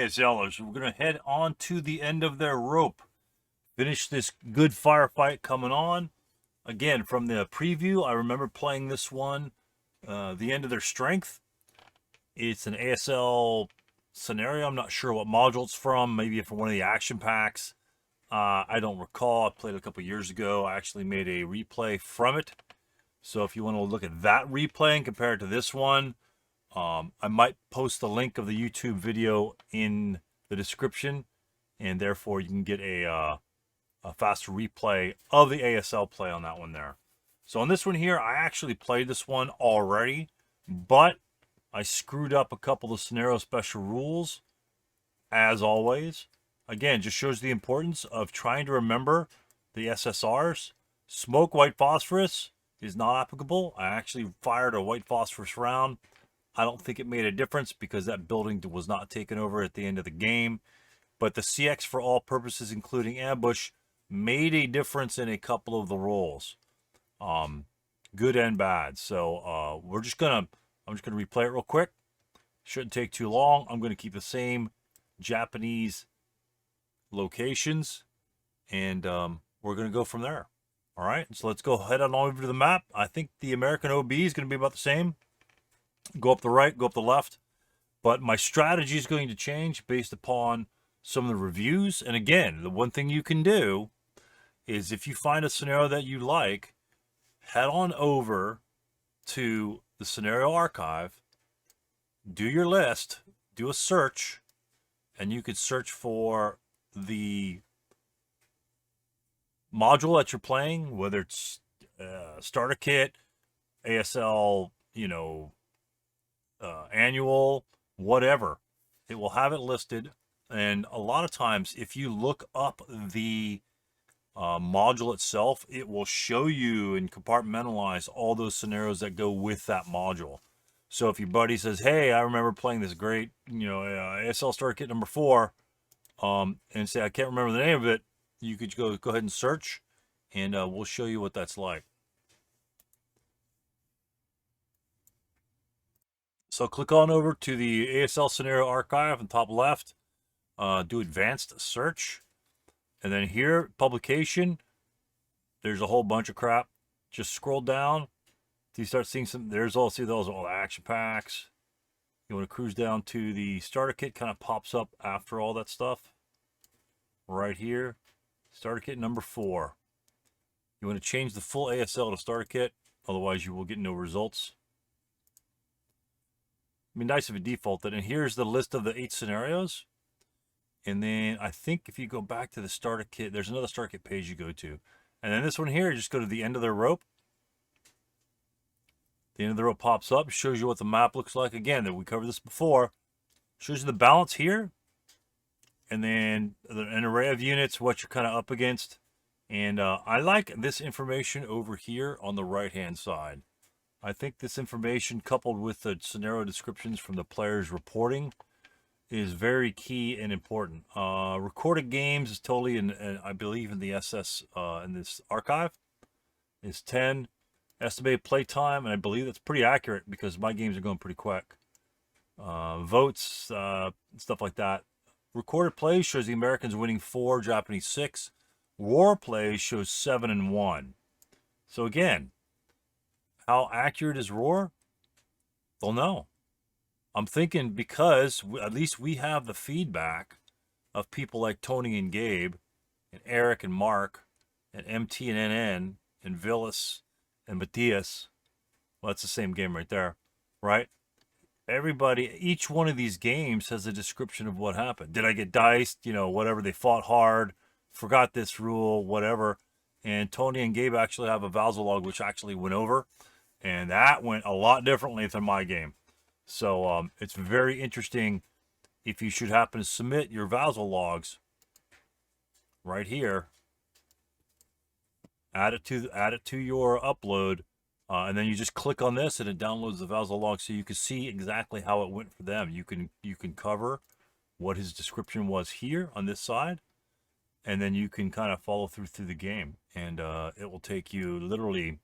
ASLers. We're going to head on to the end of their rope. Finish this good firefight coming on. Again, from the preview, I remember playing this one, the end of their strength. It's an ASL scenario. I'm not sure what module it's from. Maybe from one of the action packs. I don't recall. I played it a couple years ago. I actually made a replay from it. So if you want to look at that replay and compare it to this one, I might post the link of the YouTube video in the description, and therefore you can get a faster replay of the ASL play on that one there. So on this one here, I actually played this one already, but I screwed up a couple of scenario special rules, as always. Again, just shows the importance of trying to remember the SSRs. Smoke white phosphorus is not applicable. I actually fired a white phosphorus round. I don't think it made a difference because that building was not taken over at the end of the game. But the CX for all purposes, including ambush, made a difference in a couple of the roles. Good and bad. So I'm just gonna replay it real quick. Shouldn't take too long. I'm gonna keep the same Japanese locations, and we're gonna go from there. All right, so let's go head on over to the map. I think the American OB is gonna be about the same. Go up the right, go up the left. But my strategy is going to change based upon some of the reviews. And again, the one thing you can do is if you find a scenario that you like, head on over to the scenario archive, do your list, do a search, and you could search for the module that you're playing, whether it's starter kit, ASL, annual, whatever. It will have it listed. And a lot of times, if you look up the module itself, it will show you and compartmentalize all those scenarios that go with that module. So if your buddy says, hey, I remember playing this great, ASL starter kit number 4, and say, I can't remember the name of it, you could go ahead and search, and we'll show you what that's like. So click on over to the ASL Scenario Archive on top left, do Advanced Search, and then here, Publication, there's a whole bunch of crap. Just scroll down till you start seeing some, those all the action packs. You want to cruise down to the starter kit, kind of pops up after all that stuff. Right here, starter kit number 4. You want to change the full ASL to starter kit, otherwise you will get no results. I mean, nice of a default. And here's the list of the 8 scenarios. And then I think if you go back to the starter kit, there's another starter kit page you go to. And then this one here, just go to the end of the rope. The end of the rope pops up, shows you what the map looks like. Again, that we covered this before. Shows you the balance here. And then an array of units, what you're kind of up against. And I like this information over here on the right-hand side. I think this information, coupled with the scenario descriptions from the players reporting, is very key and important. Recorded games is totally I believe in the SS in this archive is 10. Estimated play time, and I believe that's pretty accurate because my games are going pretty quick. Votes, stuff like that. Recorded plays shows the Americans winning 4, Japanese 6. War plays shows 7 and 1. So again, how accurate is Roar? They'll know. I'm thinking because at least we have the feedback of people like Tony and Gabe, and Eric and Mark, and MT and NN, and Villas, and Matthias. Well, that's the same game right there, right? Everybody, each one of these games has a description of what happened. Did I get diced? Whatever. They fought hard, forgot this rule, whatever. And Tony and Gabe actually have a Valzo log, which actually went over. And that went a lot differently than my game. So it's very interesting if you should happen to submit your Valzo logs right here. Add it to your upload, and then you just click on this and it downloads the Valzo log so you can see exactly how it went for them. You can cover what his description was here on this side, and then you can kind of follow through the game, and it will take you literally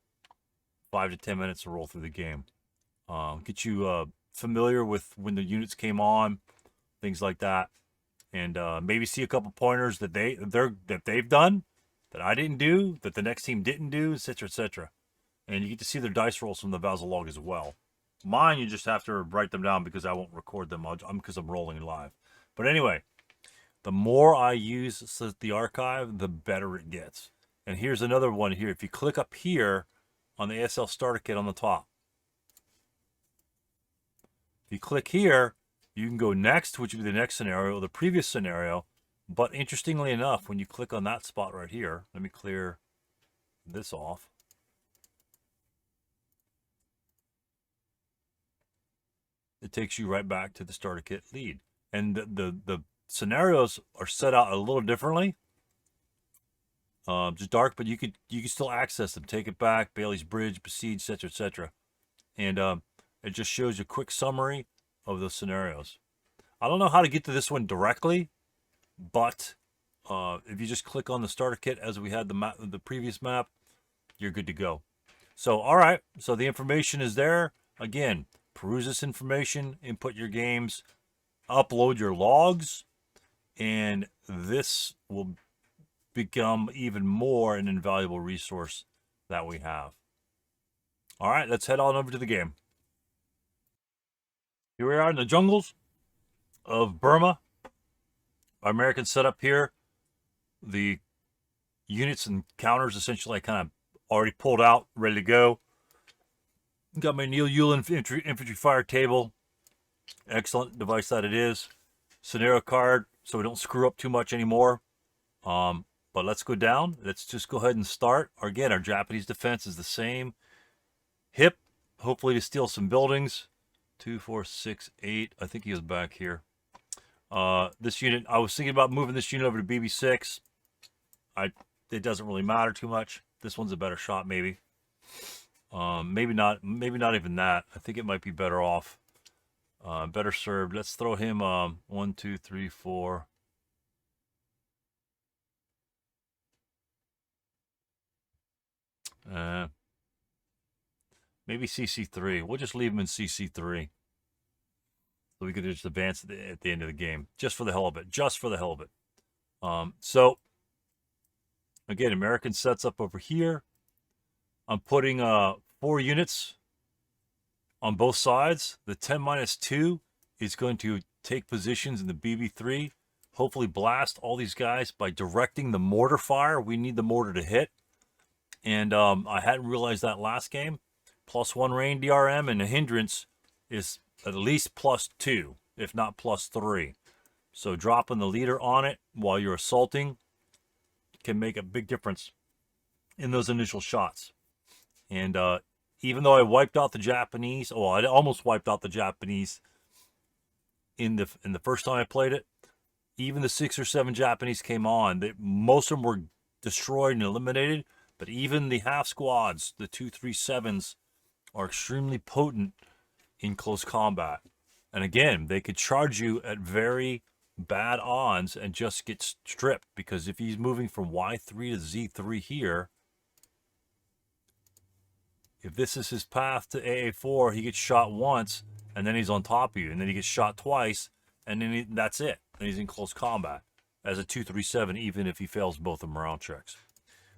5 to 10 minutes to roll through the game. Get you familiar with when the units came on, things like that. and maybe see a couple pointers that they've done that I didn't do, that the next team didn't do, etc., etc. And you get to see their dice rolls from the Vassal log as well. Mine, you just have to write them down because I won't record them because I'm rolling live. But anyway, the more I use the archive, the better it gets. And here's another one here. If you click up here on the ASL Starter Kit on the top, if you click here, you can go next, which would be the next scenario, or the previous scenario. But interestingly enough, when you click on that spot right here, let me clear this off. It takes you right back to the starter kit lead. And the scenarios are set out a little differently. Just dark, but you can still access them. Take it back, Bailey's Bridge, Besiege, etc., etc. And it just shows you a quick summary of the scenarios. I don't know how to get to this one directly, but if you just click on the starter kit as we had the previous map, you're good to go. So, all right. So the information is there. Again, peruse this information, input your games, upload your logs, and this will become even more an invaluable resource that we have. All right, let's head on over to the game. Here we are in the jungles of Burma. Our American setup here. The units and counters essentially I kind of already pulled out, ready to go. Got my Neil Yulin infantry fire table. Excellent device that it is. Scenario card, so we don't screw up too much anymore. But let's go down. Let's just go ahead and start. Again, our Japanese defense is the same. Hip, hopefully to steal some buildings. 2, 4, 6, 8. I think he was back here. This unit, I was thinking about moving this unit over to BB6. It doesn't really matter too much. This one's a better shot, maybe. Maybe not even that. I think it might be better off. Better served. Let's throw him 1, 2, 3, 4. Maybe CC3. We'll just leave him in CC3. So we could just advance at the end of the game. Just for the hell of it. Just for the hell of it. So, again, American sets up over here. I'm putting 4 units on both sides. The 10-2 is going to take positions in the BB3. Hopefully blast all these guys by directing the mortar fire. We need the mortar to hit. And I hadn't realized that last game. +1 rain DRM, and the hindrance is at least +2, if not +3. So dropping the leader on it while you're assaulting can make a big difference in those initial shots. And even though I wiped out the Japanese, I almost wiped out the Japanese in the first time I played it. Even the 6 or 7 Japanese came on. Most of them were destroyed and eliminated. But even the half squads, the 237s, are extremely potent in close combat. And again, they could charge you at very bad odds and just get stripped. Because if he's moving from Y3 to Z3 here, if this is his path to AA4, he gets shot once, and then he's on top of you. And then he gets shot twice, and then that's it. And he's in close combat as a 237, even if he fails both the morale checks.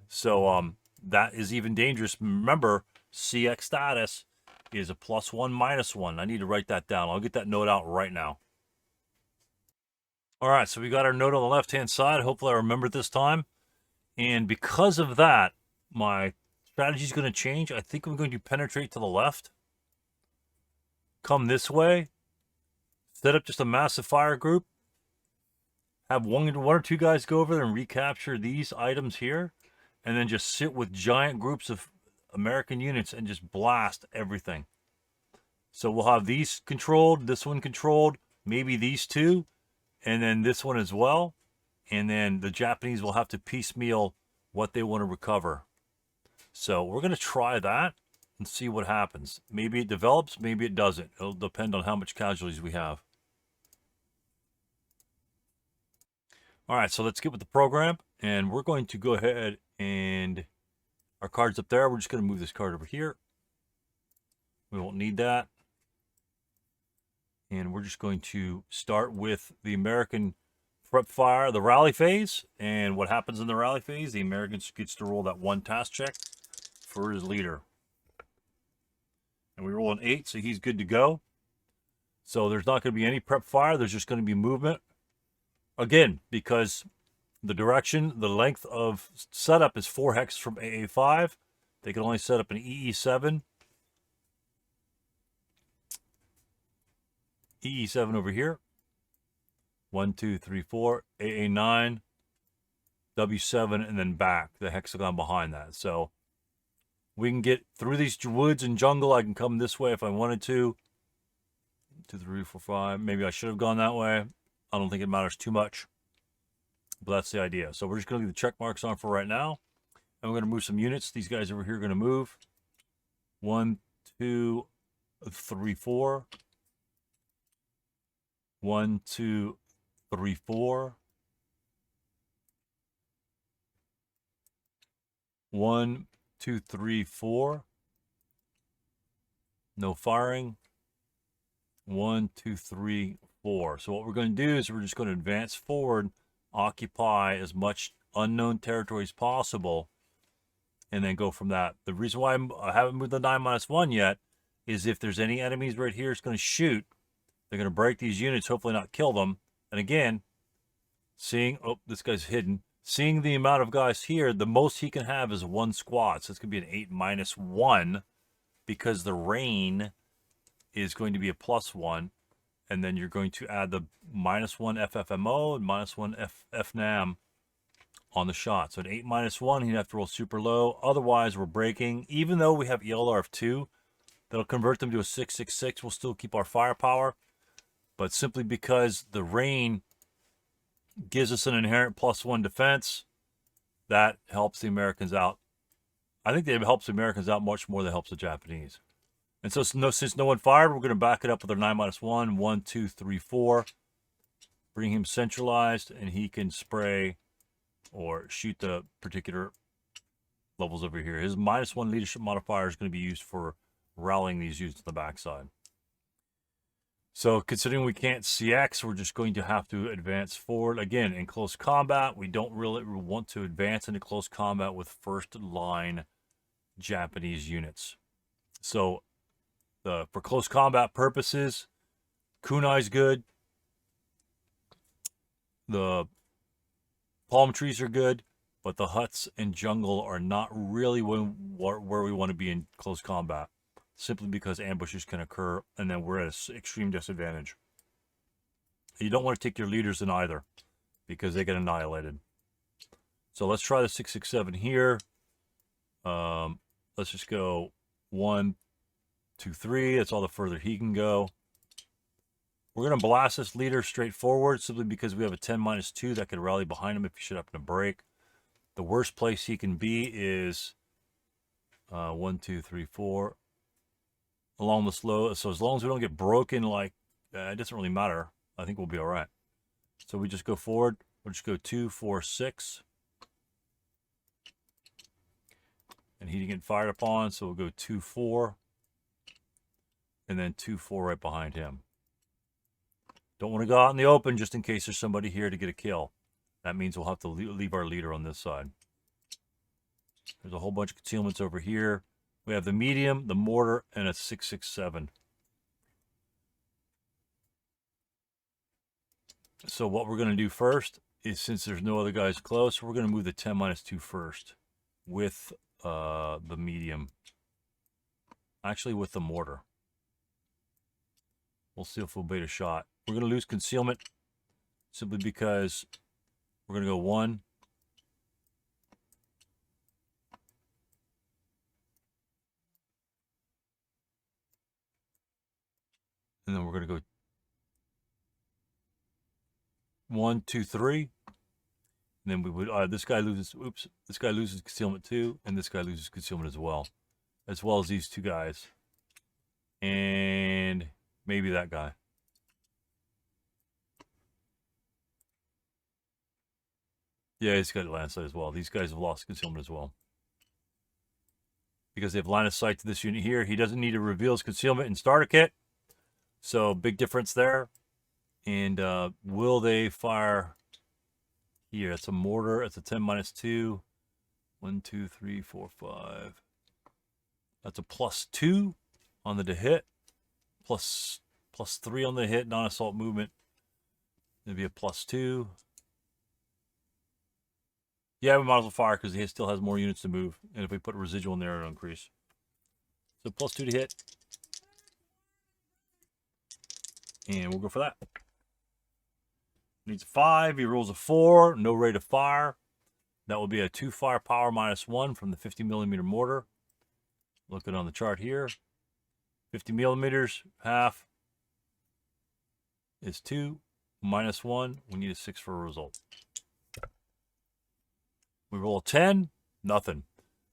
So that is even dangerous. Remember, CX status is a +1, -1. I need to write that down. I'll get that note out right now. All right, so we got our note on the left-hand side. Hopefully I remember it this time. And because of that, my strategy is going to change. I think I'm going to penetrate to the left. Come this way. Set up just a massive fire group. Have one or two guys go over there and recapture these items here. And then just sit with giant groups of American units and just blast everything. So we'll have these controlled, this one controlled, maybe these two, and then this one as well. And then the Japanese will have to piecemeal what they want to recover. So we're going to try that and see what happens. Maybe it develops, maybe it doesn't. It'll depend on how much casualties we have. All right, so let's get with the program. And we're going to go ahead and our card's up there. We're just going to move this card over here. We won't need that. And we're just going to start with the American prep fire, the rally phase. And what happens in the rally phase? The American gets to roll that one task check for his leader. And we roll an 8, so he's good to go. So there's not going to be any prep fire. There's just going to be movement. Again, because the direction, the length of setup is 4 hexes from AA5. They can only set up an EE7. EE7 over here. 1, 2, 3, 4. AA9. W7, and then back. The hexagon behind that. So we can get through these woods and jungle. I can come this way if I wanted to. 2, 3, 4, 5. Maybe I should have gone that way. I don't think it matters too much. But that's the idea. So we're just going to leave the check marks on for right now. And we're going to move some units. These guys over here are going to move. 1, 2, 3, 4. 1, 2, 3, 4. 1, 2, 3, 4. No firing. 1, 2, 3, 4. So what we're going to do is we're just going to advance forward, occupy as much unknown territory as possible, and then go from that. The reason why I haven't moved the 9-1 yet is if there's any enemies right here, it's going to shoot. They're going to break these units, hopefully not kill them. And again, seeing, oh, this guy's hidden. Seeing the amount of guys here, the most he can have is 1 squad. So it's going to be an 8-1 because the rain is going to be a +1. And then you're going to add the -1 FFMO and -1 FNAM on the shot. So an 8-1, he'd have to roll super low. Otherwise, we're breaking. Even though we have ELR of 2, that'll convert them to a 666. We'll still keep our firepower. But simply because the rain gives us an inherent +1 defense, that helps the Americans out. I think it helps the Americans out much more than it helps the Japanese. And so since no one fired, we're going to back it up with our 9-1. 1, 2, 3, 4. Bring him centralized, and he can spray or shoot the particular levels over here. His -1 leadership modifier is going to be used for rallying these units on the backside. So considering we can't CX, we're just going to have to advance forward. Again, in close combat, we don't really want to advance into close combat with first-line Japanese units. So for close combat purposes, kunai's good. The palm trees are good, but the huts and jungle are not really where we want to be in close combat, simply because ambushes can occur, and then we're at an extreme disadvantage. You don't want to take your leaders in either, because they get annihilated. So let's try the 667 here. Let's just go 1, 2, 3. That's all the further he can go. We're going to blast this leader straight forward, simply because we have a 10-2 that could rally behind him if he should happen to break. The worst place he can be is 1, 2, 3, 4. Along the slow. So as long as we don't get broken, like, it doesn't really matter. I think we'll be all right. So we just go forward. We'll just go 2, 4, 6. And he didn't get fired upon, so we'll go 2, 4. And then 2, 4 right behind him. Don't want to go out in the open just in case there's somebody here to get a kill. That means we'll have to leave our leader on this side. There's a whole bunch of concealments over here. We have the medium, the mortar, and a 667. So what we're going to do first is, since there's no other guys close, we're going to move the 10-2 first with the medium. Actually, with the mortar. We'll see if we'll bait a shot. We're going to lose concealment simply because we're going to go 1. And then we're going to go 1, 2, 3. And then we would, this guy loses, this guy loses concealment too. And this guy loses concealment as well as these two guys. And maybe that guy. Yeah, he's got line of sight as well. These guys have lost concealment as well. Because they have line of sight to this unit here. He doesn't need to reveal his concealment in starter kit. So, big difference there. And will they fire here. It's a mortar. It's a 10 minus 2. 1, 2, 3, 4, 5. That's a +2 on the to hit. +3 on the hit, non-assault movement. It'd be a +2. Yeah, we might as well fire because he still has more units to move. And if we put a residual in there, it'll increase. So +2 to hit. And we'll go for that. Needs a 5. He rolls a 4. No rate of fire. That will be a 2 firepower -1 from the 50 millimeter mortar. Looking on the chart here. 50 millimeters, half is 2. -1. We need a 6 for a result. We roll a 10. Nothing.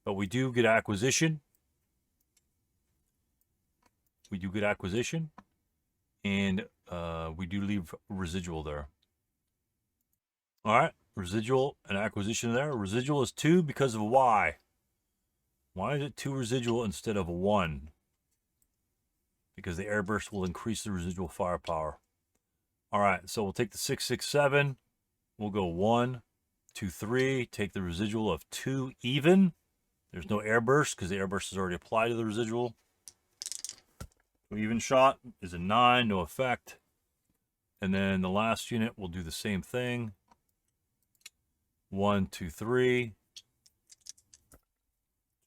But we do get acquisition. We do get acquisition. And we do leave residual there. All right. Residual and acquisition there. Residual is 2 because of why? Why is it 2 residual instead of 1? Because the airburst will increase the residual firepower. All right, so we'll take the 667. We'll go 1, 2, 3. Take the residual of 2 even. There's no airburst because the airburst is already applied to the residual. So even shot is a 9, no effect. And then the last unit will do the same thing. 1, 2, 3.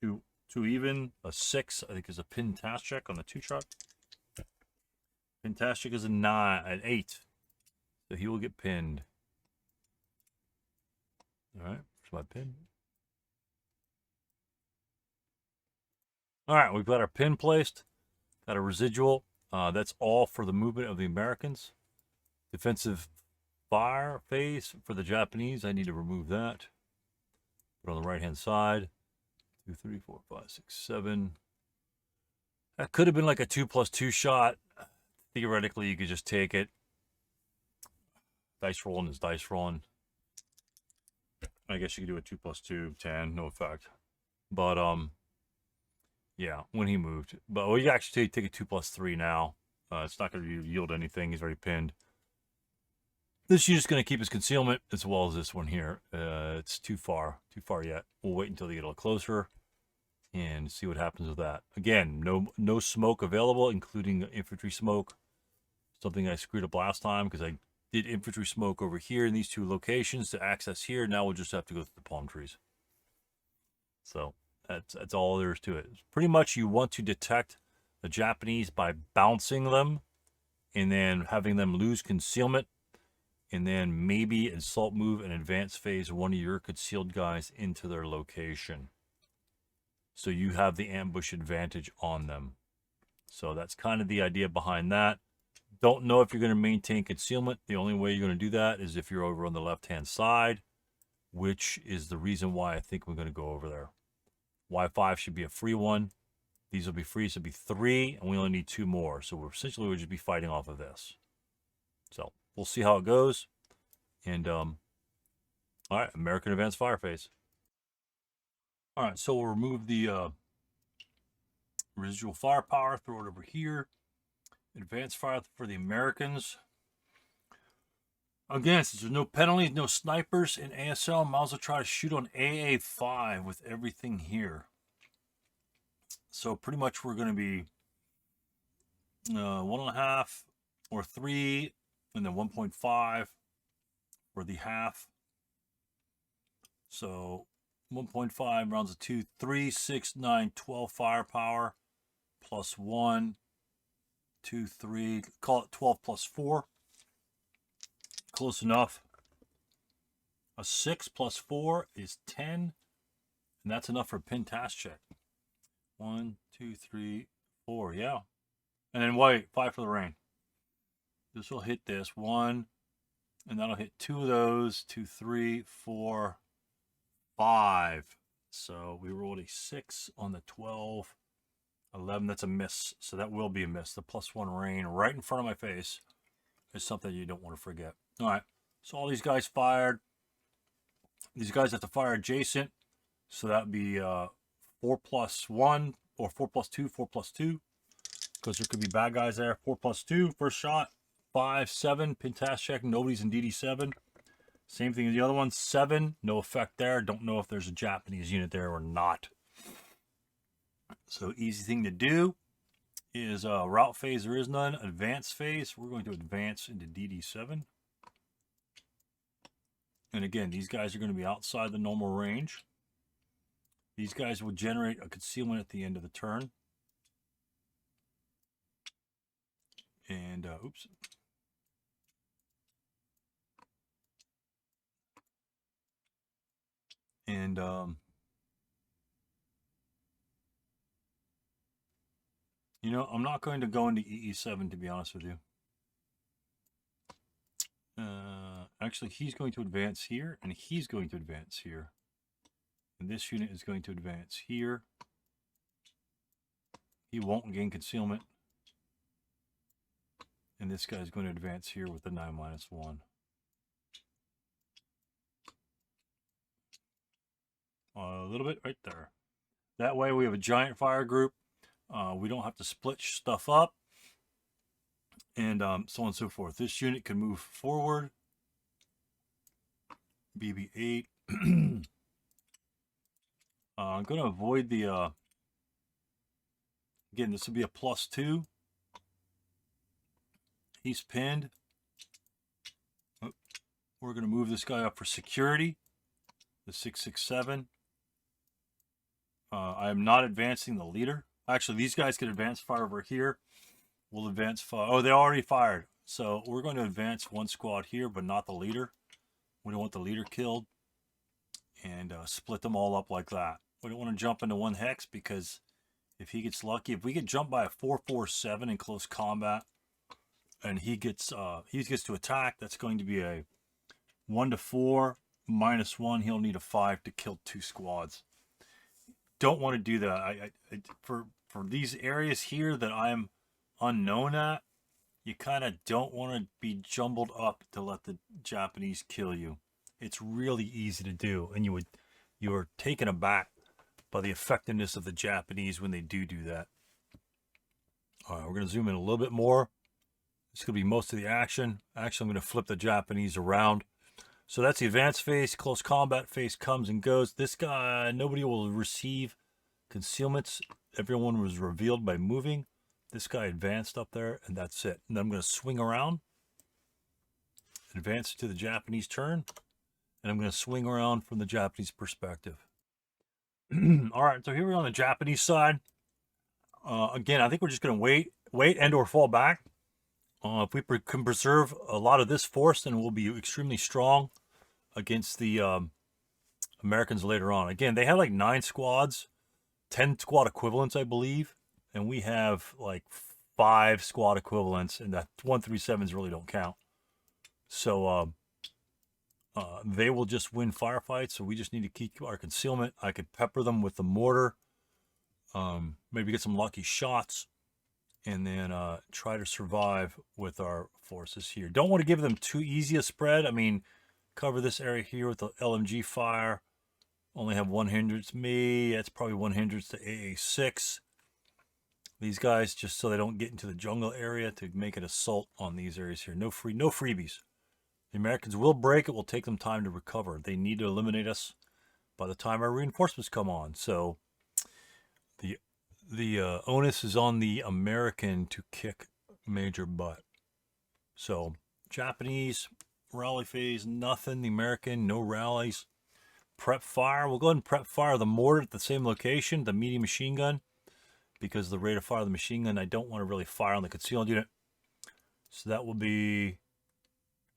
2 even. A 6, I think, is a Pintastic on the 2-shot. Pintastic is a 9, an 8. So he will get pinned. All right, here's my pin. All right, we've got our pin placed. Got a residual. That's all for the movement of the Americans. Defensive fire phase for the Japanese. I need to remove that. Put on the right-hand side. 2, 3, 4, 5, 6, 7. That could have been like a 2+2 shot. Theoretically, you could just take it. Dice rolling is dice rolling. I guess you could do a 2+2, 10, no effect. But yeah, when he moved. But well, you actually take a 2+3 now. It's not going to yield anything. He's already pinned. This is just going to keep his concealment as well as this one here. It's too far yet. We'll wait until they get a little closer and see what happens with that. Again, no smoke available, including infantry smoke. Something I screwed up last time because I did infantry smoke over here in these 2 locations to access here. Now we'll just have to go through the palm trees. So that's all there is to it. Pretty much you want to detect the Japanese by bouncing them and then having them lose concealment. And then maybe assault move and advance phase one of your concealed guys into their location. So you have the ambush advantage on them. So that's kind of the idea behind that. Don't know if you're going to maintain concealment. The only way you're going to do that is if you're over on the left-hand side, which is the reason why I think we're going to go over there. Y5 should be a free one. These will be free, so it'll be 3, and we only need 2 more. So we'll just be fighting off of this. So we'll see how it goes. And, all right, American Advanced Fire Phase. All right, so we'll remove the residual firepower, throw it over here. Advanced fire for the Americans. Again, since there's no penalties, no snipers in ASL, might as well try to shoot on AA5 with everything here. So pretty much we're going to be 1.5 or 3, and then 1.5 for the half. So 1.5 rounds of 2, 3, 6, 9, 12 firepower, plus 1, 2, 3, call it 12 plus 4. Close enough. A 6 plus 4 is 10, and that's enough for Pintastic. 1, 2, 3, 4, yeah. And then wait, 5 for the rain. This will hit this 1, and that'll hit 2 of those. 2, 3, 4, 5. So we rolled a 6 on the 12. 11, that's a miss. So that will be a miss. The +1 rain right in front of my face is something you don't want to forget. All right, so all these guys fired. These guys have to fire adjacent. So that would be 4 plus 1 or 4 plus 2, 4 plus 2. Because there could be bad guys there. 4 plus 2, first shot. 5, 7, Pintastic, nobody's in DD7. Same thing as the other one. 7, no effect there. Don't know if there's a Japanese unit there or not. So easy thing to do is route phase, there is none. Advance phase, we're going to advance into DD7. And again, these guys are going to be outside the normal range. These guys will generate a concealment at the end of the turn. And, oops. And, you know, I'm not going to go into EE7, to be honest with you. Actually, he's going to advance here, and he's going to advance here. And this unit is going to advance here. He won't gain concealment. And this guy's going to advance here with the 9-1. A little bit right there. That way we have a giant fire group. We don't have to split stuff up. And so on and so forth. This unit can move forward. BB-8. I'm going to avoid the... again, this will be a +2. He's pinned. Oh, we're going to move this guy up for security. The 667. I am not advancing the leader. Actually, these guys can advance fire over here. We'll advance fire. Oh, they already fired. So we're going to advance one squad here, but not the leader. We don't want the leader killed. And split them all up like that. We don't want to jump into one hex because if he gets lucky, if we get jumped by a 447 in close combat, and he gets to attack, that's going to be a 1 to 4 -1. He'll need a 5 to kill 2 squads. Don't want to do that. For these areas here that I'm unknown at, you kind of don't want to be jumbled up to let the Japanese kill you. It's really easy to do, and you are taken aback by the effectiveness of the Japanese when they do that. All right, we're going to zoom in a little bit more. It's going to be most of the action. Actually, I'm going to flip the Japanese around. So that's the advanced phase. Close combat phase comes and goes. This guy, nobody will receive concealments. Everyone was revealed by moving. This guy advanced up there, and that's it. And then I'm going to swing around, advance to the Japanese turn, and I'm going to swing around from the Japanese perspective. All right, so here we are on the Japanese side. Again, I think we're just going to wait and or fall back. If we can preserve a lot of this force, then we'll be extremely strong against the Americans later on. Again, they have like 9 squads, 10 squad equivalents, I believe, and we have like 5 squad equivalents, and the 137s really don't count. So they will just win firefights, so we just need to keep our concealment. I could pepper them with the mortar, maybe get some lucky shots, and then try to survive with our forces here. Don't want to give them too easy a spread. I mean, cover this area here with the LMG fire. Only have 1 hindrance. Me, that's probably 1 hindrance to AA6. These guys, just so they don't get into the jungle area, to make an assault on these areas here. No freebies. The Americans will break. It will take them time to recover. They need to eliminate us by the time our reinforcements come on. So the onus is on the American to kick major butt. So Japanese rally phase, nothing. The American, no rallies. Prep fire. We'll go ahead and prep fire the mortar at the same location, the medium machine gun, because of the rate of fire of the machine gun. I don't want to really fire on the concealed unit. So that will be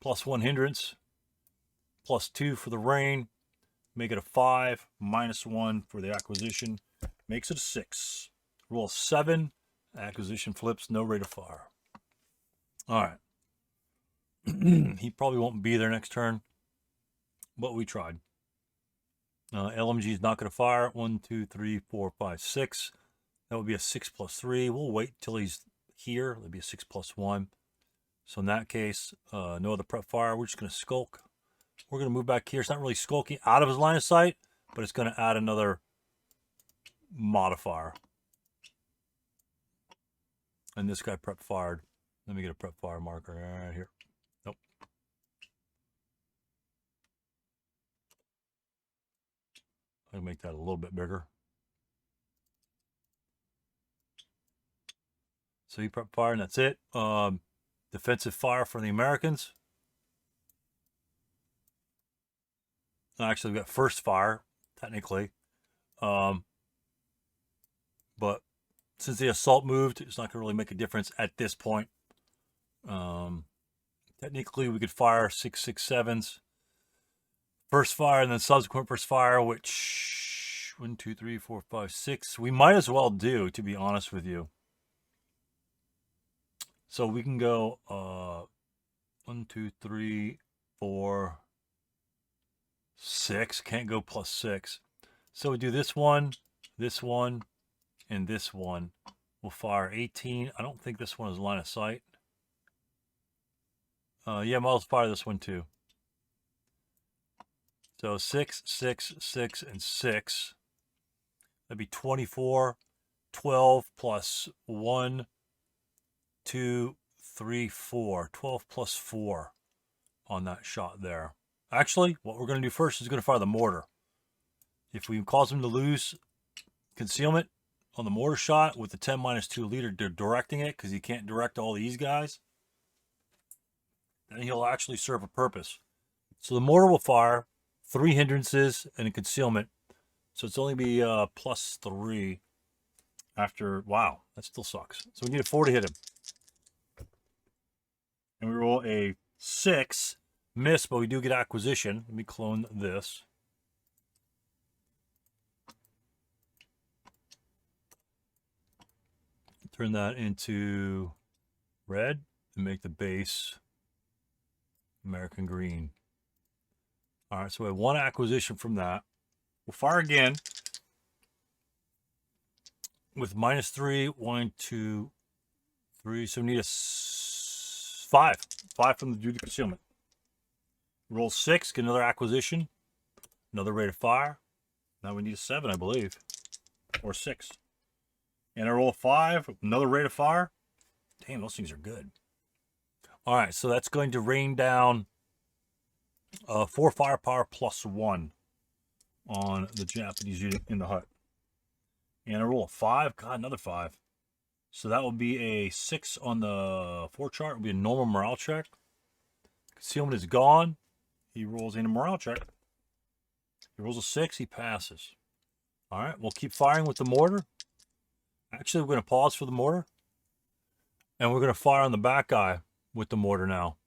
+1 hindrance, +2 for the rain, make it a 5, -1 for the acquisition, makes it a 6. Roll 7, acquisition flips, no rate of fire. All right. He probably won't be there next turn, but we tried. LMG is not going to fire. 1, 2, 3, 4, 5, 6. That would be a 6 +3. We'll wait till he's here. That'll be a 6 +1. So in that case, no other prep fire. We're just going to skulk. We're going to move back here. It's not really skulking out of his line of sight, but it's going to add another modifier. And this guy prep fired. Let me get a prep fire marker right here. Nope. I'll make that a little bit bigger. So you prep fire, and that's it. Defensive fire for the Americans. Actually, we've got first fire, technically. But since the assault moved, it's not going to really make a difference at this point. Technically, we could fire 6.67s. First fire and then subsequent first fire, which 1, 2, 3, 4, 5, 6. We might as well do, to be honest with you. So we can go 1, 2, 3, 4, 6. Can't go plus 6. So we do this one, and this one. We'll fire 18. I don't think this one is line of sight. Yeah, I'll fire this one too. So 6, 6, 6, and 6. That'd be 24. 12 plus 1, 2, 3, 4. 12 plus 4 on that shot there. Actually, what we're going to do first is going to fire the mortar. If we cause him to lose concealment on the mortar shot with the 10-2 leader directing it, because he can't direct all these guys, then he'll actually serve a purpose. So the mortar will fire 3 hindrances and a concealment. So it's only be plus 3 after. Wow, that still sucks. So we need a 4 to hit him. And we roll a 6. Miss, but we do get acquisition. Let me clone this. Turn that into red and make the base American green. All right, so we have 1 acquisition from that. We'll fire again with -3, 1, 2, 3. So we need a 5. 5 from the duty concealment. Roll 6, get another acquisition, another rate of fire. Now we need a 7, I believe, or 6. And I roll a 5, another rate of fire. Damn, those things are good. All right, so that's going to rain down 4 firepower plus 1 on the Japanese unit in the hut. And I roll a 5, God, another 5. So that will be a 6 on the 4 chart. It will be a normal morale check. Concealment is gone. He rolls in a morale check. He rolls a 6, he passes. All right, we'll keep firing with the mortar. Actually, we're going to pause for the mortar. And we're going to fire on the back guy with the mortar now.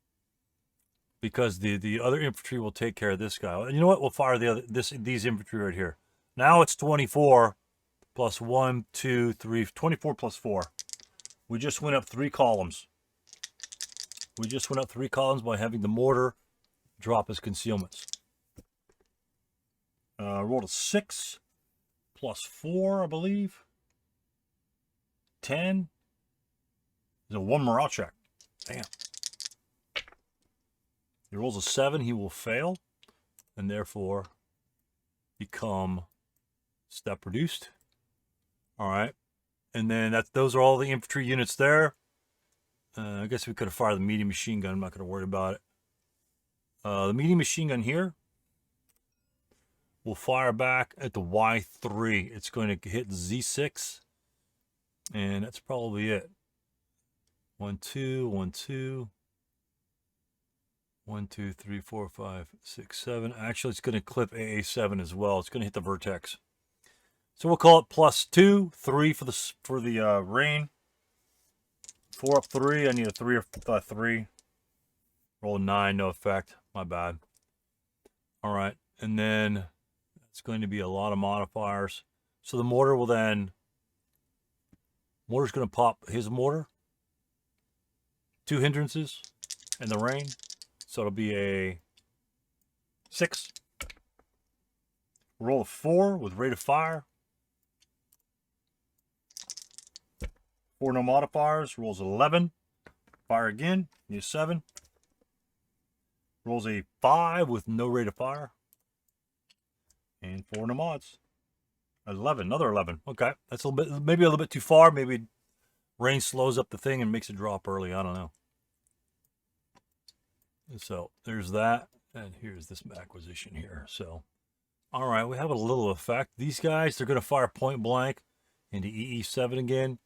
Because the other infantry will take care of this guy. You know what? We'll fire these infantry right here. Now it's 24 plus 1, 2, 3, 24 plus 4. We just went up 3 columns. We just went up 3 columns by having the mortar drop his concealments. Rolled a 6 plus 4, I believe. 10. There's a 1 morale check. Damn. He rolls a 7, he will fail, and therefore become step reduced. All right. And then those are all the infantry units there. I guess we could have fired the medium machine gun. I'm not going to worry about it. The medium machine gun here will fire back at the Y3. It's going to hit Z6. And that's probably it. 1, 2, 1, 2. 1, 2, 3, 4, 5, 6, 7. Actually, it's going to clip AA7 as well. It's going to hit the vertex. So we'll call it +2, 3 for the rain. 4 up 3. I need a 3 or 3. Roll 9, no effect. My bad. All right, and then it's going to be a lot of modifiers. So the mortar will then. Mortar's going to pop his mortar. 2 hindrances and the rain. So it'll be a 6. Roll a 4 with rate of fire. 4 no modifiers. Rolls 11. Fire again. Need a 7. Rolls a 5 with no rate of fire. And 4 no mods. 11. Another 11. Okay. That's a little bit, maybe a little bit too far. Maybe rain slows up the thing and makes it drop early. I don't know. So there's that, and here's this acquisition here. So, All right, we have a little effect. These guys, they're going to fire point blank into EE7 again.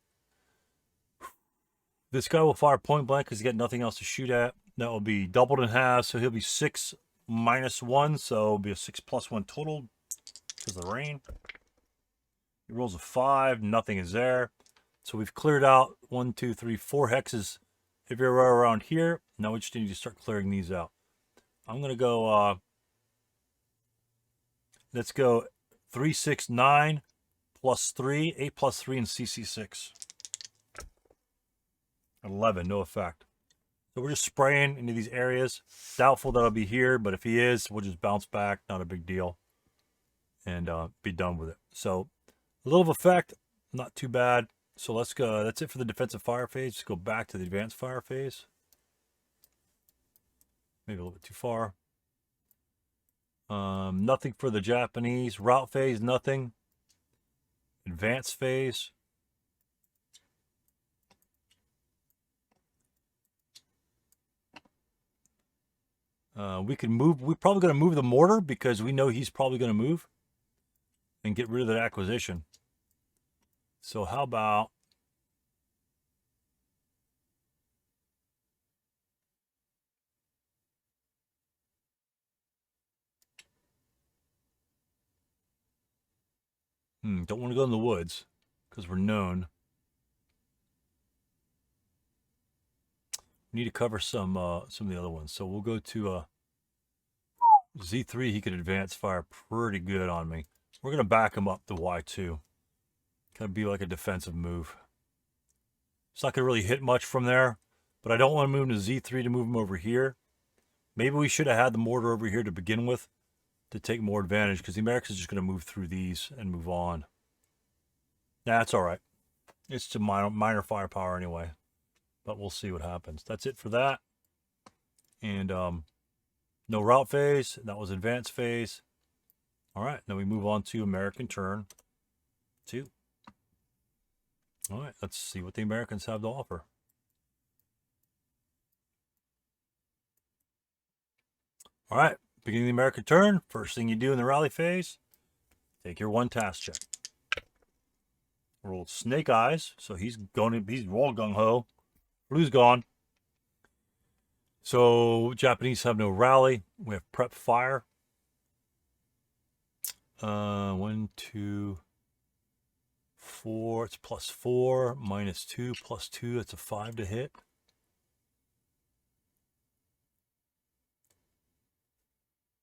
This guy will fire point blank because he's got nothing else to shoot at. That will be doubled in half, so he'll be 6 minus 1, so it'll be a 6 plus 1 total because of the rain. He rolls a 5, nothing is there. So we've cleared out 1, 2, 3, 4 hexes everywhere around here. Now we just need to start clearing these out. I'm going to go, let's go 3, 6, 9 plus 3, 8 plus 3, and CC6. 11, no effect. So we're just spraying into these areas. Doubtful that I'll be here, but if he is, we'll just bounce back. Not a big deal. And be done with it. So a little effect, not too bad. So let's go. That's it for the defensive fire phase. Let's go back to the advanced fire phase. Maybe a little bit too far. Nothing for the Japanese. Route phase, nothing. Advanced phase. We can move. We're probably going to move the mortar because we know he's probably going to move and get rid of that acquisition. So how about don't want to go in the woods because we're known. We need to cover some of the other ones. So we'll go to Z3. He could advance fire pretty good on me. We're going to back him up to Y2. Kind of be like a defensive move. It's not going to really hit much from there, but I don't want to move him to Z3 to move him over here. Maybe we should have had the mortar over here to begin with to take more advantage because the Americans are just going to move through these and move on. Nah, that's all right. It's to minor firepower anyway, but we'll see what happens. That's it for that. And no route phase. That was advanced phase. All right, then we move on to American turn 2. All right, let's see what the Americans have to offer. All right, beginning of the American turn. First thing you do in the rally phase, take your 1 task check. Roll snake eyes, so he's all gung-ho. Blue's gone. So Japanese have no rally. We have prep fire. 1, 2, 4. It's +4 minus 2 plus 2. That's a 5 to hit.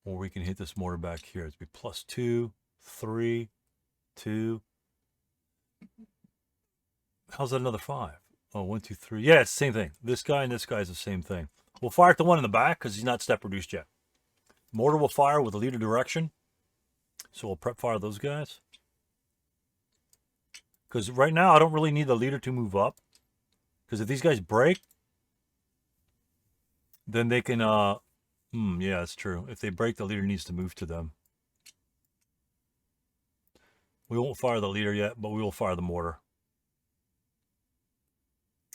Or we can hit this mortar back here. It'd be +2, 3, 2. How's that another 5? Oh, 1, 2, 3. Yeah, it's the same thing. This guy and this guy is the same thing. We'll fire at the one in the back because he's not step reduced yet. Mortar will fire with the leader direction. So we'll prep fire those guys. Because right now I don't really need the leader to move up. Because if these guys break, then they can... yeah, that's true. If they break, the leader needs to move to them. We won't fire the leader yet, but we will fire the mortar.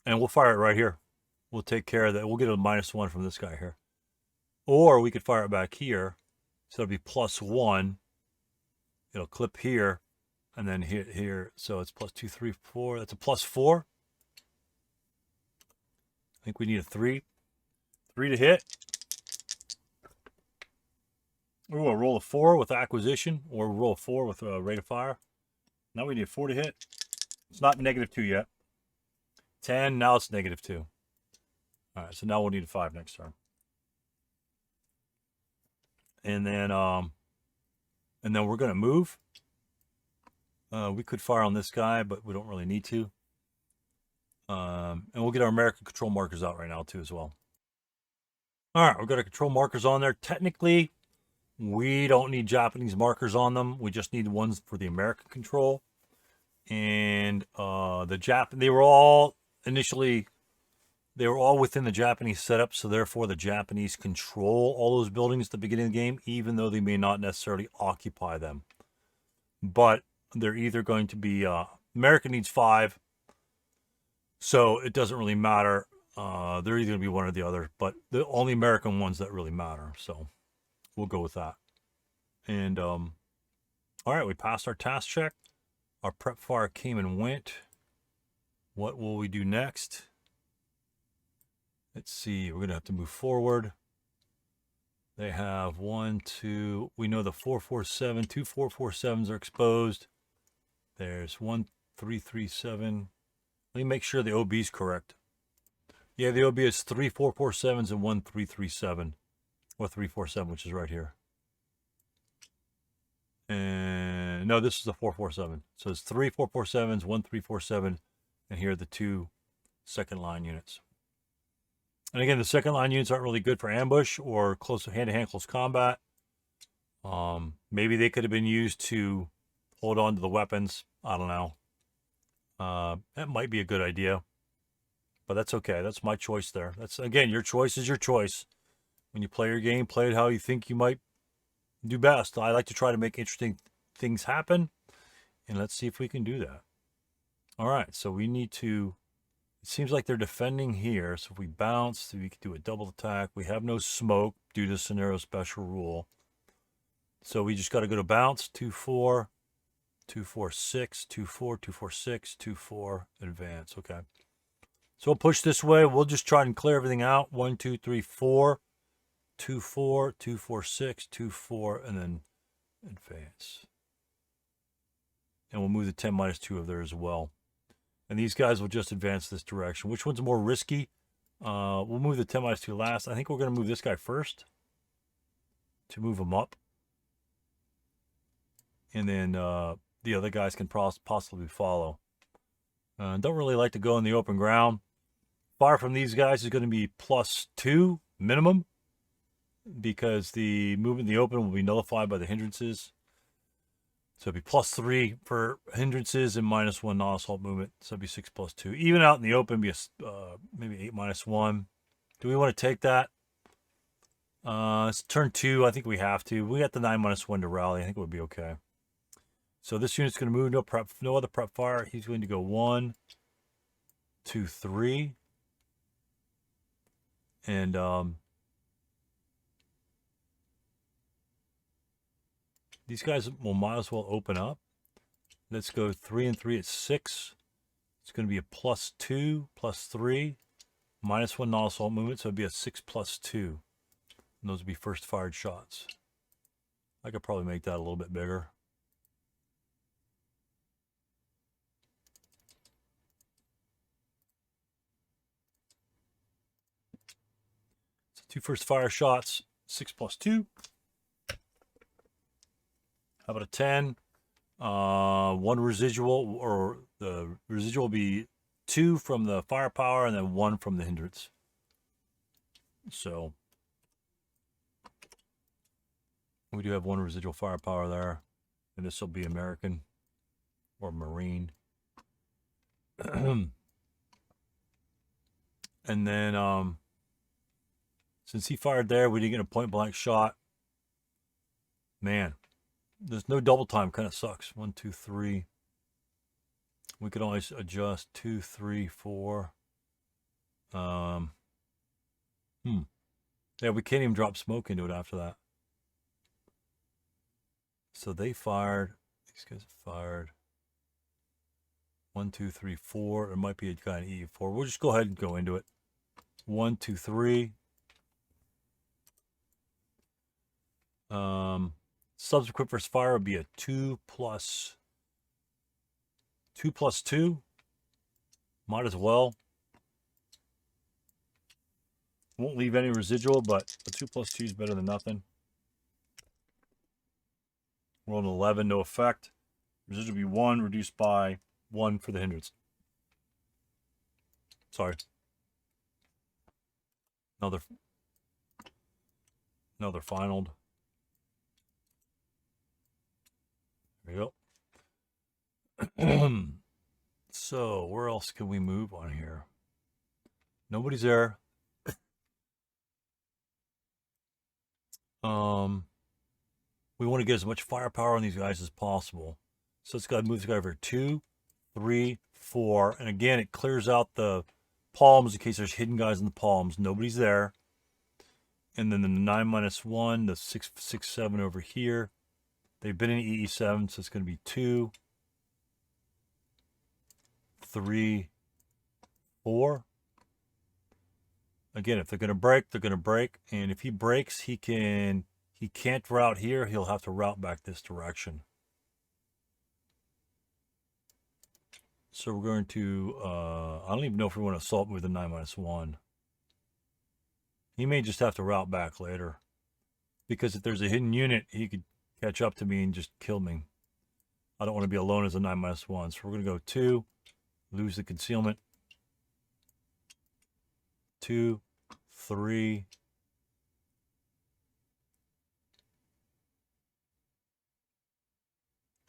And we'll fire it right here. We'll take care of that. We'll get a -1 from this guy here. Or we could fire it back here. So it'll be +1. It'll clip here. And then hit here. So it's +2, 3, 4. That's a +4. I think we need a 3. 3 to hit. Ooh, a roll of 4 with acquisition. Or roll of 4 with rate of fire. Now we need a 4 to hit. It's not -2 yet. 10, now it's -2. All right, so now we'll need a 5 next turn. And then we're going to move. We could fire on this guy, but we don't really need to. And we'll get our American control markers out right now too as well. All right, we've got our control markers on there. Technically, we don't need Japanese markers on them. We just need ones for the American control. And they were all initially, they were all within the Japanese setup, so therefore the Japanese control all those buildings at the beginning of the game, even though they may not necessarily occupy them. But they're either going to be, America needs 5, so it doesn't really matter. They're either going to be one or the other, but the only American ones that really matter, so we'll go with that. And All right, we passed our task check. Our prep fire came and went. What will we do next? Let's see. We're going to have to move forward. They have 1, 2. We know the 447. 2 447s are exposed. There's 1 337. Let me make sure the OB is correct. Yeah, the OB is 3 447s and 1 337. Or 347, which is right here. And no, this is the 447. So it's 3 447s, 1 347, and here are the 2 second line units. And again, the second line units aren't really good for ambush or close hand-to-hand close combat. Maybe they could have been used to hold on to the weapons. I don't know. That might be a good idea, but that's okay. That's my choice there. That's, again, your choice is your choice. When you play your game, play it how you think you might do best. I like to try to make interesting things happen, and let's see if we can do that. All right, so we need to, it seems like they're defending here, so if we bounce, we could do a double attack. We have no smoke due to scenario special rule. So we just got to go to bounce, 2 4, 2 4 6, 2 4, 2 4 6, 2 4, advance. Okay. So we'll push this way. We'll just try and clear everything out. 1 2 3 4, 2 4, 2 4 6, 2 4, and then advance. And we'll move the 10 minus 2 of there as well. And these guys will just advance this direction. Which one's more risky? We'll move the 10 minus 2 last. I think we're going to move this guy first to move him up. And then the other guys can possibly follow. Don't really like to go in the open ground. Fire from these guys is going to be +2 minimum, because the movement in the open will be nullified by the hindrances. So it'd be +3 for hindrances and -1 non-assault movement. So it'd be 6 + 2. Even out in the open, be a, maybe 8 - 1. Do we want to take that? It's turn 2. I think we have to. We got the 9 - 1 to rally. I think it would be okay. So this unit's going to move. No prep, no other prep fire. He's going to go 1, 2, 3, and these guys will might as well open up. Let's go 3 and 3 at 6. It's going to be a +2, +3, -1 non-assault movement, so it'd be a 6 + 2. And those would be first fired shots. I could probably make that a little bit bigger. So 2 first fire shots, 6 + 2. How about a 10? 1 residual, or the residual will be 2 from the firepower and then 1 from the hindrance. So we do have 1 residual firepower there, and this will be American or Marine. And then since he fired there, we didn't get a point blank shot. Man, there's no double time. Kind of sucks. 1 2 3. We could always adjust 2 3 4. Yeah, we can't even drop smoke into it after that. So they fired. These guys fired. 1 2 3 4. It might be a kind of E4. We'll just go ahead and go into it. 1 2 3. Subsequent first fire would be a 2 + 2. Might as well. Won't leave any residual, but a 2 + 2 is better than nothing. Roll an 11, no effect. Residual will be 1, reduced by 1 for the hindrance. Sorry. Another finaled. There we go. So where else can we move on here? Nobody's there. We want to get as much firepower on these guys as possible. So let's go ahead and move this guy over 2, 3, 4. And again, it clears out the palms in case there's hidden guys in the palms. Nobody's there. And then the 9 - 1, the 6 6 7 over here. They've been in EE7, so it's going to be 2, 3, 4. Again, if they're going to break, they're going to break. And if he breaks, he can't route here. He'll have to route back this direction. So we're going to, I don't even know if we want to assault with the 9-1. He may just have to route back later. Because if there's a hidden unit, he could catch up to me and just kill me. I don't want to be alone as a 9-1. So we're going to go 2, lose the concealment. 2, 3,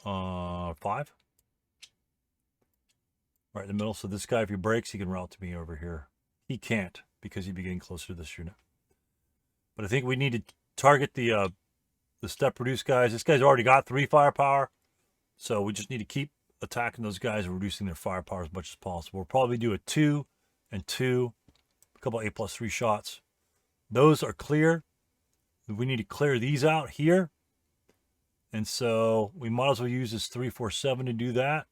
5. Right in the middle. So this guy, if he breaks, he can route to me over here. He can't because he'd be getting closer to this unit. But I think we need to target the step reduce guys. This guy's already got 3 firepower. So we just need to keep attacking those guys and reducing their firepower as much as possible. We'll probably do a 2 and 2. A couple A+3 shots. Those are clear. We need to clear these out here. And so we might as well use this 347 to do that.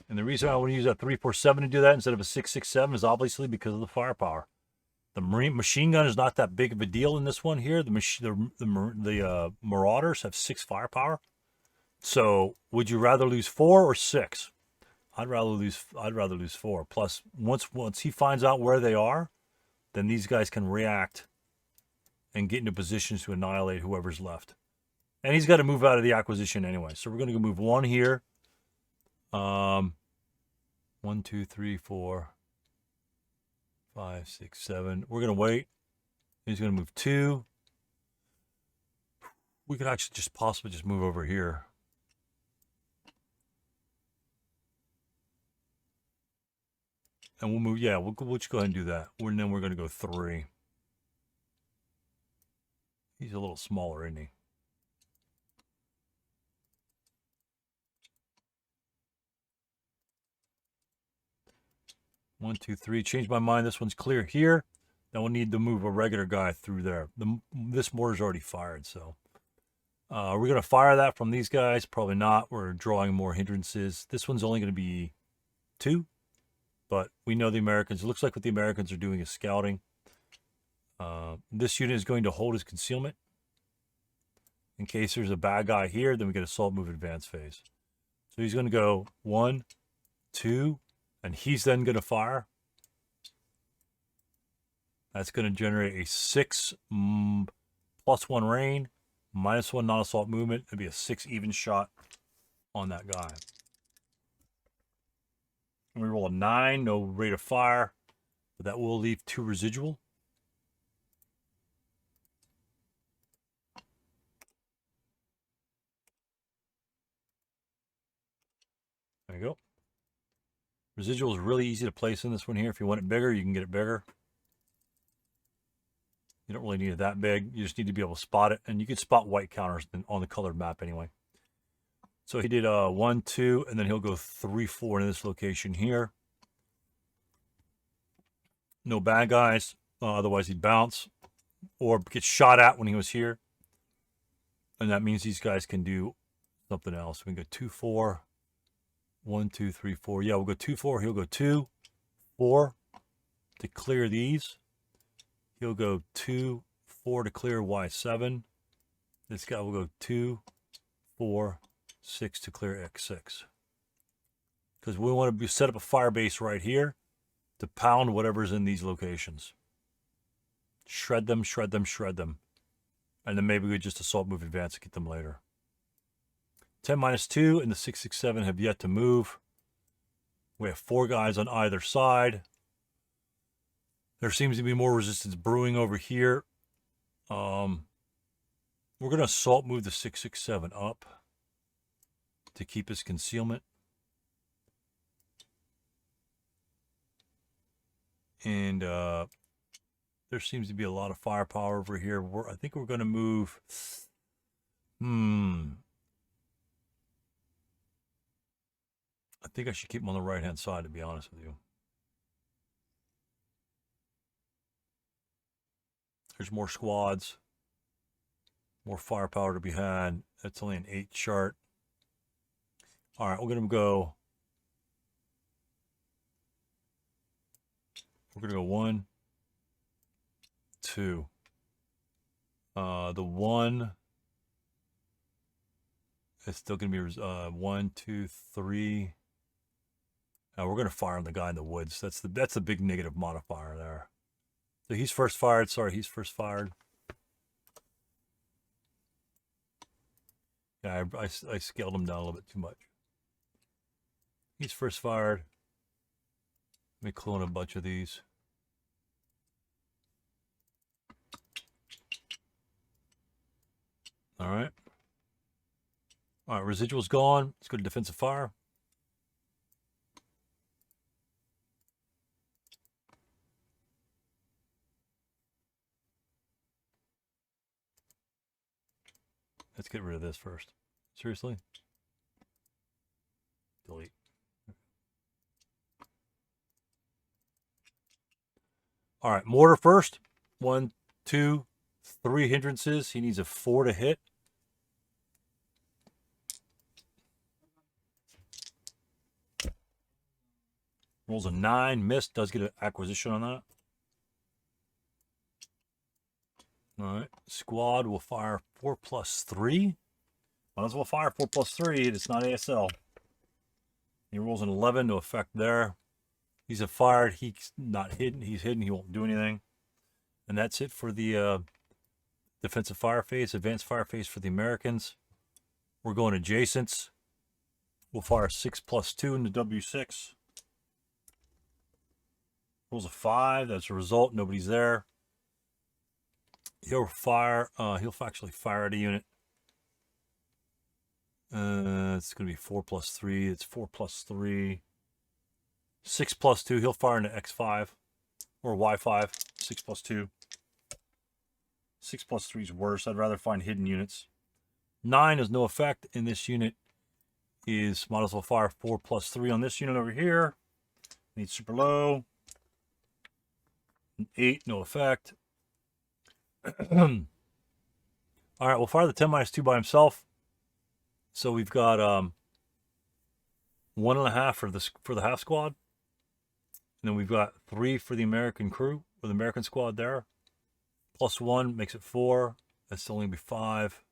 And the reason I want to use that 347 to do that instead of a 667 is obviously because of the firepower. The machine gun is not that big of a deal in this one here. The Marauders have 6 firepower. So would you rather lose 4 or 6? I'd rather lose 4. Plus, once he finds out where they are, then these guys can react and get into positions to annihilate whoever's left. And he's got to move out of the acquisition anyway. So we're going to move 1 here. 1, 2, 3, 4, 5, 6, 7. We're going to wait. He's going to move 2. We could actually just possibly just move over here. And we'll move, yeah, we'll just go ahead and do that. And then we're going to go 3. He's a little smaller, isn't he? One, 2, 3. Change my mind. This one's clear here. Then we'll need to move a regular guy through there. This mortar's already fired, so. We're going to fire that from these guys. Probably not. We're drawing more hindrances. This one's only going to be 2. But we know the Americans. It looks like what the Americans are doing is scouting. This unit is going to hold his concealment. In case there's a bad guy here, then we get assault move advance phase. So he's going to go 1, 2, and he's then going to fire. That's going to generate a 6 +1 rain, -1 non-assault movement. It'd be a 6 even shot on that guy. And we roll a 9, no rate of fire, but that will leave 2 residual. There you go. Residual is really easy to place in this one here. If you want it bigger, you can get it bigger. You don't really need it that big. You just need to be able to spot it. And you can spot white counters on the colored map anyway. So he did 1, 2, and then he'll go 3, 4 in this location here. No bad guys. Otherwise he'd bounce or get shot at when he was here. And that means these guys can do something else. We can go 2, 4. 1, 2, 3, 4. Yeah, we'll go 2, 4. He'll go 2, 4 to clear these. He'll go 2, 4 to clear Y7. This guy will go 2, 4, 6 to clear X6. Because we want to set up a fire base right here to pound whatever's in these locations. Shred them, shred them, shred them. And then maybe we just assault move advance to get them later. 10-2 and the 667 have yet to move. We have 4 guys on either side. There seems to be more resistance brewing over here. We're going to assault move the 667 up to keep his concealment. And there seems to be a lot of firepower over here. I think we're going to move... I think I should keep him on the right-hand side, to be honest with you. There's more squads. More firepower to be had. That's only an 8 chart. All right, we're going to go. We're going to go 1, 2. The 1 is still going to be 1, 2, 3. We're going to fire on the guy in the woods. That's the big negative modifier there. So he's first fired. Sorry, he's first fired. Yeah, I scaled him down a little bit too much. He's first fired. Let me clone a bunch of these. All right. All right, residual's gone. Let's go to defensive fire. Let's get rid of this first. Seriously? Delete. All right, mortar first. 1, 2, 3 hindrances. He needs a 4 to hit. Rolls a 9, missed. Does get an acquisition on that. All right, squad will fire 4+3. Might as well fire 4+3. It's not ASL. He rolls an 11 to effect there. He's a fired. He's not hidden. He's hidden. He won't do anything. And that's it for the defensive fire phase, advanced fire phase for the Americans. We're going adjacents. We'll fire 6+2 into W6. Rolls a 5. That's a result. Nobody's there. He'll fire. He'll actually fire at a unit. It's going to be 4+3. It's 4+3. 6+2. He'll fire into X5 or Y5. 6+2. 6+3 is worse. I'd rather find hidden units. 9 is no effect, and this unit is might as well fire 4+3 on this unit over here. Needs super low. 8, no effect. All right, we'll fire the 10-2 by himself. So we've got 1.5 for the half squad, and then we've got 3 for the American crew or the American squad there. +1 makes it 4. That's still only be 5.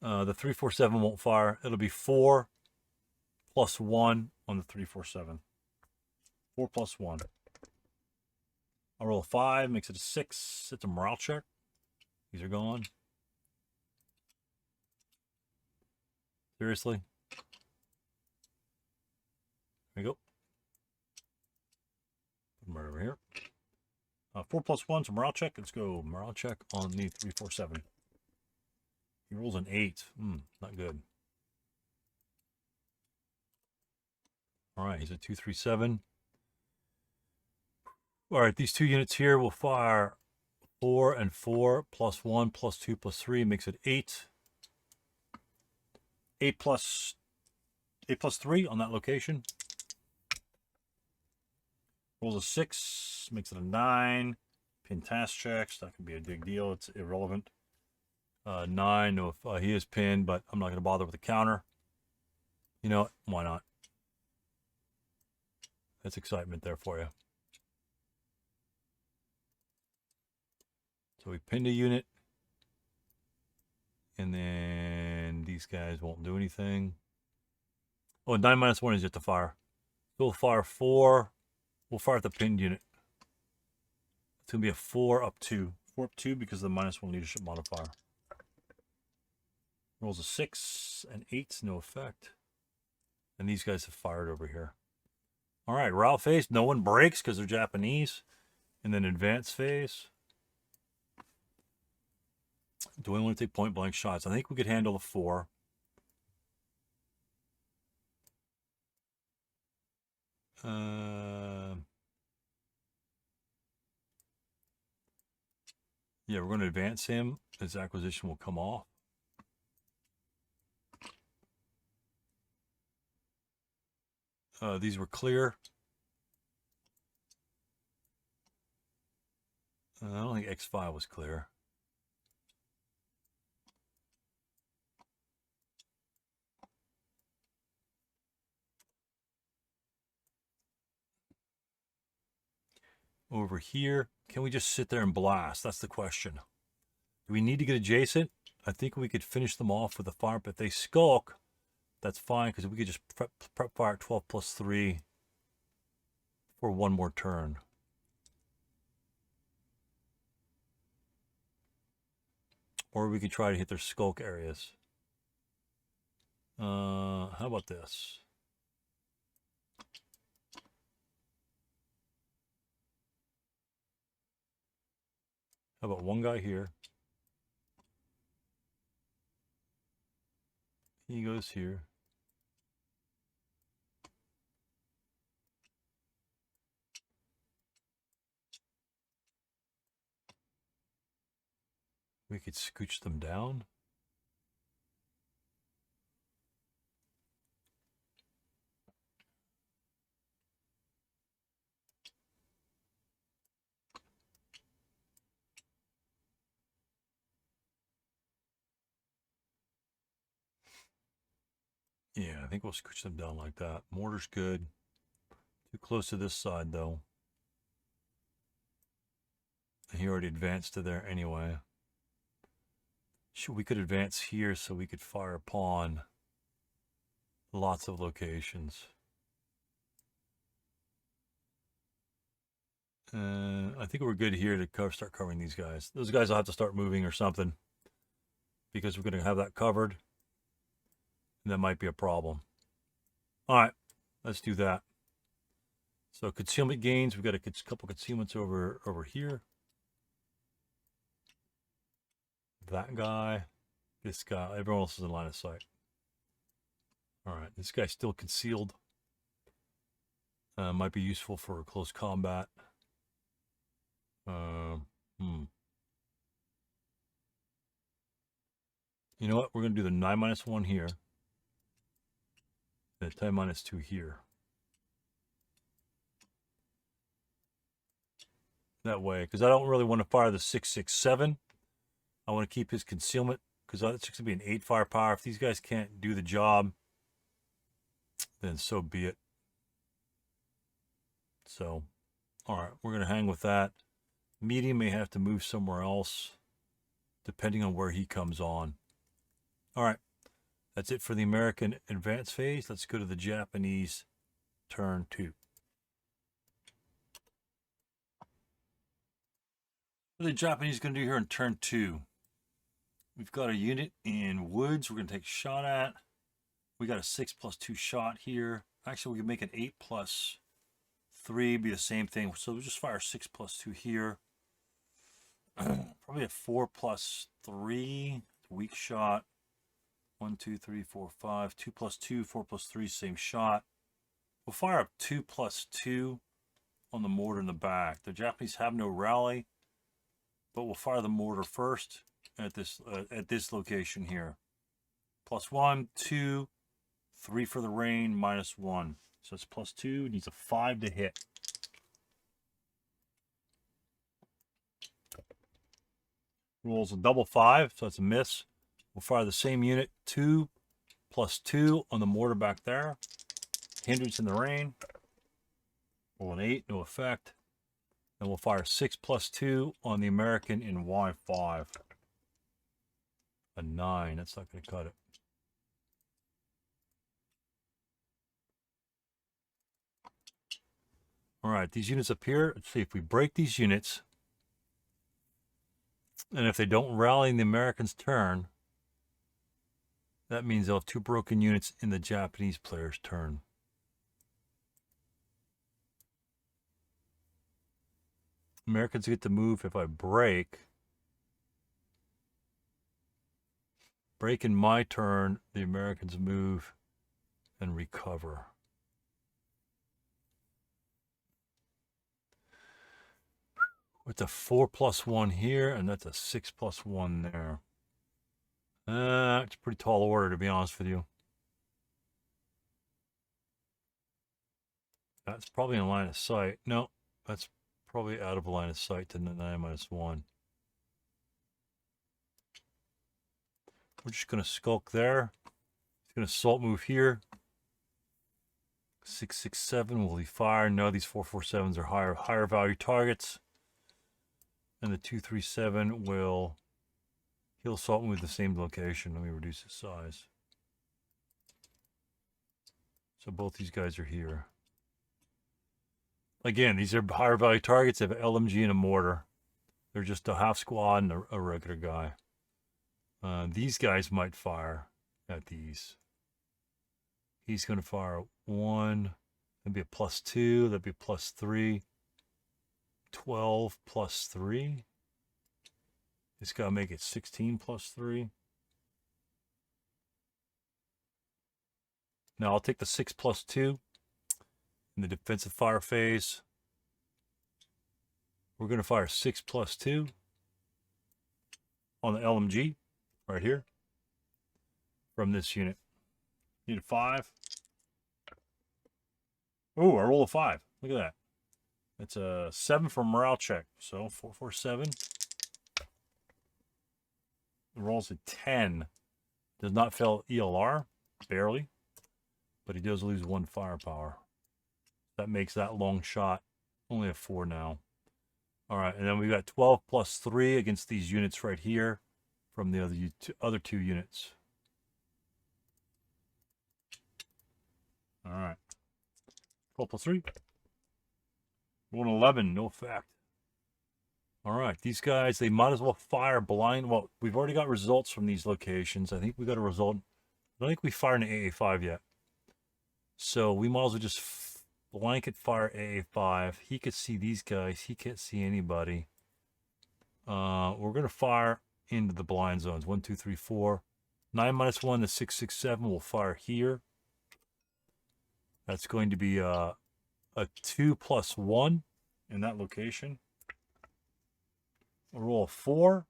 The 347 won't fire. It'll be 4 + 1 on the 347. 4 + 1. I'll roll a 5, makes it a 6. It's a morale check. These are gone. Seriously? There we go. Put them right over here. 4 + 1 is a morale check. Let's go morale check on the 347. He rolls an 8. Not good. All right, he's a 237. All right, these 2 units here will fire 4 and 4 +1 +2 +3 makes it 8. 8 + 3 on that location. Rolls a 6, makes it a 9. Pin task checks. That can be a big deal. It's irrelevant. 9. No, he is pinned, but I'm not going to bother with the counter. You know what? Why not? That's excitement there for you. So we pinned a unit. And then these guys won't do anything. Oh, 9 - 1 is yet to fire. So we'll fire 4. We'll fire at the pinned unit. It's going to be a 4 up 2. 4 up 2 because of the -1 leadership modifier. Rolls a 6 and 8, no effect. And these guys have fired over here. All right, route phase. No one breaks because they're Japanese. And then advance phase. Do we want to take point blank shots? I think we could handle the 4. Yeah, we're going to advance him. His acquisition will come off. These were clear. I don't think X5 was clear. over here. Can we just sit there and blast? That's the question. Do we need to get adjacent? I think we could finish them off with a fire, but if they skulk, that's fine, because we could just prep fire 12 plus 3 for one more turn. Or we could try to hit their skulk areas. How about this? How about one guy here? He goes here. We could scooch them down. Yeah, I think we'll scooch them down like that. Mortar's good. Too close to this side, though. He already advanced to there anyway. We could advance here so we could fire upon lots of locations. I think we're good here to start covering these guys. Those guys will have to start moving or something, because we're going to have that covered. And that might be a problem. All right, let's do that. So concealment gains, we've got a couple concealments over here. That guy, this guy, everyone else is in line of sight. All right, this guy's still concealed. Might be useful for close combat. You know what? We're going to do the 9-1 here. And the 10-2 here. That way, because I don't really want to fire the 667. I want to keep his concealment, because that's going to be an 8 firepower. If these guys can't do the job, then so be it. So, all right, we're going to hang with that. Medium may have to move somewhere else, depending on where he comes on. All right, that's it for the American advance phase. Let's go to the Japanese turn 2. What are the Japanese going to do here in turn 2? We've got a unit in woods we're going to take a shot at. We got a 6+2 shot here. Actually, we can make an 8+3 be the same thing. So we'll just fire 6+2 here. Probably a 4+3 weak shot. 1, 2, 3, 4, 5. 2+2, 4+3, same shot. We'll fire up 2+2 on the mortar in the back. The Japanese have no rally, but we'll fire the mortar first at this location here. +1, 2, 3 for the rain, -1. So it's +2. Needs a 5 to hit. Rolls a double 5, so it's a miss. We'll fire the same unit, 2+2 on the mortar back there. Hindrance in the rain. Roll an 8, no effect. And we'll fire 6+2 on the American in Y5. A 9, that's not going to cut it. All right, these units up here. Let's see if we break these units. And if they don't rally in the Americans' turn, that means they'll have 2 broken units in the Japanese player's turn. Americans get to move if I break. Break in my turn, the Americans move and recover. It's a 4+1 here, and that's a 6+1 there. It's a pretty tall order, to be honest with you. That's probably in line of sight. No, that's probably out of line of sight to the 9-1. We're just going to skulk there. He's going to salt move here. 667, will he fire? No, these 447s are higher value targets. And the 237 will, he'll assault me with the same location. Let me reduce his size. So both these guys are here. Again, these are higher value targets. They have an LMG and a mortar. They're just a half squad and a regular guy. These guys might fire at these. He's going to fire 1. That'd be a +2. That'd be a +3. 12 +3. It's got to make it 16 +3. Now I'll take the 6 +2 in the defensive fire phase. We're going to fire 6 +2 on the LMG right here from this unit. Need a 5. Oh, I roll a 5. Look at that. It's a 7 for morale check. So 447. Rolls a 10. Does not fail ELR. Barely. But he does lose 1 firepower. That makes that long shot only a 4 now. Alright, and then we got 12 +3 against these units right here from the other two units. Alright. 12 +3. Rolling 11, no effect. Alright, these guys, they might as well fire blind. Well, we've already got results from these locations. I think we got a result. I don't think we fired an AA5 yet. So we might as well just blanket fire AA5. He could see these guys. He can't see anybody. We're going to fire into the blind zones. 1, 2, 3, 4. 9 - 1 to 6, 6, 7 will fire here. That's going to be a 2 +1 in that location. We'll roll a 4.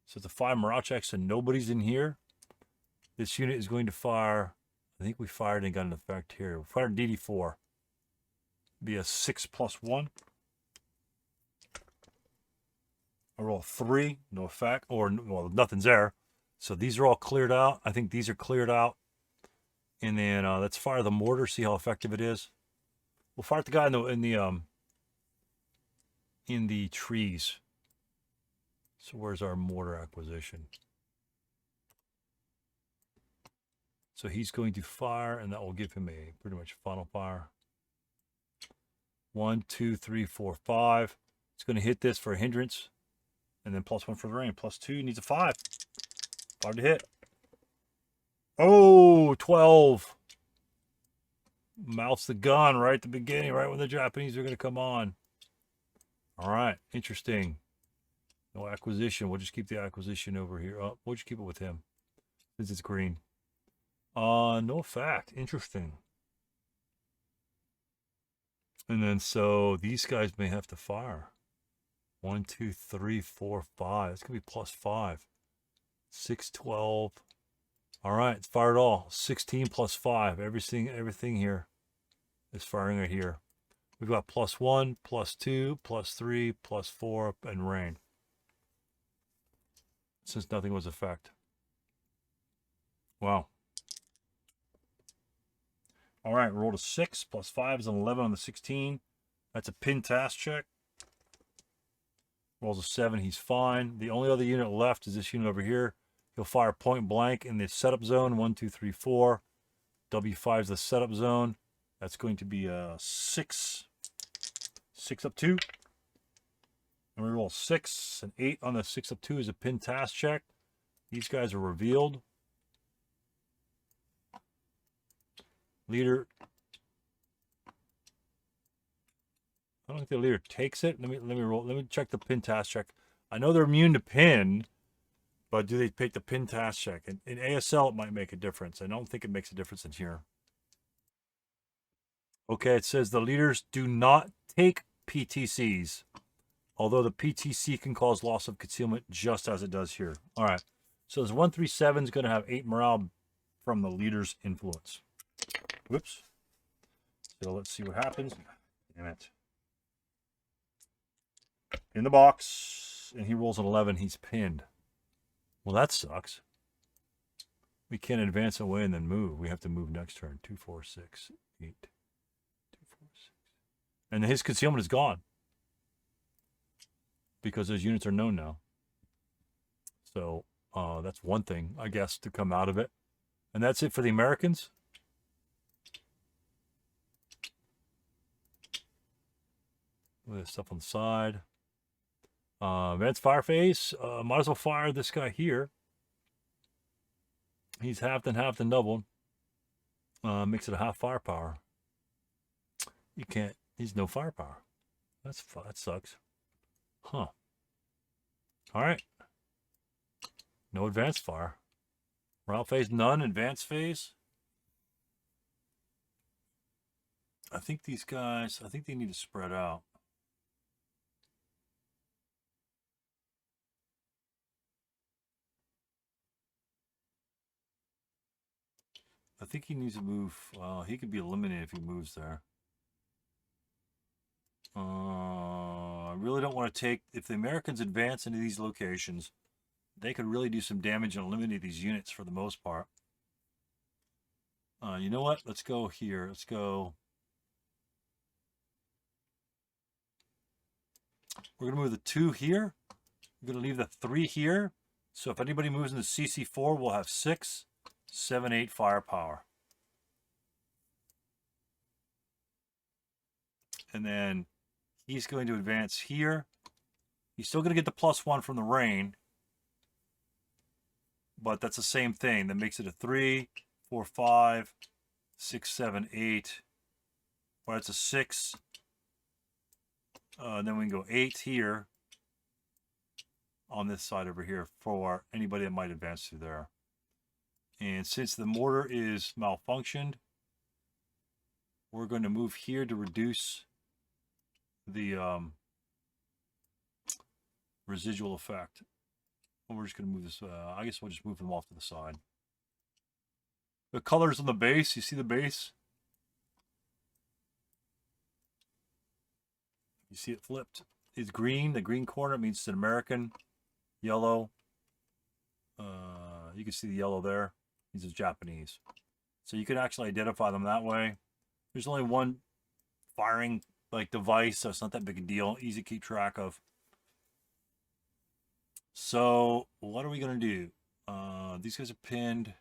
So it's a 5 morale check, so nobody's in here. This unit is going to fire. I think we fired and got an effect here. We fired DD4. Be a 6 +1. I roll 3, no effect, or well, nothing's there. So these are all cleared out. I think these are cleared out. And then let's fire the mortar, see how effective it is. We'll fire at the guy in the trees. So where's our mortar acquisition? So he's going to fire, and that will give him a pretty much final fire. 1, 2, 3, 4, 5. It's going to hit this for a hindrance. And then +1 for the rain. +2 needs a 5. 5 to hit. Oh, 12. Mouths the gun right at the beginning, right when the Japanese are going to come on. All right, interesting. No acquisition. We'll just keep the acquisition over here. Oh, we'll just keep it with him since it's green. No effect. Interesting. And then so these guys may have to fire. 1, 2, 3, 4, 5. It's gonna be +5. 6, 12. All right, it's fired all. 16 +5. Everything here is firing right here. We've got +1, +2, +3, +4, and rain. Since nothing was effect. Wow. All right, rolled a 6. +5 is an 11 on the 16. That's a pin task check. Rolls a 7. He's fine. The only other unit left is this unit over here. He'll fire point blank in the setup zone. 1, 2, 3, 4. W5 is the setup zone. That's going to be a 6. 6 up 2. And we roll 6. An 8 on the 6 up 2 is a pin task check. These guys are revealed. Leader. I don't think the leader takes it. Let me roll. Let me check the pin task check. I know they're immune to pin, but do they take the pin task check? In ASL, it might make a difference. I don't think it makes a difference in here. Okay, it says the leaders do not take PTCs, although the PTC can cause loss of concealment just as it does here. All right, so this 137 is going to have 8 morale from the leader's influence. Whoops. So let's see what happens. Damn it. In the box, and he rolls an 11. He's pinned. Well, that sucks. We can't advance away and then move. We have to move next turn. 2, 4, 6, 8. And his concealment is gone because those units are known now. So that's one thing, I guess, to come out of it. And that's it for the Americans. With stuff on the side. Advanced fire phase. Might as well fire this guy here. He's halved and doubled. Makes it a half firepower. You can't. He's no firepower. That sucks. Huh. All right. No advanced fire. Route phase, none. Advanced phase. I think these guys, I think they need to spread out. I think he needs to move. He could be eliminated if he moves there. I really don't want to take... If the Americans advance into these locations, they could really do some damage and eliminate these units for the most part. You know what? Let's go here. Let's go... We're going to move the 2 here. We're going to leave the 3 here. So if anybody moves into CC4, we'll have 6, 7, 8 firepower. And then he's going to advance here. He's still going to get the +1 from the rain. But that's the same thing. That makes it a 3, 4, 5, 6, 7, 8. Or it's a 6. Then we can go 8 here. On this side over here for anybody that might advance through there. And since the mortar is malfunctioned, we're going to move here to reduce the residual effect. And we're just going to move this, I guess we'll just move them off to the side. The colors on the base, you see the base? You see it flipped. It's green. The green corner means it's an American. Yellow. You can see the yellow there. These are Japanese. So you can actually identify them that way. There's only one firing device, so it's not that big a deal. Easy to keep track of. So what are we going to do? These guys are pinned.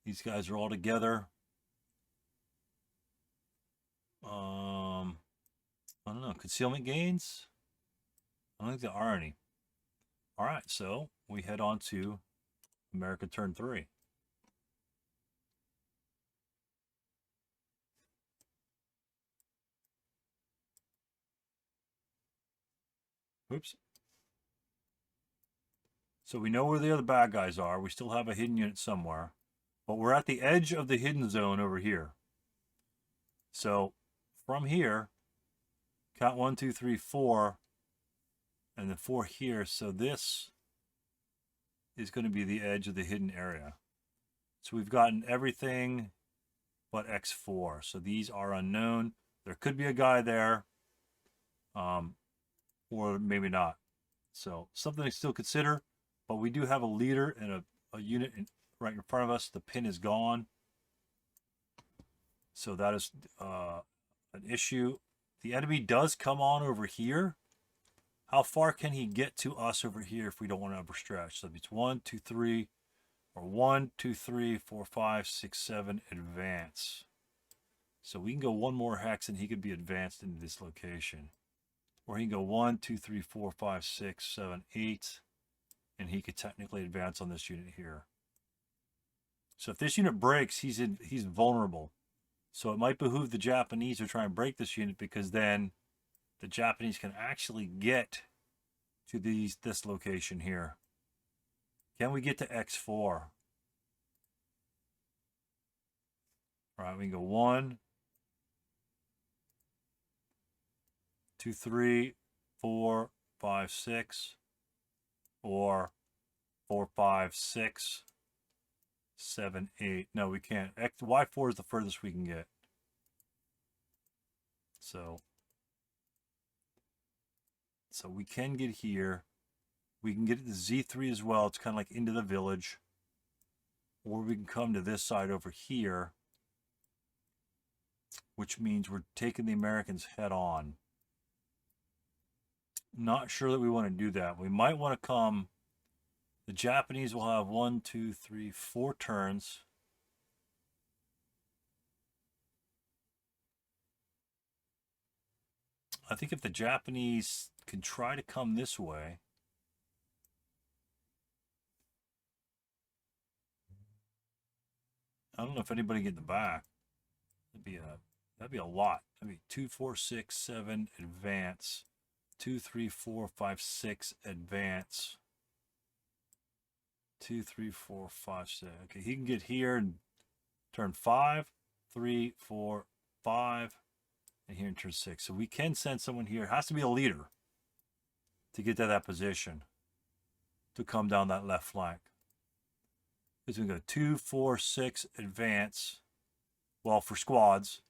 These guys are all together. I don't know. Concealment gains? I don't think there are any. All right, so we head on to America turn 3. Oops. So we know where the other bad guys are. We still have a hidden unit somewhere. But we're at the edge of the hidden zone over here. So from here, count 1, 2, 3, 4. And then 4 here. So this is going to be the edge of the hidden area. So we've gotten everything but X4. So these are unknown. There could be a guy there. Or maybe not. So something to still consider. But we do have a leader and a unit right in front of us. The pin is gone. So that is an issue. The enemy does come on over here. How far can he get to us over here if we don't want to overstretch? So it's 1, 2, 3, or 1, 2, 3, 4, 5, 6, 7, advance. So we can go one more hex and he could be advanced into this location. Or he can go 1, 2, 3, 4, 5, 6, 7, 8, and he could technically advance on this unit here. So if this unit breaks, he's vulnerable. So it might behoove the Japanese to try and break this unit, because then the Japanese can actually get to this location here. Can we get to X4? All right, we can go 1, 2, 3, 4, 5, 6, or 4, 5, 6, 7, 8. No, we can't. Y4 is the furthest we can get. So we can get here. We can get to Z3 as well. It's kind of like into the village. Or we can come to this side over here. which means we're taking the Americans head on. Not sure that we want to do that. We might want to come. The Japanese will have 1, 2, 3, 4 turns. I think if the Japanese can try to come this way, I don't know if anybody get in the back. That'd be a lot. That'd be 2, 4, 6, 7 advance. 2, 3, 4, 5, 6 advance. 2, 3, 4, 5, 6. Okay, he can get here and turn 5, 3, 4, 5, and here in turn 6. So we can send someone here. It has to be a leader to get to that position to come down that left flank. It's going to go 2, 4, 6 advance. Well, for squads.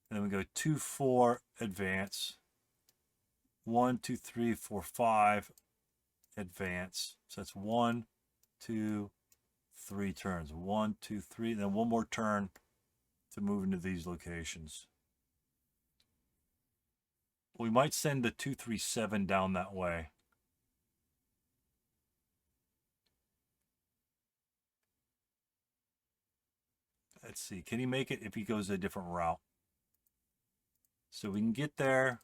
And then we go 2, 4 advance. 1, 2, 3, 4, 5 advance. So that's 1, 2, 3 turns. 1, 2, 3. Then one more turn to move into these locations. We might send the 237 down that way. Let's see. Can he make it if he goes a different route? So we can get there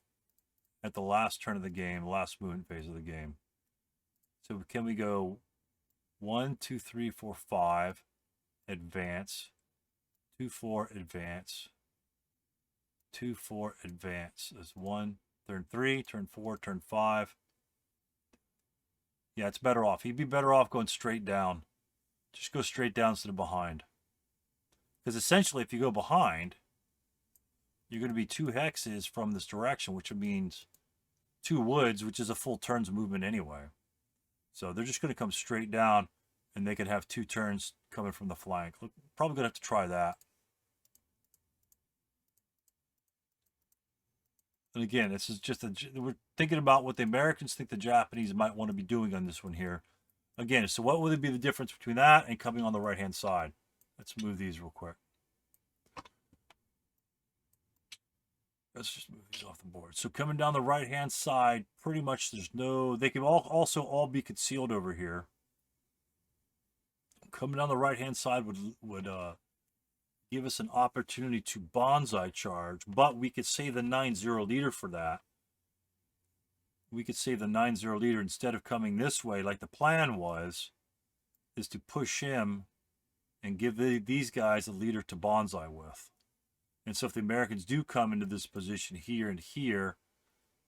at the last turn of the game, last movement phase of the game. So can we go 1, 2, 3, 4, 5, advance, 2, 4, advance, 2, 4, advance. That's 1, turn 3, turn 4, turn 5. Yeah, it's better off. He'd be better off going straight down. Just go straight down instead of behind. Because essentially, if you go behind, you're going to be 2 hexes from this direction, which means 2 woods, which is a full turn's movement anyway. So they're just going to come straight down, and they could have 2 turns coming from the flank. Probably going to have to try that. And again, this is just we're thinking about what the Americans think the Japanese might want to be doing on this one here. Again, so what would be the difference between that and coming on the right-hand side? Let's move these real quick. Let's just move these off the board. So coming down the right-hand side, pretty much there's no... They can also all be concealed over here. Coming down the right-hand side would give us an opportunity to bonsai charge, but we could save the 9-0 leader for that. We could save the 9-0 leader instead of coming this way, like the plan was, is to push him and give these guys a leader to bonsai with. And so if the Americans do come into this position here and here,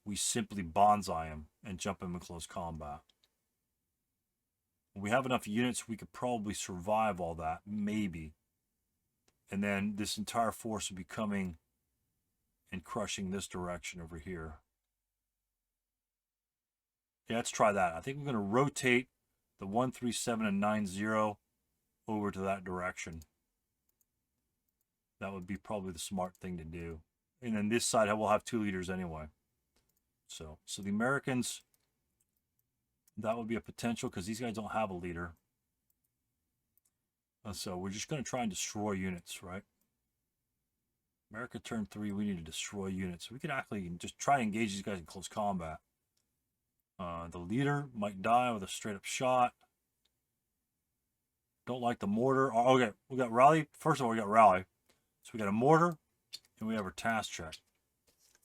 we simply bonsai him and jump him in close combat. When we have enough units, we could probably survive all that, maybe. And then this entire force would be coming and crushing this direction over here. Yeah, let's try that. I think we're going to rotate the 137 and 90 over to that direction. That would be probably the smart thing to do. And then this side, we'll have 2 leaders anyway. So the Americans, that would be a potential because these guys don't have a leader. So we're just going to try and destroy units, right? America turn 3, we need to destroy units. We could actually just try and engage these guys in close combat. The leader might die with a straight up shot. Don't like the mortar. Oh, okay, we got rally. First of all, we got rally. So we got a mortar, and we have our task check.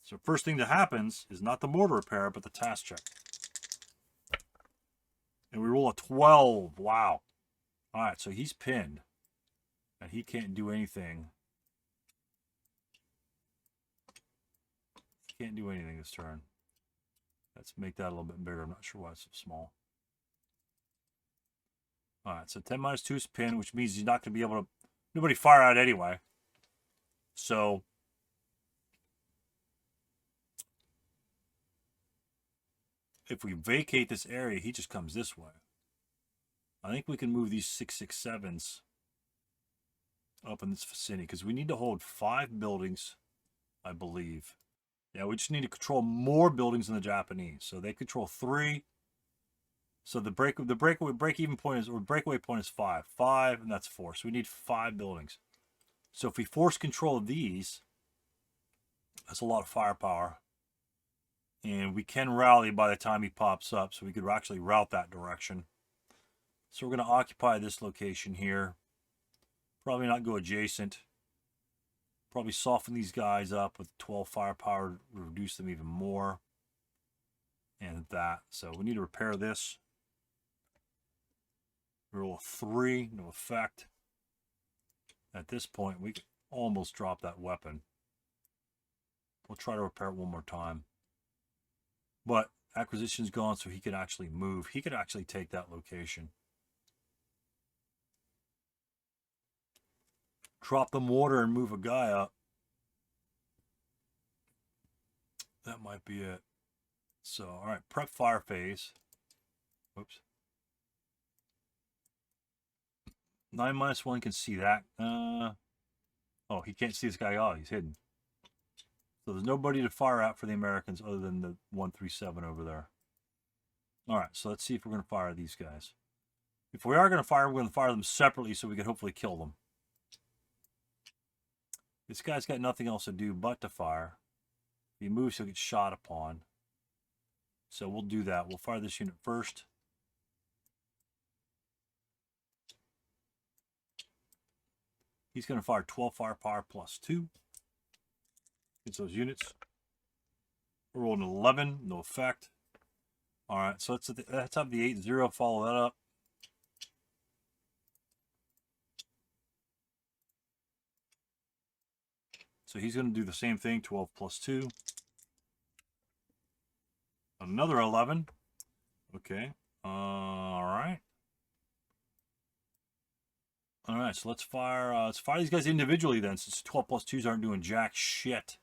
So first thing that happens is not the mortar repair, but the task check. And we roll a 12. Wow. All right, so he's pinned, and he can't do anything. He can't do anything this turn. Let's make that a little bit bigger. I'm not sure why it's so small. All right, so 10 minus 2 is pinned, which means he's not going to be able to... Nobody fire out anyway. So... if we vacate this area, he just comes this way. I think we can move these 667s up in this vicinity because we need to hold 5 buildings, I believe. Yeah, we just need to control more buildings than the Japanese. So they control 3. So the break-even point is, or breakaway point is 5. 5, and that's 4. So we need 5 buildings. So if we force control of these, That's a lot of firepower. And we can rally by the time he pops up, so we could actually route that direction. So we're going to occupy this location here. Probably not go adjacent. Probably soften these guys up with 12 firepower, reduce them even more. And that. So we need to repair this. Roll a 3, no effect. At this point, we can almost drop that weapon. We'll try to repair it one more time. But acquisition's gone, so he could actually move. He could actually take that location. Drop the mortar and move a guy up. That might be it. So, all right, prep fire phase. Whoops. 9-1 can see that. Oh, he can't see this guy. Oh, he's hidden. So there's nobody to fire at for the Americans other than the 137 over there. All right, so let's see if we're going to fire these guys. If we are going to fire, we're going to fire them separately so we can hopefully kill them. This guy's got nothing else to do but to fire. If he moves, he'll get shot upon. So we'll do that. We'll fire this unit first. He's going to fire 12 firepower plus 2. Gets those units. We're rolling 11, no effect. All right, so let's have the 8-0 follow that up. So he's going to do the same thing, 12 plus 2. Another 11. Okay. All right. All right, so let's fire these guys individually then, since 12 plus 2s aren't doing jack shit.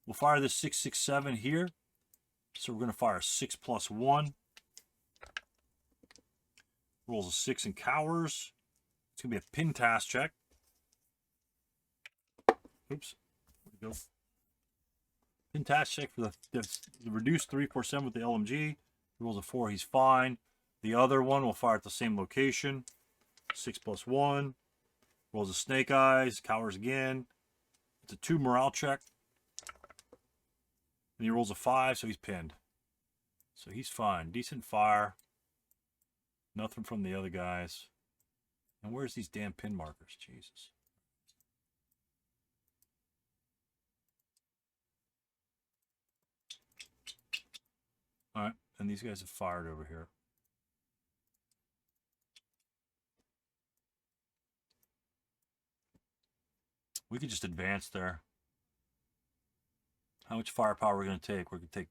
We'll fire this 667 here. So we're going to fire 6 plus 1. Rolls a 6 and cowers. It's going to be a pin task check. Oops. There we go. Pin task check for the reduced 347 with the LMG. He rolls a 4, he's fine. The other one will fire at the same location. 6 plus 1. Rolls a snake eyes, cowers again. It's a 2 morale check. And he rolls a 5, so he's pinned. So he's fine. Decent fire. Nothing from the other guys. And where's these damn pin markers? Jesus. Alright, and these guys have fired over here. We could just advance there. How much firepower are we going to take? We're going to take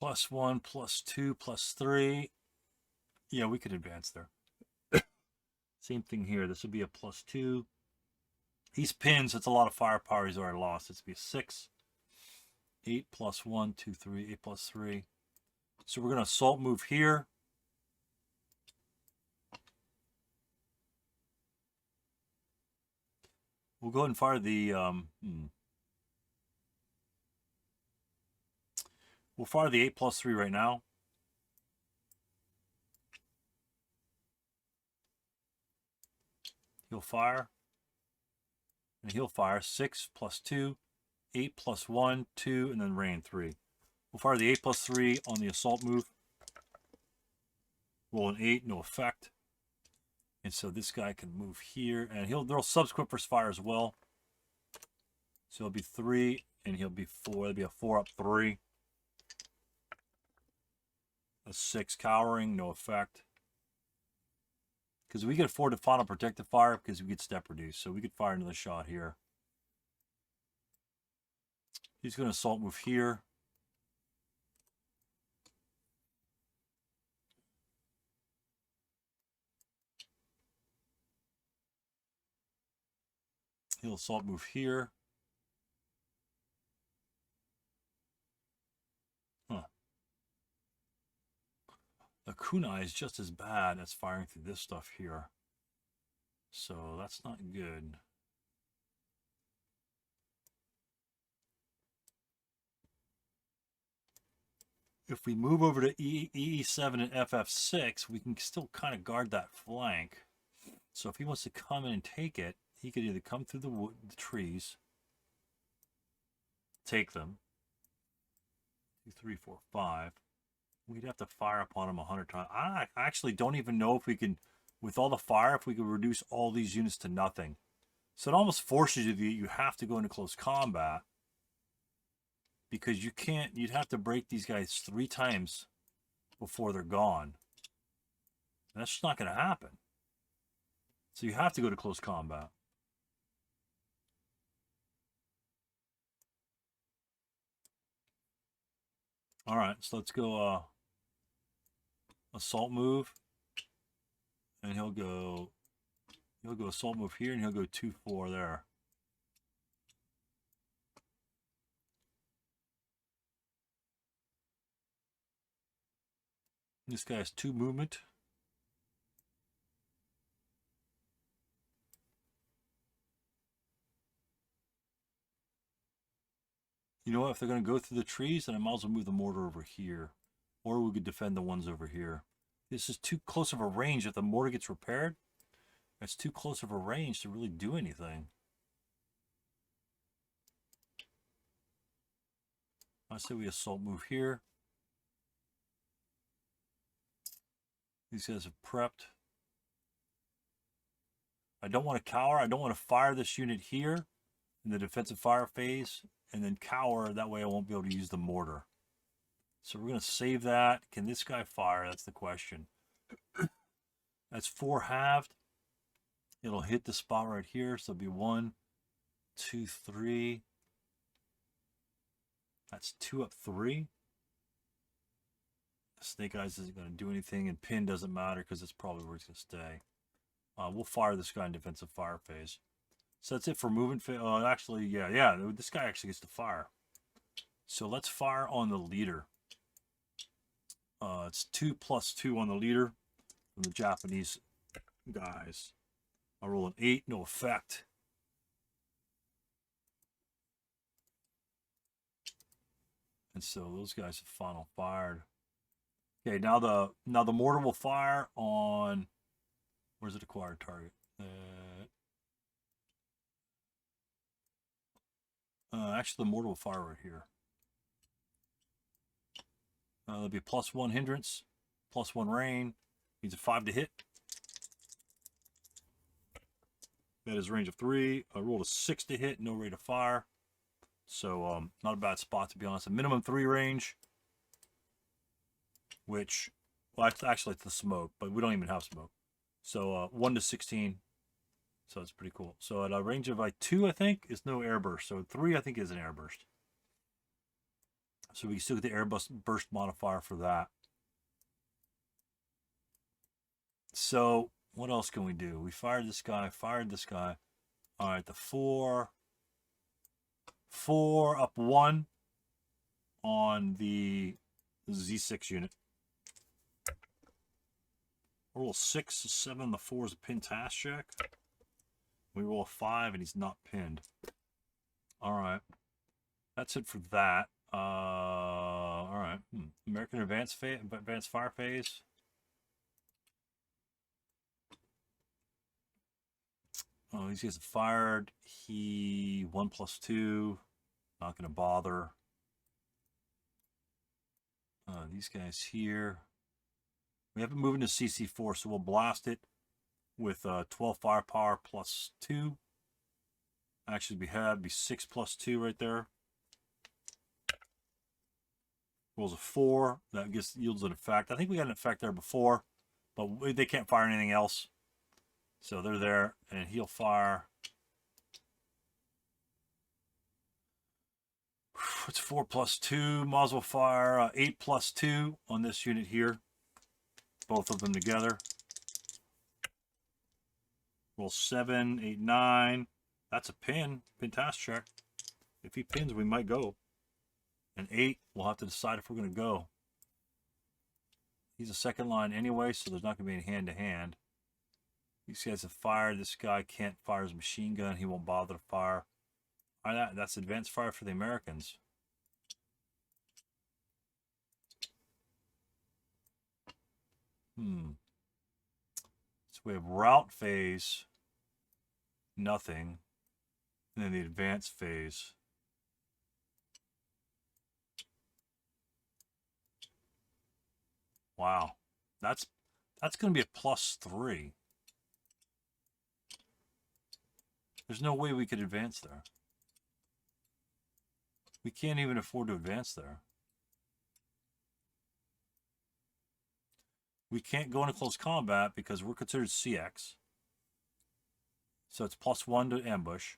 +1, +2, +3. Yeah, we could advance there. Same thing here. This would be a +2. He's pinned, so it's a lot of firepower he's already lost. This would be a 6. 8 plus 1, 2, 3, 8 plus 3. So we're going to assault move here. We'll go ahead and fire the... We'll fire the 8 plus 3 right now. He'll fire. And he'll fire 6 plus 2, 8 plus 1, 2, and then rain 3. We'll fire the 8 plus 3 on the assault move. Roll an 8, no effect. And so this guy can move here, and there'll subsequent first fire as well. So it'll be 3, and he'll be 4. It'll be a 4 up 3. A 6 cowering, no effect. Because we could afford to final protective fire because we get step reduced. So we could fire another shot here. He's going to assault move here. He'll assault move here. Huh. The kunai is just as bad as firing through this stuff here. So that's not good. If we move over to EE7 and FF6, we can still kind of guard that flank. So if he wants to come in and take it, he could either come through the trees, take them. 2, 3, 4, 5. We'd have to fire upon him 100 times. I actually don't even know if we can, with all the fire, if we could reduce all these units to nothing. So it almost forces you have to go into close combat. Because you can't, you'd have to break these guys 3 times before they're gone. And that's just not going to happen. So you have to go to close combat. All right, so let's go assault move. And he'll go assault move here, and he'll go 2-4 there. This guy has 2 movement. You know what? If they're going to go through the trees, then I might as well move the mortar over here. Or we could defend the ones over here. This is too close of a range. If the mortar gets repaired, it's too close of a range to really do anything. I say we assault move here. These guys have prepped. I don't want to cower. I don't want to fire this unit here in the defensive fire phase and then cower. That way I won't be able to use the mortar. So we're going to save that. Can this guy fire? That's the question. That's 4 halved. It'll hit the spot right here. So it'll be 1, 2, 3. That's 2 up 3. Snake Eyes isn't going to do anything, and pin doesn't matter because it's probably where it's going to stay. We'll fire this guy in defensive fire phase. So that's it for movement phase. Actually, yeah, this guy actually gets to fire. So let's fire on the leader. It's 2+2 on the leader from the Japanese guys. I'll roll an 8, no effect. And so those guys have final fired. Okay, now the mortar will fire on, where's it acquired target? Actually, the mortar will fire right here. There'll be a +1 hindrance, +1 rain. Needs a 5 to hit. That is range of 3. I rolled a 6 to hit, no rate of fire. So not a bad spot, to be honest. A minimum 3 range, which, well, actually it's the smoke, but we don't even have smoke. So 1 to 16. So it's pretty cool. So at a range of like 2, I think, is no air burst. So 3, I think, is an air burst. So we can still get the air burst modifier for that. So what else can we do? We fired this guy, fired this guy. All right, the 4 up 1 on the Z6 unit. Roll a 6, 7, the 4 is a pin task check. We roll a 5 and he's not pinned. All right. That's it for that. All right. American advanced fire phase. Oh, these guys have fired. He 1+2. Not going to bother. These guys here. We haven't moved into CC4, so we'll blast it with 12 firepower +2. Actually, we had be 6 +2 right there. Rolls a 4. That yields an effect. I think we got an effect there before, but they can't fire anything else. So they're there, and he'll fire. It's 4 +2. Might as well fire 8 +2 on this unit here. Both of them together. Roll 7, 8, 9. That's a pin. Pin task check. If he pins, we might go. And 8, we'll have to decide if we're going to go. He's a second line anyway, so there's not going to be any hand-to-hand. These guys have fired. This guy can't fire his machine gun. He won't bother to fire. All right, that's advanced fire for the Americans. So we have route phase. nothing. And then the advance phase. Wow. That's going to be a +3. There's no way we could advance there. We can't even afford to advance there. We can't go into close combat because we're considered CX. So it's +1 to ambush.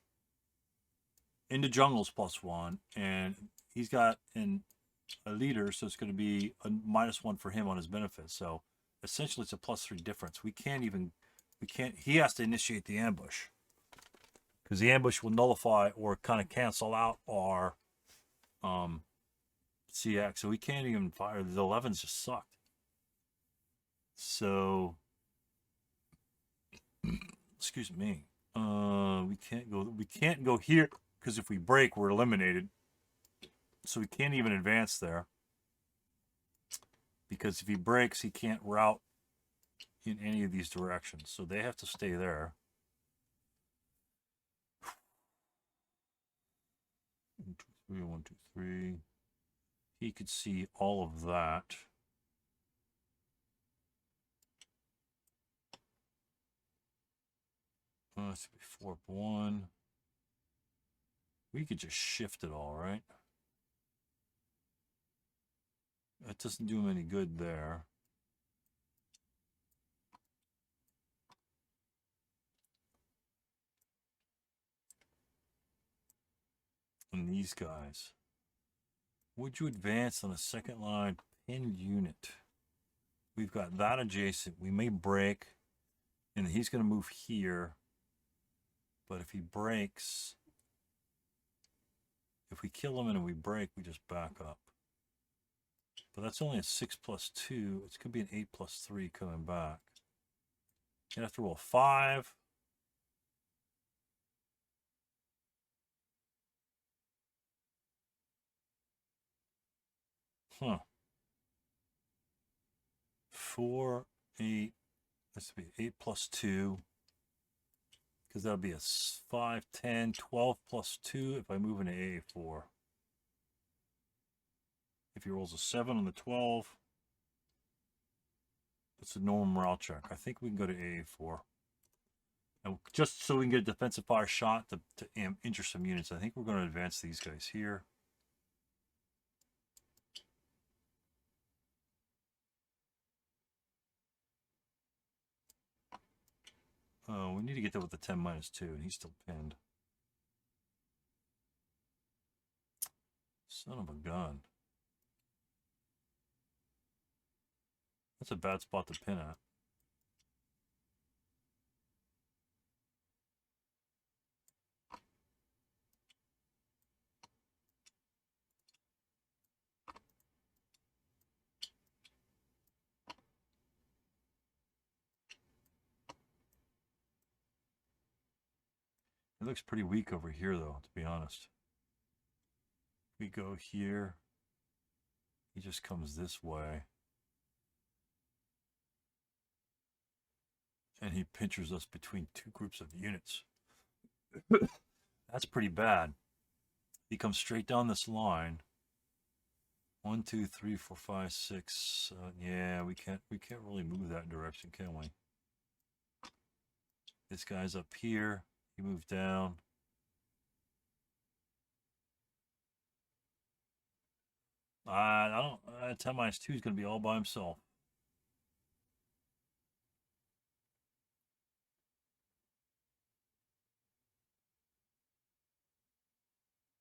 Into jungle's +1. And he's got a leader, so it's going to be a -1 for him on his benefit. So essentially it's a +3 difference. We can't, he has to initiate the ambush. Because the ambush will nullify or kind of cancel out our CX. So we can't even fire. The 11s just sucked. So, excuse me. We can't go here because if we break, we're eliminated. So we can't even advance there. Because if he breaks, he can't route in any of these directions. So they have to stay there. 1, 2, 3, 1, 2, 3. He could see all of that. This would be 4-1. We could just shift it all, right? That doesn't do him any good there. And these guys. Would you advance on a second line pinned unit? We've got that adjacent. We may break. And he's going to move here. But if he breaks, if we kill him and we break, we just back up. But that's only a 6+2. It's going to be an 8+3 coming back. You have to roll 5. Huh. 4, 8. This would be 8+2. Because that'll be a 5, 10, 12 +2 if I move into AA4. If he rolls a 7 on the 12, it's a normal morale check. I think we can go to AA4. And just so we can get a defensive fire shot to injure some units, I think we're going to advance these guys here. Oh, we need to get that with the 10-2, and he's still pinned. Son of a gun. That's a bad spot to pin at. It looks pretty weak over here, though, to be honest. We go here. He just comes this way. And he pinchers us between two groups of units. That's pretty bad. He comes straight down this line. 1, 2, 3, 4, 5, 6. Yeah, we can't really move that direction, can we? This guy's up here. He moved down. I don't. 10-2 is going to be all by himself.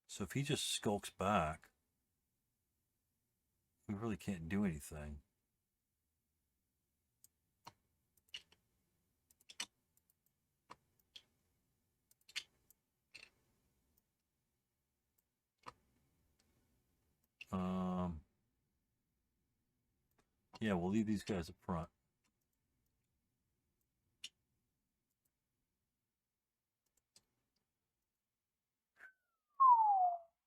So if he just skulks back, we really can't do anything. Yeah, we'll leave these guys up front.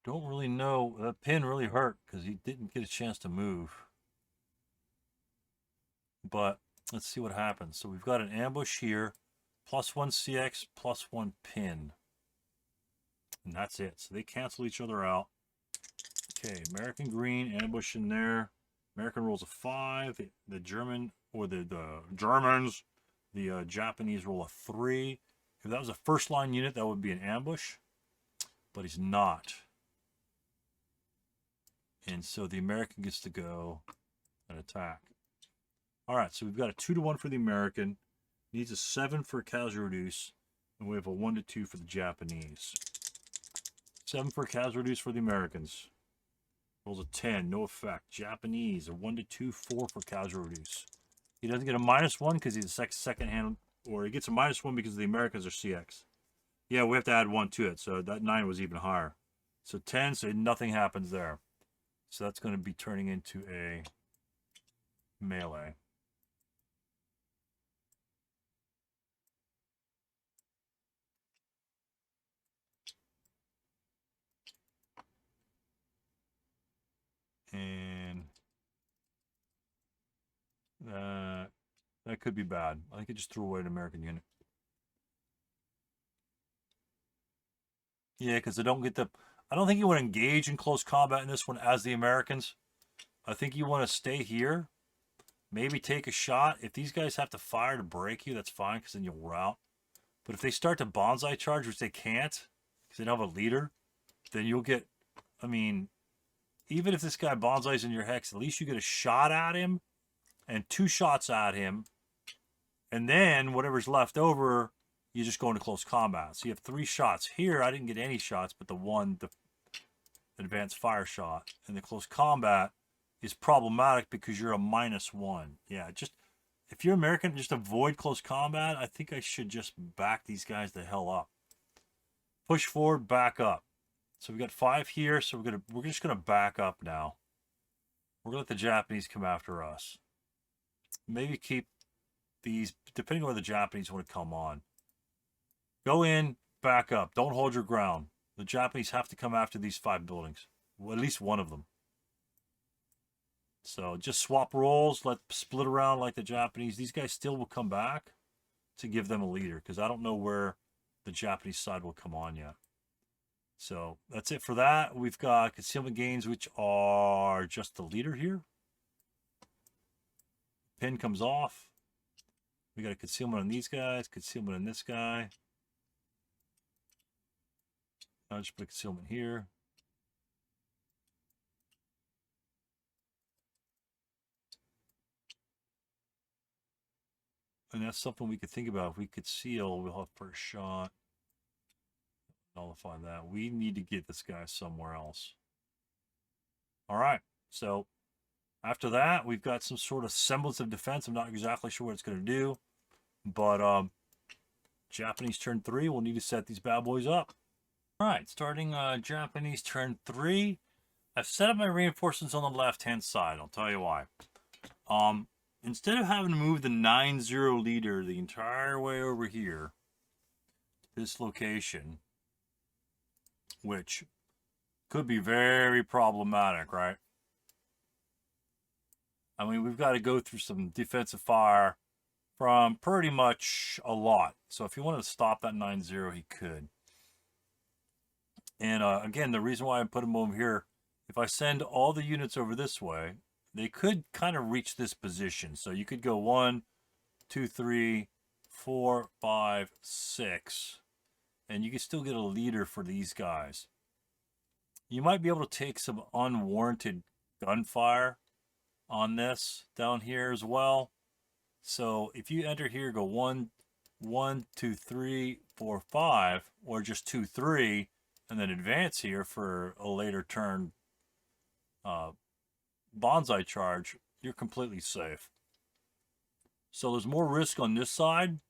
Don't really know. That pin really hurt because he didn't get a chance to move. But let's see what happens. So we've got an ambush here, +1 CX, +1 pin. And that's it. So they cancel each other out. Okay, American green, ambush in there. American rolls a 5. The German, or the Germans, the Japanese roll a 3. If that was a first line unit, that would be an ambush. But he's not. And so the American gets to go and attack. All right, so we've got a 2-to-1 for the American. Needs a 7 for casualty reduce. And we have a 1-to-2 for the Japanese. 7 for casualty reduce for the Americans. Rolls a 10, no effect. Japanese, a 1-to-2, 4 for casualty reduce. He doesn't get a -1 because he's a second hand, or he gets a -1 because the Americans are CX. Yeah, we have to add 1 to it, so that 9 was even higher. So 10, so nothing happens there. So that's going to be turning into a melee. And that could be bad. I think it just threw away an American unit. Yeah, because I don't think you want to engage in close combat in this one as the Americans. I think you want to stay here. Maybe take a shot. If these guys have to fire to break you, that's fine, because then you'll rout. But if they start to bonsai charge, which they can't, because they don't have a leader, then you'll get, I mean, even if this guy bonsais in your hex, at least you get a shot at him and 2 shots at him. And then whatever's left over, you just go into close combat. So you have 3 shots. Here, I didn't get any shots, but the advanced fire shot. And the close combat is problematic because you're a -1. Yeah, just, if you're American, just avoid close combat. I think I should just back these guys the hell up. Push forward, back up. So we got 5 here, so we're just gonna back up now. We're gonna let the Japanese come after us. Maybe keep these, depending on where the Japanese want to come on. Go in, back up. Don't hold your ground. The Japanese have to come after these 5 buildings. Well, at least one of them. So just swap roles, split around like the Japanese. These guys still will come back to give them a leader, because I don't know where the Japanese side will come on yet. So that's it for that. We've got concealment gains, which are just the leader here. Pin comes off. We got a concealment on these guys, concealment on this guy. I'll just put a concealment here. And that's something we could think about. If we could seal, we'll have first shot. Nullify that. We need to get this guy somewhere else. All right. So after that, we've got some sort of semblance of defense. I'm not exactly sure what it's going to do. But Japanese turn 3, we'll need to set these bad boys up. All right. Starting Japanese turn 3. I've set up my reinforcements on the left-hand side. I'll tell you why. Instead of having to move the 9-0 leader the entire way over here, this location, which could be very problematic, right? I mean, we've got to go through some defensive fire from pretty much a lot. So if he wanted to stop that 9-0, he could. And again, the reason why I put him over here, if I send all the units over this way, they could kind of reach this position. So you could go 1, 2, 3, 4, 5, 6. And you can still get a leader for these guys. You might be able to take some unwarranted gunfire on this down here as well. So if you enter here, go 1, 2, 3, 4, 5, or just 2, 3, and then advance here for a later turn bonsai charge, you're completely safe. So there's more risk on this side,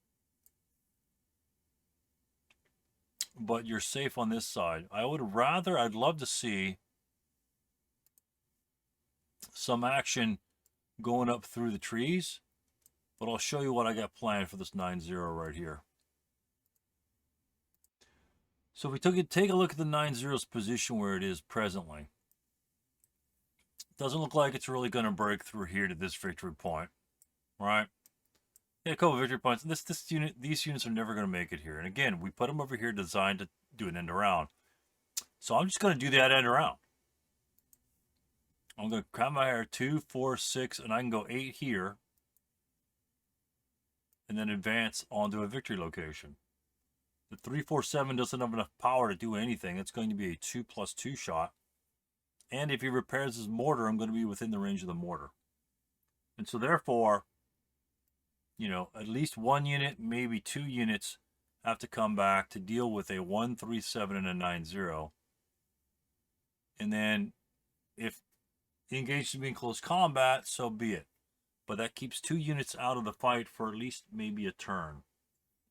but you're safe on this side. I'd love to see some action going up through the trees, but I'll show you what I got planned for this 9-0 right here. So if we take a look at the 9-0's position where it is presently, doesn't look like it's really going to break through here to this victory point, right? Yeah, a couple of victory points. These units are never going to make it here. And again, we put them over here designed to do an end around. So I'm just going to do that end around. I'm going to count my hair 2, 4, 6, and I can go 8 here. And then advance onto a victory location. The 347 doesn't have enough power to do anything. It's going to be a 2+2 shot. And if he repairs his mortar, I'm going to be within the range of the mortar. And so therefore, you know, at least one unit, maybe 2 units have to come back to deal with a 137 and a 90. And then if he engages me in close combat, so be it. But that keeps 2 units out of the fight for at least maybe a turn.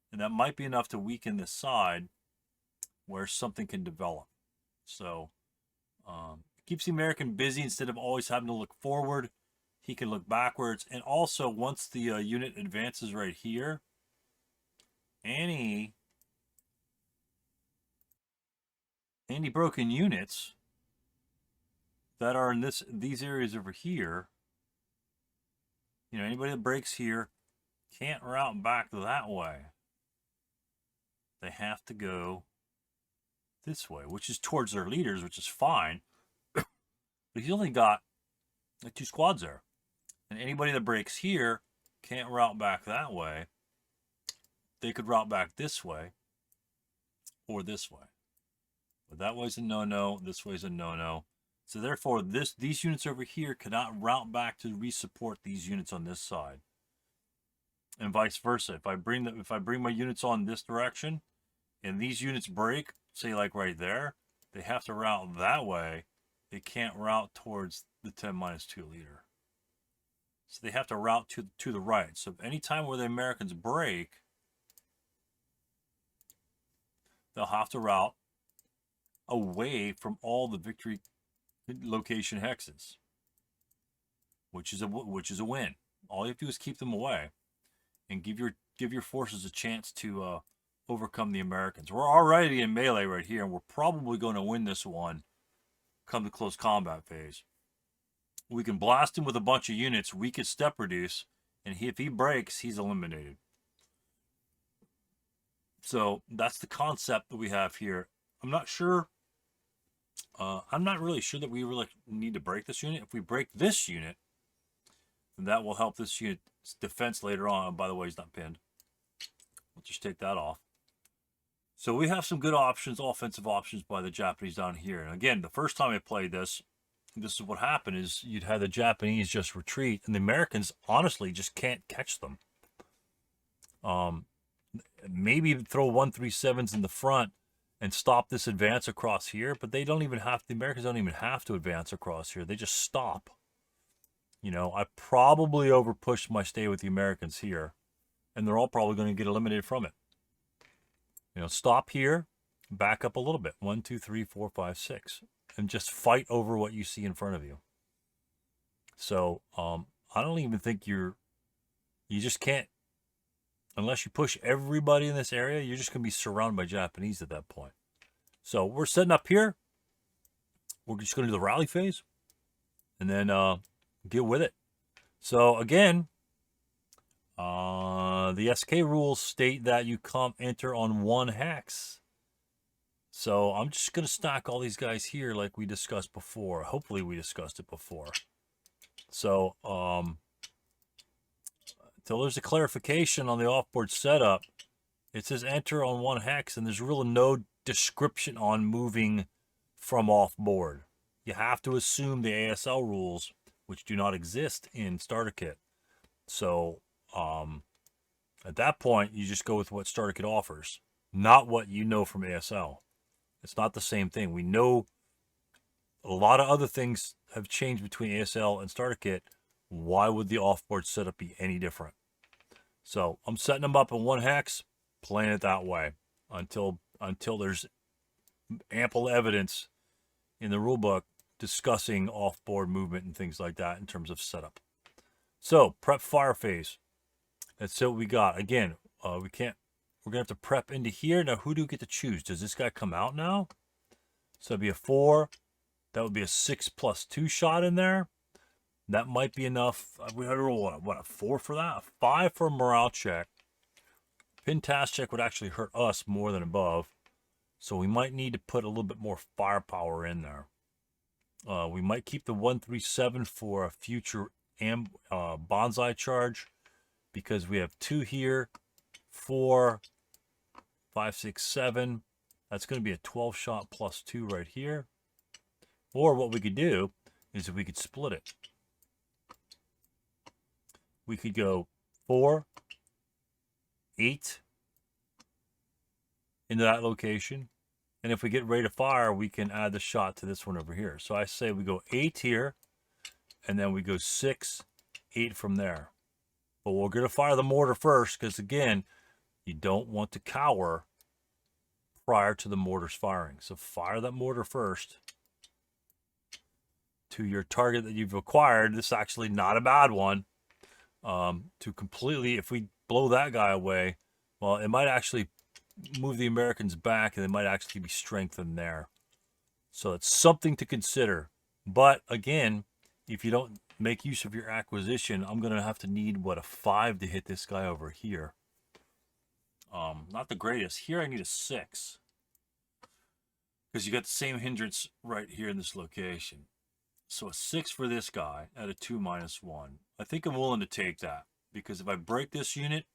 And that might be enough to weaken this side where something can develop. So it keeps the American busy instead of always having to look forward. He can look backwards. And also, once the unit advances right here, any broken units that are in these areas over here, you know, anybody that breaks here can't route back that way. They have to go this way, which is towards their leaders, which is fine. But he's only got like 2 squads there. And anybody that breaks here can't route back that way. They could route back this way or this way. But that way's a no-no. This way's a no-no. So therefore, these units over here cannot route back to resupport these units on this side. And vice versa. If I bring my units on this direction, and these units break, say like right there, they have to route that way. They can't route towards the 10-2 leader. So they have to route to the right. So any time where the Americans break, they'll have to route away from all the victory location hexes, which is a win. All you have to do is keep them away, and give your forces a chance to overcome the Americans. We're already in melee right here, and we're probably going to win this one come the close combat phase. We can blast him with a bunch of units, weak at step reduce, and if he breaks, he's eliminated. So that's the concept that we have here. I'm not sure. I'm not really sure that we really need to break this unit. If we break this unit, then that will help this unit's defense later on. By the way, he's not pinned. We'll just take that off. So we have some good options, offensive options by the Japanese down here. And again, the first time I played this is what happened is you'd have the Japanese just retreat, and the Americans honestly just can't catch them. Maybe throw 137s in the front and stop this advance across here, but they don't even have, the Americans don't even have to advance across here. They just stop. You know, I probably overpushed my stay with the Americans here, and they're all probably going to get eliminated from it. You know, stop here, back up a little bit. 1, 2, 3, 4, 5, 6. And just fight over what you see in front of you. So, I don't even think you just can't, unless you push everybody in this area, you're just going to be surrounded by Japanese at that point. So, we're setting up here. We're just going to do the rally phase. And then get with it. So, again, the SK rules state that you enter on 1 hex. So I'm just going to stack all these guys here like we discussed before. Hopefully we discussed it before. So until there's a clarification on the offboard setup, it says enter on 1 hex, and there's really no description on moving from offboard. You have to assume the ASL rules, which do not exist in Starter Kit. So at that point, you just go with what Starter Kit offers, not what you know from ASL. It's not the same thing. We know a lot of other things have changed between ASL and Starter Kit. Why would the offboard setup be any different? So I'm setting them up in 1 hex, playing it that way until there's ample evidence in the rulebook discussing offboard movement and things like that in terms of setup. So prep fire phase. That's what we got. Again, we're going to have to prep into here. Now, who do we get to choose? Does this guy come out now? So it'd be a 4. That would be a 6+2 shot in there. That might be enough. We had to roll what, a 4 for that? A 5 for a morale check. Pin task check would actually hurt us more than above. So we might need to put a little bit more firepower in there. We might keep the 137 for a future bonsai charge, because we have 2 here, 4, 5, 6, 7. That's going to be a 12 shot plus 2 right here. Or what we could do is we could split it. We could go 4, 8 into that location. And if we get ready to fire, we can add the shot to this one over here. So I say we go 8 here, and then we go 6, 8 from there. But we're going to fire the mortar first, because again, you don't want to cower prior to the mortar's firing. So fire that mortar first to your target that you've acquired. This is actually not a bad one. To completely, if we blow that guy away, well, it might actually move the Americans back, and they might actually be strengthened there. So it's something to consider. But again, if you don't make use of your acquisition, I'm going to have to need, what, a 5 to hit this guy over here. Not the greatest. Here I need a 6. Because you got the same hindrance right here in this location. So a 6 for this guy at a 2 minus 1. I think I'm willing to take that. Because if I break this unit,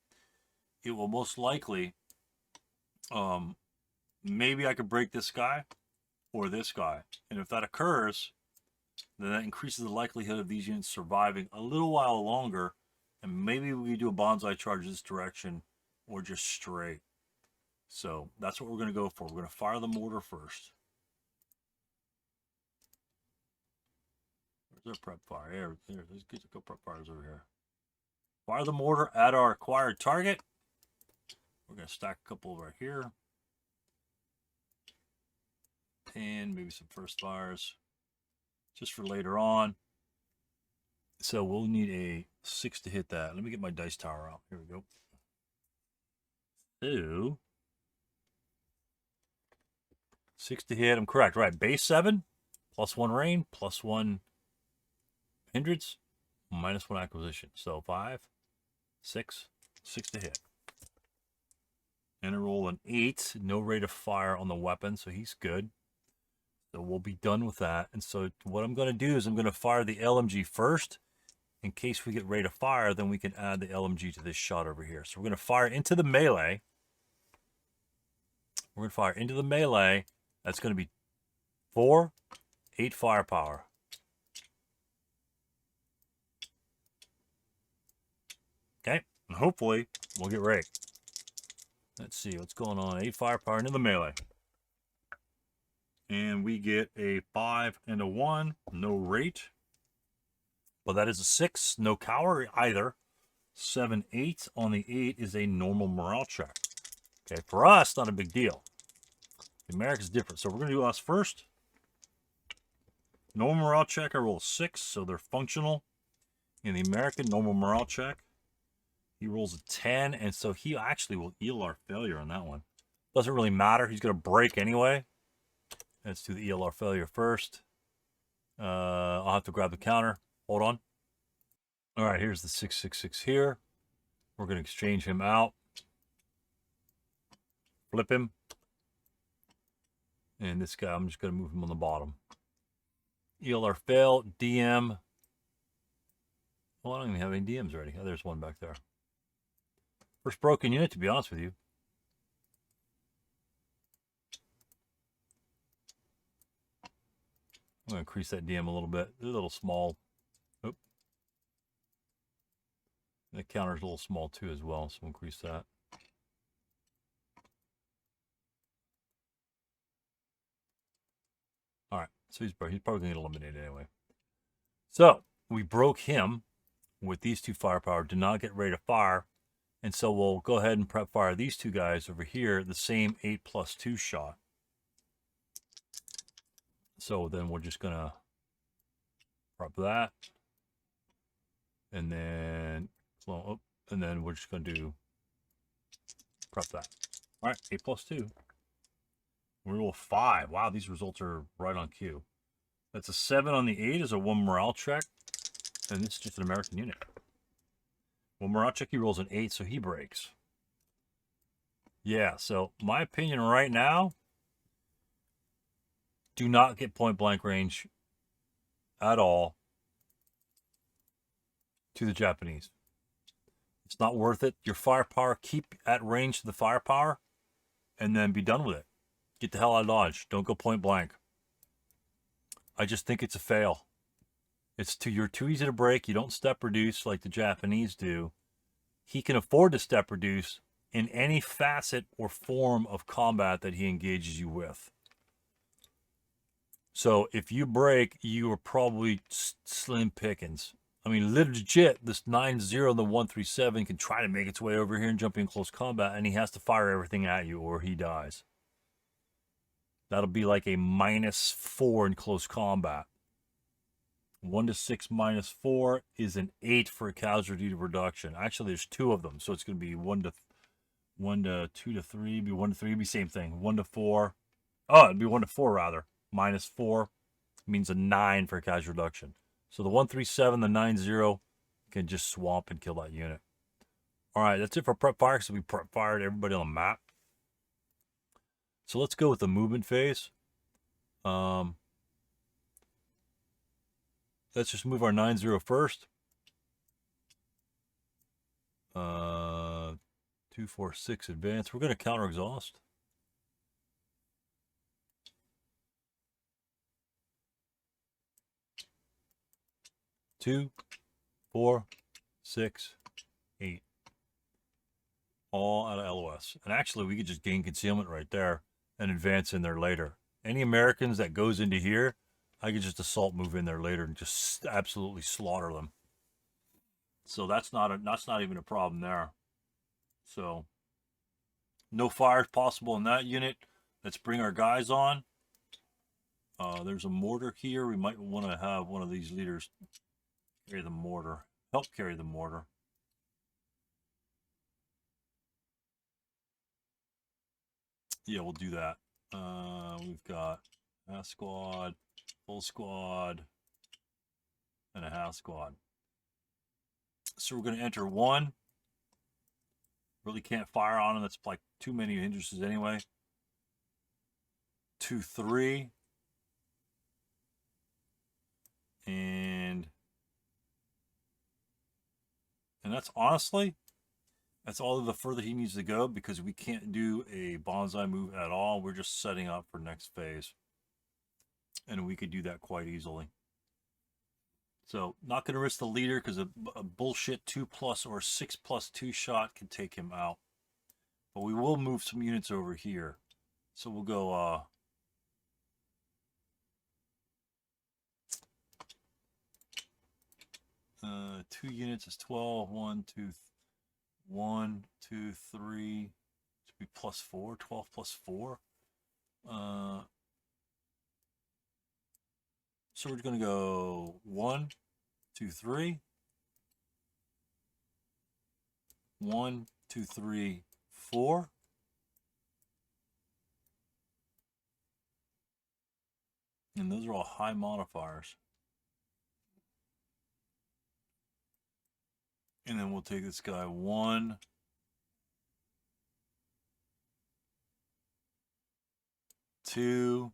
it will most likely... maybe I could break this guy or this guy. And if that occurs, then that increases the likelihood of these units surviving a little while longer. And maybe we do a bonsai charge this direction or just straight. So that's what we're going to go for. We're going to fire the mortar first. Where's our prep fire? There. Let's get the prep fires over here. Fire the mortar at our acquired target. We're going to stack a couple right here. And maybe some first fires just for later on. So we'll need a 6 to hit that. Let me get my dice tower out. Here we go. So 6 to hit. I'm correct. Right. Base 7, +1 rain, +1 hindrance, -1 acquisition. So 5, 6, 6 to hit. And I roll an 8. No rate of fire on the weapon, so he's good. So we'll be done with that. And so what I'm going to do is I'm going to fire the LMG first. In case we get ready to fire, then we can add the LMG to this shot over here. So we're going to fire into the melee. We're going to fire into the melee. That's going to be 4, 8 firepower. Okay, and hopefully we'll get ready. Let's see what's going on. 8 firepower into the melee. And we get a 5 and a 1. No rate. But that is a 6. No cower either. 7, 8 on the 8 is a normal morale check. Okay, for us, not a big deal. The American's different. So we're going to do us first. Normal morale check, I roll a 6, so they're functional. In the American, normal morale check, he rolls a 10, and so he actually will ELR failure on that one. Doesn't really matter. He's going to break anyway. Let's do the ELR failure first. I'll have to grab the counter. Hold on. All right, here's the 666 here. We're going to exchange him out. Flip him. And this guy, I'm just going to move him on the bottom. ELR fail, DM. Well, I don't even have any DMs ready. Oh, there's one back there. First broken unit, to be honest with you. I'm going to increase that DM a little bit. It's a little small. Oop. The counter's a little small too as well, so we'll increase that. All right, so he's probably going to get eliminated anyway. So we broke him with these 2 firepower. Did not get ready to fire. And so we'll go ahead and prep fire these 2 guys over here, the same 8+2 shot. So then we're just going to prep that. And then, well, and then we're just going to do prep that. All right, 8+2. We roll 5. Wow, these results are right on cue. That's a 7 on the 8 is a 1 morale check. And this is just an American unit. Well, Marachiki rolls an 8, so he breaks. Yeah, so my opinion right now, do not get point blank range at all to the Japanese. It's not worth it. Your firepower, keep at range to the firepower, and then be done with it. Get the hell out of Dodge. Don't go point blank. I just think it's a fail. You're too easy to break. You don't step reduce like the Japanese do. He can afford to step reduce in any facet or form of combat that he engages you with. So if you break, you are probably slim pickings. I mean, legit, this 9-0, the 137 can try to make its way over here and jump in close combat, and he has to fire everything at you or he dies. That'll be like a -4 in close combat. 1 to 6 -4 is an 8 for a casualty reduction. Actually, there's 2 of them, so it's going to be 1 to 2 to 3, be 1 to 3, be same thing. 1 to 4. Oh, it'd be 1 to 4 rather. -4 means a 9 for a casualty reduction. So the 137, the 9-0 can just swamp and kill that unit. All right, that's it for prep fire, because we prep fired everybody on the map. So let's go with the movement phase. Let's just move our 9-0 first. 2, 4, 6 advance. We're going to counter exhaust. Two, 4, 6, 8. All out of LOS. And actually, we could just gain concealment right there and advance in there later. Any Americans that goes into here, I could just assault move in there later and just absolutely slaughter them. So that's not even a problem there. So no fires possible in that unit. Let's bring our guys on. There's a mortar here. We might want to have one of these leaders carry the mortar. Help carry the mortar. Yeah, we'll do that. We've got half squad, full squad, and a half squad. So we're going to enter 1. Really can't fire on them. That's like too many hindrances anyway. 2, 3. And that's honestly, that's all the further he needs to go, because we can't do a bonsai move at all. We're just setting up for next phase. And we could do that quite easily. So not going to risk the leader, because a bullshit 2+ or 6+2 shot can take him out. But we will move some units over here. So we'll go 2 units is 12. 1, 2, 1, 2, 3. Should be +4. 12 + 4. So we're going to go 1, 2, 3. 1, 2, 3, 4. And those are all high modifiers. And then we'll take this guy 1, 2,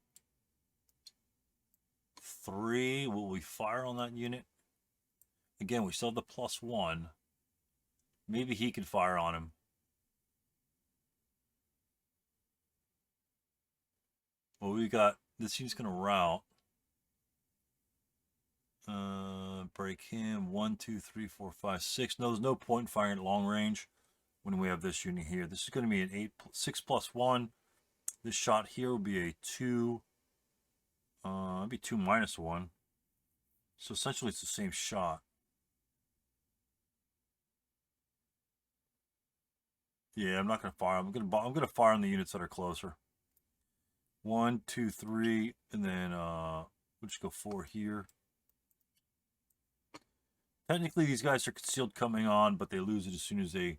3. Will we fire on that unit? Again, we still have the +1. Maybe he could fire on him. Well, we got this unit's going to route. Break him. 1, 2, 3, 4, 5, 6. No, there's no point in firing at long range when we have this unit here. This is going to be an 6 + 1. This shot here will be a 2. It'd be 2 - 1. So essentially, it's the same shot. Yeah, I'm not going to fire. I'm going to fire on the units that are closer. 1, 2, 3, and then we'll just go 4 here. Technically, these guys are concealed coming on, but they lose it as soon as they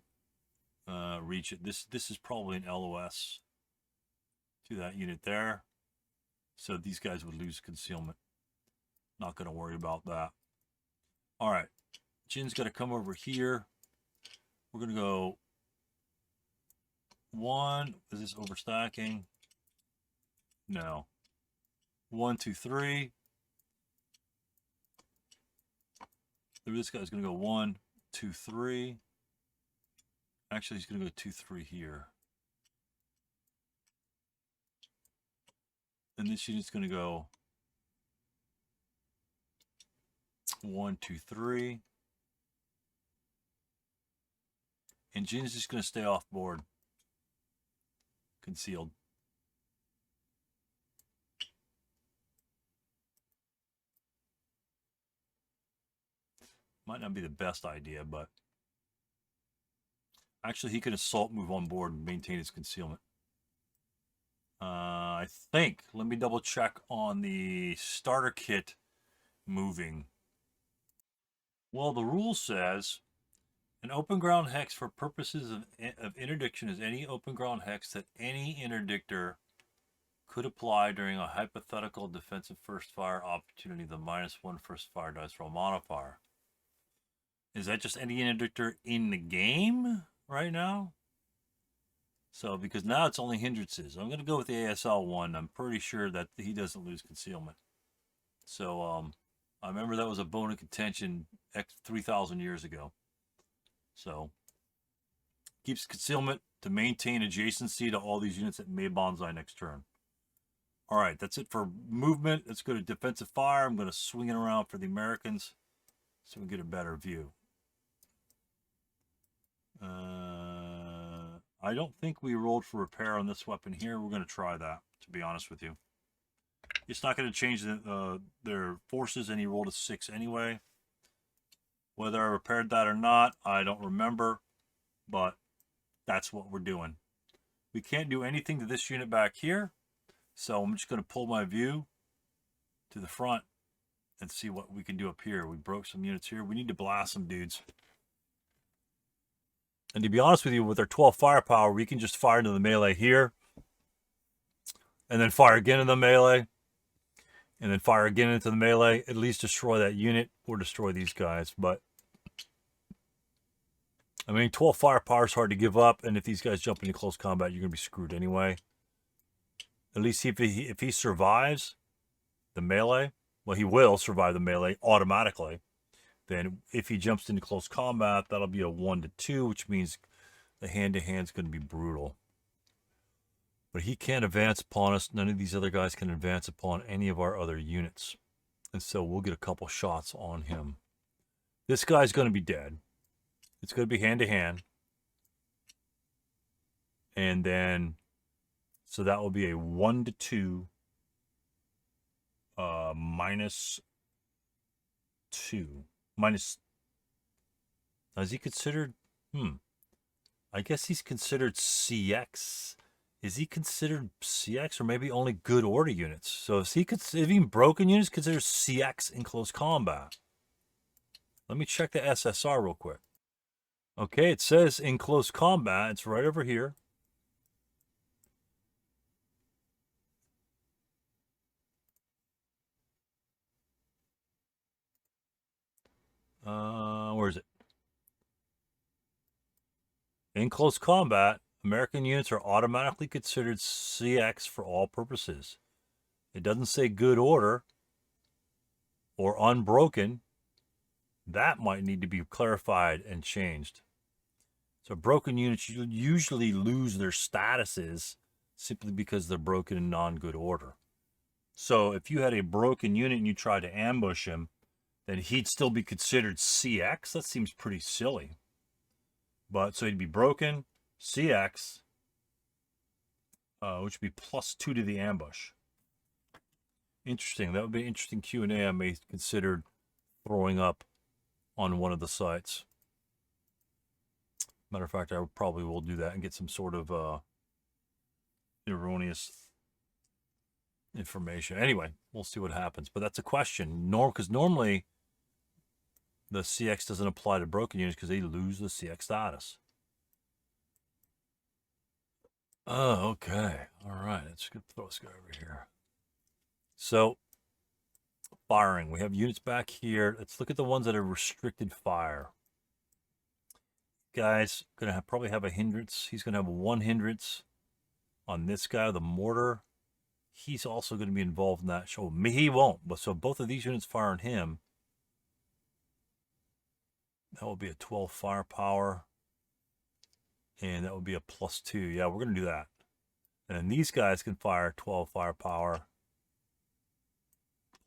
reach it. This is probably an LOS to that unit there. So these guys would lose concealment. Not going to worry about that. All right. Jin's got to come over here. We're going to go 1. Is this overstacking? No. 1, 2, 3. This guy's going to go 1, 2, 3. Actually, he's going to go 2, 3 here. And this unit's going to go 1, 2, 3. And Jin's just going to stay off board. Concealed. Might not be the best idea, but actually he could assault move on board and maintain his concealment. I think, let me double check on the starter kit moving. Well, the rule says an open ground hex for purposes of interdiction is any open ground hex that any interdictor could apply during a hypothetical defensive first fire opportunity, the -1 first fire dice roll modifier. Is that just any interdictor in the game right now? So, because now it's only hindrances. I'm going to go with the ASL one. I'm pretty sure that he doesn't lose concealment. So, I remember that was a bone of contention 3,000 years ago. So, keeps concealment to maintain adjacency to all these units that may bonsai next turn. All right, that's it for movement. Let's go to defensive fire. I'm going to swing it around for the Americans so we get a better view. I don't think we rolled for repair on this weapon here. We're going to try that, to be honest with you. It's not going to change their forces, and he rolled a 6 anyway. Whether I repaired that or not, I don't remember, but that's what we're doing. We can't do anything to this unit back here, so I'm just going to pull my view to the front and see what we can do up here. We broke some units here. We need to blast some dudes. And to be honest with you, with our 12 firepower, we can just fire into the melee here. And then fire again in the melee. And then fire again into the melee. At least destroy that unit or destroy these guys. But, I mean, 12 firepower is hard to give up. And if these guys jump into close combat, you're going to be screwed anyway. At least if he survives the melee, well, he will survive the melee automatically. Then if he jumps into close combat, that'll be a 1 to 2, which means the hand-to-hand is going to be brutal. But he can't advance upon us. None of these other guys can advance upon any of our other units. And so we'll get a couple shots on him. This guy's going to be dead. It's going to be hand-to-hand. And then, so that will be a 1 to 2 -2. Is he considered? I guess he's considered CX. Is he considered CX or maybe only good order units? So if even broken units considered CX in close combat? Let me check the SSR real quick. Okay, it says in close combat. It's right over here. Where is it? In close combat, American units are automatically considered CX for all purposes. It doesn't say good order or unbroken. That might need to be clarified and changed. So broken units usually lose their statuses simply because they're broken in non-good order. So if you had a broken unit and you tried to ambush him, then he'd still be considered CX. That seems pretty silly. But so he'd be broken, CX, which would be +2 to the ambush. Interesting. That would be an interesting Q&A I may consider throwing up on one of the sites. Matter of fact, I probably will do that and get some sort of erroneous information. Anyway, we'll see what happens. But that's a question. Because normally the CX doesn't apply to broken units because they lose the CX status. Oh, okay. All right. Let's throw this guy over here. So Firing. We have units back here. Let's look at the ones that are restricted fire. Guy's going to probably have a hindrance. He's going to have one hindrance on this guy, the mortar. He's also going to be involved in that. So he won't. But so both of these units fire on him. That will be a 12 firepower. And that would be a +2. Yeah, we're going to do that. And then these guys can fire 12 firepower.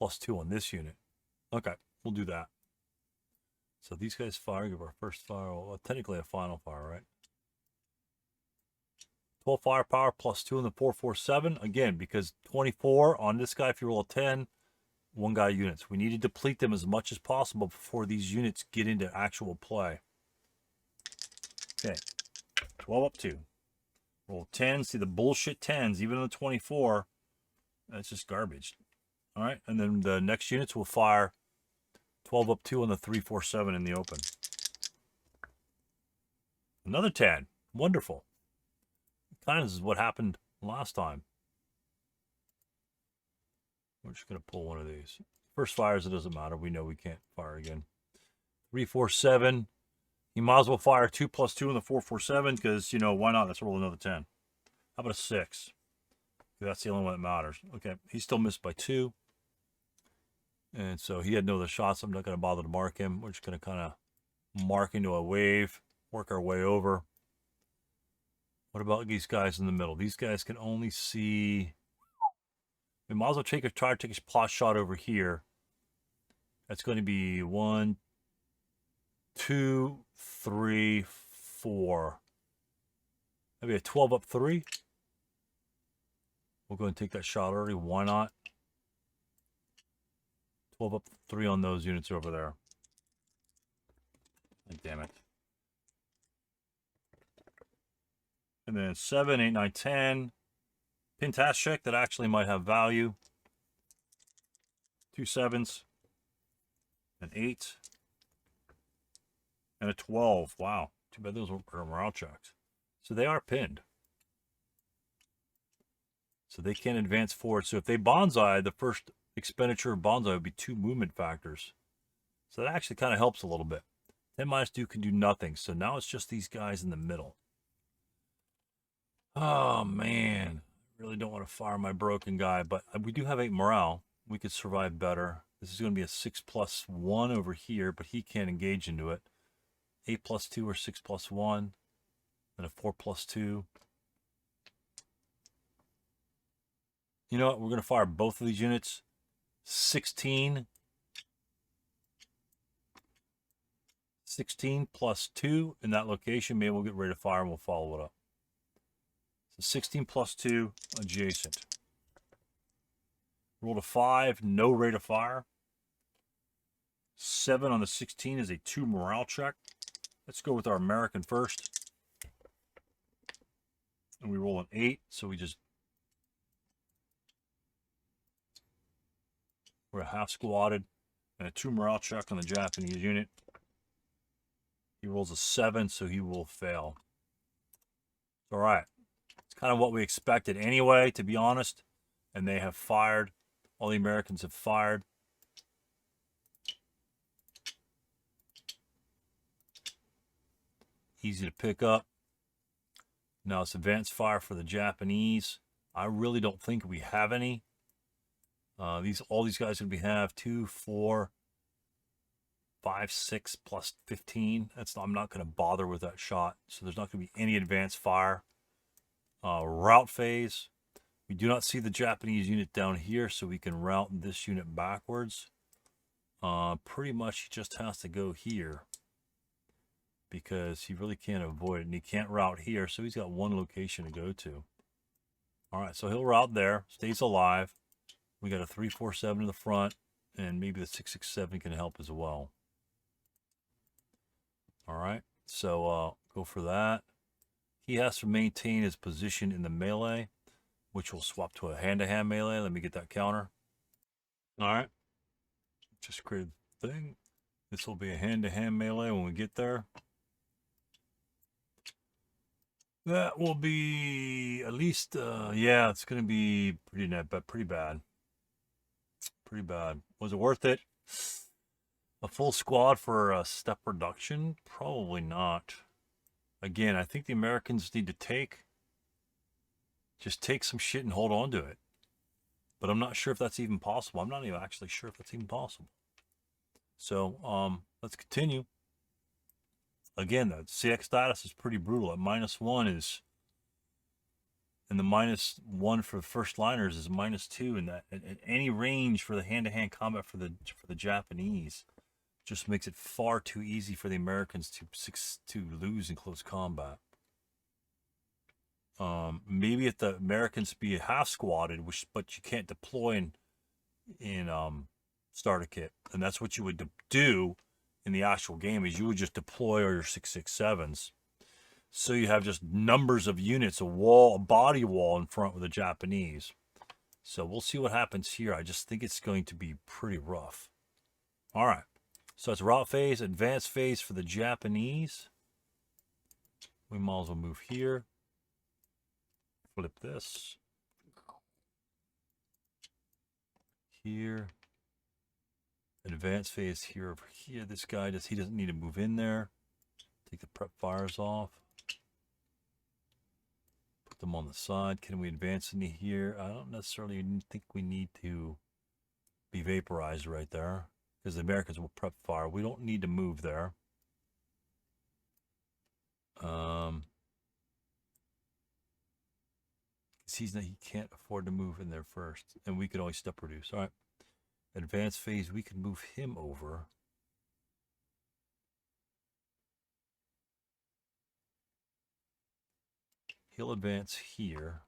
+2 on this unit. Okay, we'll do that. So these guys fire, give our first fire, well, technically a final fire, right? 12 firepower +2 in the 447. Again, because 24 on this guy, if you roll a 10, one guy units. We need to deplete them as much as possible before these units get into actual play. Okay, 12 up 2. Roll 10. See the bullshit 10s, even on the 24. That's just garbage. All right, and then the next units will fire 12 up 2 on the 347 in the open. Another 10. Wonderful. Kind of is what happened last time. We're just going to pull one of these. First fires, it doesn't matter. We know we can't fire again. 347. You might as well fire 2 +2 on the 447 because, you know, why not? Let's roll another 10. How about a 6? That's the only one that matters. Okay, he still missed by 2. And so he had no other shots. I'm not going to bother to mark him. We're just going to kind of mark into a wave, work our way over. What about these guys in the middle? These guys can only see... We might as well try to take a pot shot over here. That's going to be 1, 2, 3, 4. Maybe a 12 up 3. We'll go and take that shot early. Why not? 12 up 3 on those units over there. Damn it. And then 7, 8, 9, 10. Pintastic, that actually might have value. 2 7s. An 8. And a 12. Wow. Too bad those were morale checks. So they are pinned. So they can't advance forward. So if they bonsai, the first expenditure of bonsai would be 2 movement factors. So that actually kind of helps a little bit. 10 -2 can do nothing. So now it's just these guys in the middle. Oh, man. I really don't want to fire my broken guy, but we do have 8 morale. We could survive better. This is going to be a 6 +1 over here, but he can't engage into it. 8 +2 or 6 +1. And a 4 +2. You know what? We're going to fire both of these units. 16. 16 +2 in that location. Maybe we'll get ready to fire and we'll follow it up. So 16 +2 adjacent. Rolled a 5, no rate of fire. 7 on the 16 is a 2 morale check. Let's go with our American first. And we roll an 8, so we're a half squatted. And a 2 morale check on the Japanese unit. He rolls a 7, so he will fail. All right. It's kind of what we expected anyway, to be honest. And they have fired. All the Americans have fired. Easy to pick up. Now it's advanced fire for the Japanese. I really don't think we have any. All these guys that we have 2, 4, 5, 6 +15. I'm not going to bother with that shot. So there's not going to be any advanced fire. Route phase. We do not see the Japanese unit down here, so we can route this unit backwards. Pretty much he just has to go here because he really can't avoid it, and he can't route here, so he's got one location to go to. All right, so he'll route there, stays alive. We got a 347 in the front, and maybe the 667 can help as well. All right, so go for that. He has to maintain his position in the melee, which will swap to a hand-to-hand melee. Let me get that counter. All right, just create the thing. This will be a hand-to-hand melee when we get there. That will be at least, yeah, it's going to be pretty bad. Pretty Pretty bad. Was it worth it? A full squad for a step reduction? Probably not. Again, I think the Americans need to just take some shit and hold on to it. But I'm not sure if that's even possible. I'm not even actually sure if that's even possible. So, let's continue. Again, the CX status is pretty brutal. At -1 is, and the -1 for the first liners is -2, and that at any range for the hand-to-hand combat for the Japanese just makes it far too easy for the Americans to lose in close combat. Maybe if the Americans be half squatted, but you can't deploy in starter kit, and that's what you would do in the actual game, is you would just deploy all your 667s. So you have just numbers of units, a body wall in front with the Japanese. So we'll see what happens here. I just think it's going to be pretty rough. All right. So it's route phase, advanced phase for the Japanese. We might as well move here. Flip this. Here. Advanced phase here over here. This guy he doesn't need to move in there. Take the prep fires off. Put them on the side. Can we advance into here? I don't necessarily think we need to be vaporized right there, because the Americans will prep fire. We don't need to move there. He can't afford to move in there first, and we could always step reduce. All right. Advanced phase, we can move him over. He'll advance here.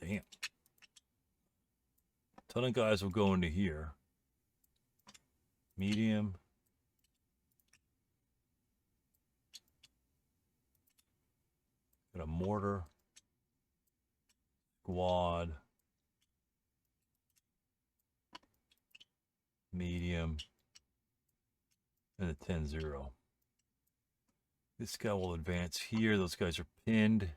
Damn. A ton of guys will go into here. Medium. Got a mortar. Squad. Medium. And a 10-0. This guy will advance here. Those guys are pinned.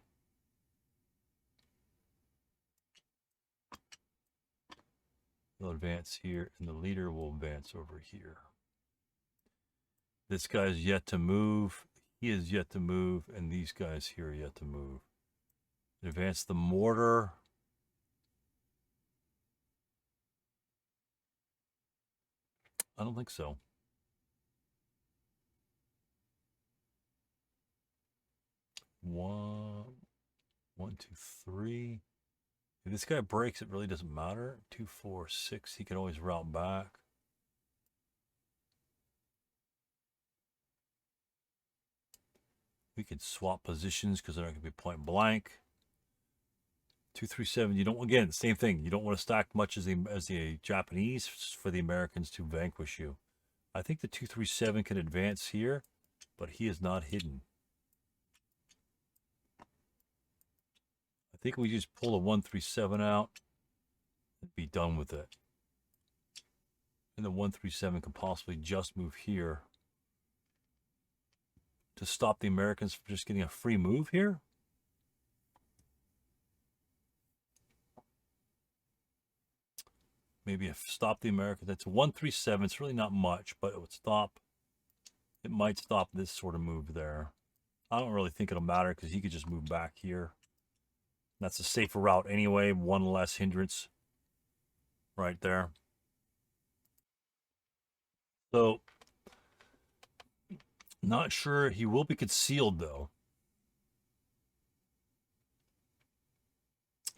They'll advance here, and the leader will advance over here. This guy's yet to move. He is yet to move, and these guys here are yet to move. Advance the mortar. I don't think so. One, two, three. If this guy breaks, it really doesn't matter. 2, 4, 6. He can always route back. We could swap positions because they're not going to be point blank. 2, 3, 7. You don't, again, same thing. You don't want to stack much as the Japanese for the Americans to vanquish you. I think the 2, 3, 7 can advance here, but he is not hidden. I think we just pull a 1, 3, 7 out and be done with it. And the 1, 3, 7 can possibly just move here to stop the Americans from just getting a free move here. Maybe if stop the Americans. That's 1, 3, 7. It's really not much, but it would stop. It might stop this sort of move there. I don't really think it'll matter because he could just move back here. That's a safer route anyway. One less hindrance right there. So, not sure. He will be concealed, though.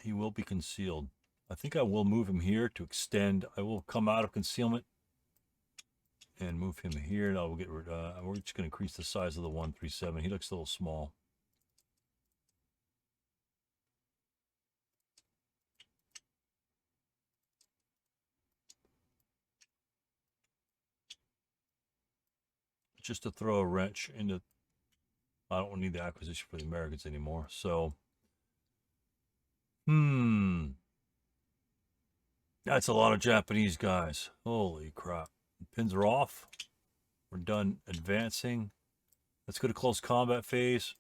He will be concealed. I think I will move him here to extend. I will come out of concealment and move him here. And I will get rid. We're just going to increase the size of the 1, 3, 7. He looks a little small. Just to throw a wrench into. I don't need the acquisition for the Americans anymore. So, that's a lot of Japanese guys. Holy crap. The pins are off. We're done advancing. Let's go to close combat phase.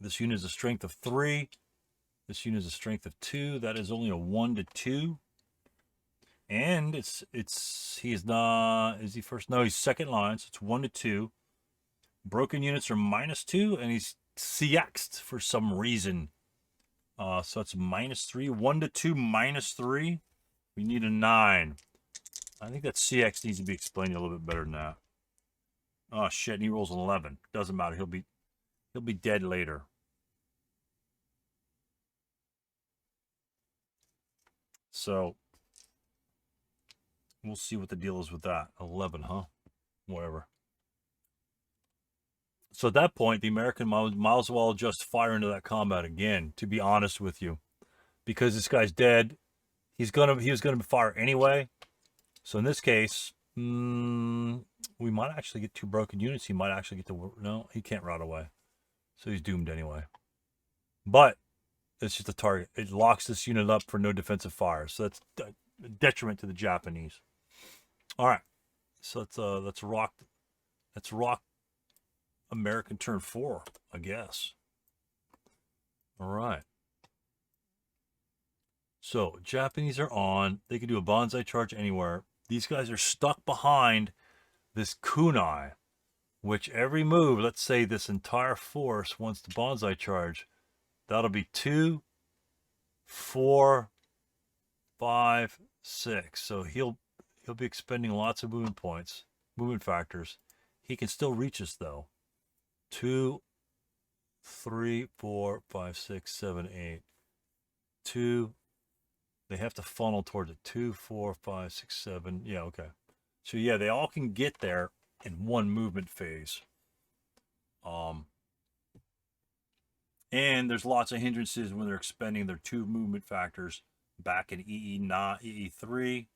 This unit is a strength of 3. This unit is a strength of 2. That is only a 1 to 2. And he is not, is he first? No, he's second line, so it's 1 to 2. Broken units are -2, and he's CX'd for some reason. So it's -3. 1 to 2, -3. We need a 9. I think that CX needs to be explained a little bit better than that. Oh shit, and he rolls an 11. Doesn't matter. He'll be dead later. So we'll see what the deal is with that. 11, huh? Whatever. So at that point, the American might as well just fire into that combat again, to be honest with you. Because this guy's dead. He was gonna fire anyway. So in this case, we might actually get 2 broken units. He might actually get to, no, he can't rout away. So he's doomed anyway. But it's just a target. It locks this unit up for no defensive fire. So that's a detriment to the Japanese. All right. So let's rock American turn 4, I guess. All right. So Japanese are on. They can do a bonsai charge anywhere. These guys are stuck behind this kunai, which every move, let's say this entire force wants to bonsai charge, that'll be 2, 4, 5, 6. So he'll be expending lots of movement points, movement factors. He can still reach us though. 2, 3, 4, 5, 6, 7, 8. 2. They have to funnel towards it. 2, 4, 5, 6, 7. Yeah, okay. So yeah, they all can get there in one movement phase. And there's lots of hindrances when they're expending their 2 movement factors back in EE3.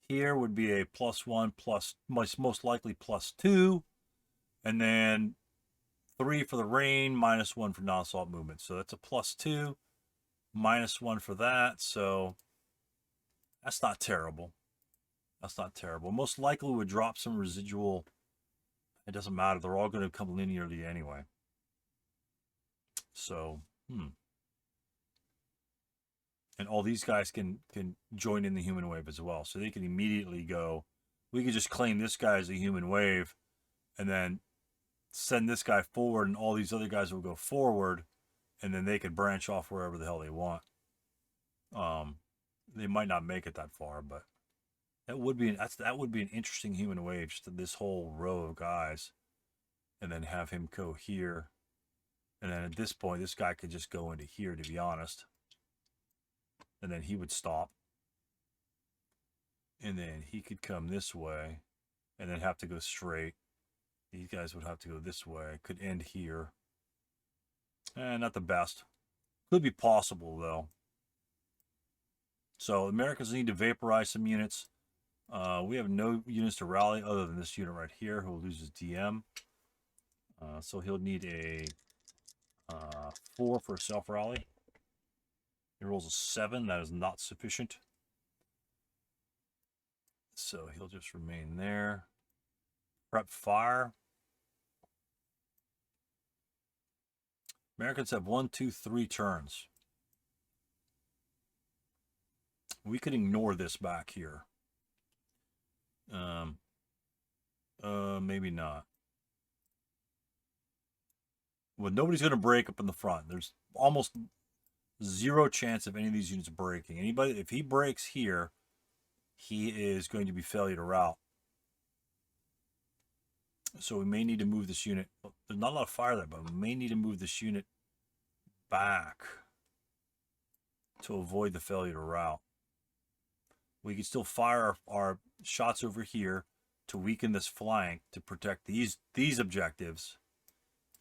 Here would be a +1 plus most likely +2, and then 3 for the rain, -1 for non-assault movement. So that's a +2. -1 for that, so that's not terrible. That's not terrible. Most likely would drop some residual. It doesn't matter. They're all going to come linearly anyway. So, And all these guys can join in the human wave as well. So they can immediately go, we could just claim this guy as a human wave and then send this guy forward, and all these other guys will go forward, and then they could branch off wherever the hell they want. They might not make it that far, but that would be an interesting human wave, just this whole row of guys, and then have him go here, and then at this point, this guy could just go into here, to be honest, and then he would stop, and then he could come this way, and then have to go straight. These guys would have to go this way. Could end here. Not the best. Could be possible, though. So, Americans need to vaporize some units. We have no units to rally other than this unit right here, who loses DM. So, he'll need a 4 for a self-rally. He rolls a 7. That is not sufficient. So, he'll just remain there. Prep fire. Americans have 1, 2, 3 turns. We could ignore this back here. Maybe not. Well, nobody's going to break up in the front. There's almost 0 chance of any of these units breaking. If he breaks here, he is going to be failure to rout. So we may need to move this unit. There's not a lot of fire there, but we may need to move this unit back to avoid the failure to rout. We can still fire our shots over here to weaken this flank to protect these objectives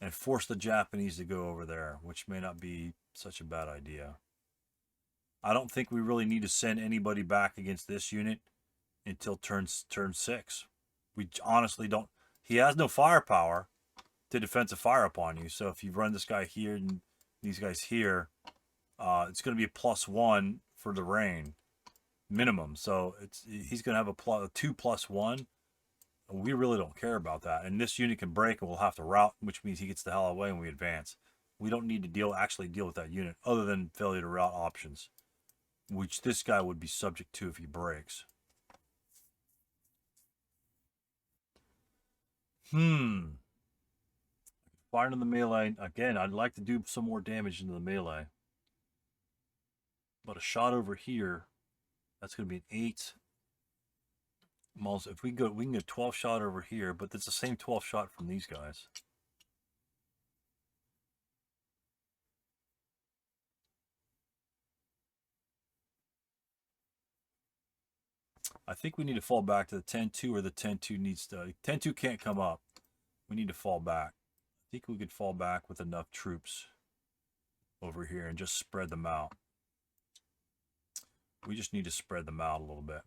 and force the Japanese to go over there, which may not be such a bad idea. I don't think we really need to send anybody back against this unit until turn 6. We honestly don't. He has no firepower to defensive fire upon you. So if you run this guy here and these guys here, it's going to be a +1 for the rain minimum. So he's going to have a 2 + 1. We really don't care about that. And this unit can break and we'll have to route, which means he gets the hell away and we advance. We don't need to actually deal with that unit other than failure to route options, which this guy would be subject to if he breaks. Fire into the melee. Again, I'd like to do some more damage into the melee. But a shot over here, that's going to be an 8. If we can get 12 shot over here, but it's the same 12 shot from these guys. I think we need to fall back to the 10-2, or the 10-2 needs to... 10-2 can't come up. We need to fall back. I think we could fall back with enough troops over here and just spread them out. We just need to spread them out a little bit.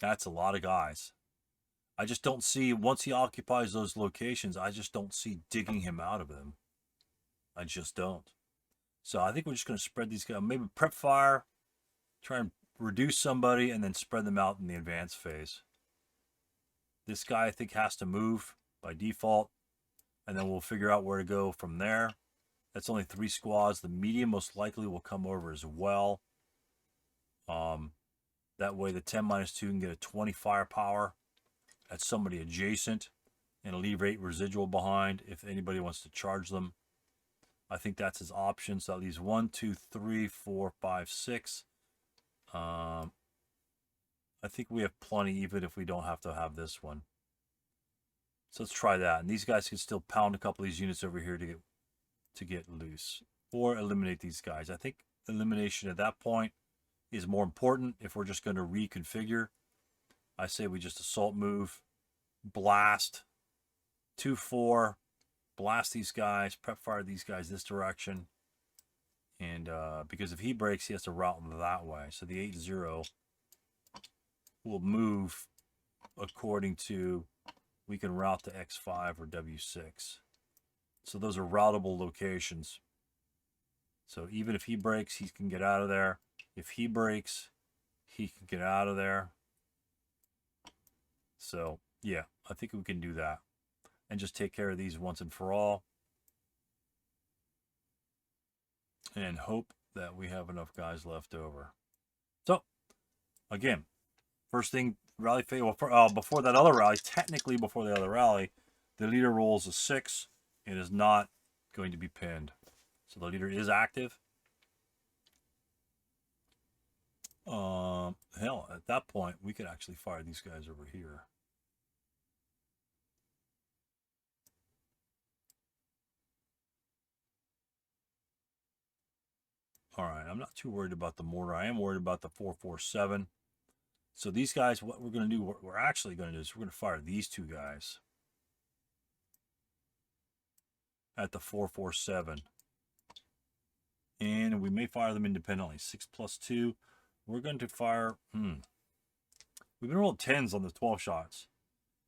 That's a lot of guys. I just don't see, once he occupies those locations, I just don't see digging him out of them. I just don't. So I think we're just going to spread these guys. Maybe prep fire, try and reduce somebody, and then spread them out in the advance phase. This guy, I think, has to move by default, and then we'll figure out where to go from there. That's only 3 squads. The medium most likely will come over as well. That way the 10-2 can get a 20 firepower at somebody adjacent and leave 8 residual behind if anybody wants to charge them. I think that's his option. So that leaves 1, 2, 3, 4, 5, 6. I think we have plenty even if we don't have to have this one. So let's try that. And these guys can still pound a couple of these units over here to get loose or eliminate these guys. I think elimination at that point is more important if we're just going to reconfigure. I say we just assault move, blast, 2-4, blast these guys, prep fire these guys this direction. And because if he breaks, he has to route them that way. So the 8-0 will move according to, we can route to X5 or W6. So those are routable locations. So even if he breaks, he can get out of there. If he breaks, he can get out of there. So, yeah, I think we can do that. And just take care of these once and for all. And hope that we have enough guys left over. So, again, first thing, rally phase. Well, before that other rally, technically before the other rally, the leader rolls a 6. It is not going to be pinned. So the leader is active. Hell, at that point, we could actually fire these guys over here. All right, I'm not too worried about the mortar. I am worried about the 447. So these guys, what we're going to do, what we're actually going to do is we're going to fire these 2 guys at the 447. And we may fire them independently. 6+2. We're going to fire... We've been rolling 10s on the 12 shots.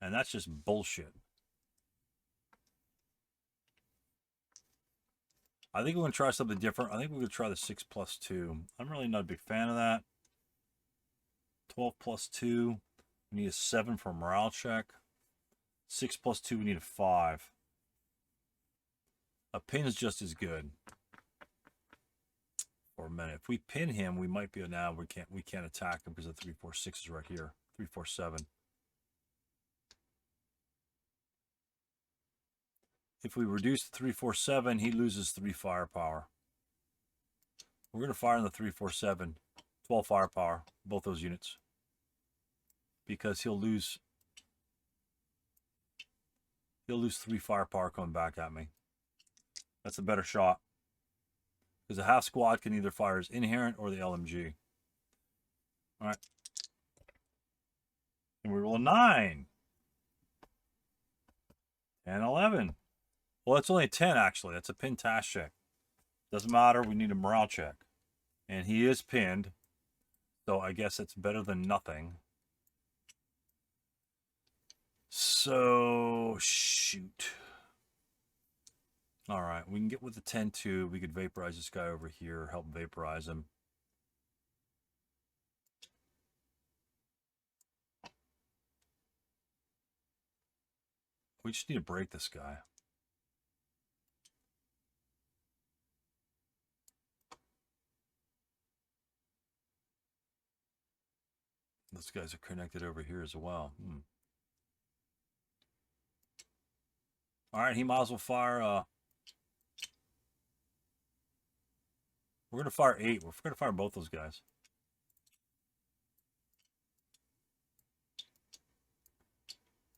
And that's just bullshit. I think we're going to try something different. I think we're going to try the 6+2. I'm really not a big fan of that. 12+2. We need a 7 for morale check. 6+2, we need a 5. A pin is just as good. For a minute. If we pin him, we might be... Now we can't attack him because the 346 is right here. 347. If we reduce the 347, he loses 3 firepower. We're going to fire on the 347. 12 firepower, both those units. Because he'll lose 3 firepower coming back at me. That's a better shot. Because a half squad can either fire his inherent or the LMG. Alright. And we roll a 9. 10, 11. Well, it's only a 10, actually. That's a pin task check. Doesn't matter. We need a morale check. And he is pinned. So I guess it's better than nothing. So, shoot. All right, we can get with the 10-2. We could vaporize this guy over here, help vaporize him. We just need to break this guy. Those guys are connected over here as well. All right, he might as well fire. We're going to fire 8. We're going to fire both those guys.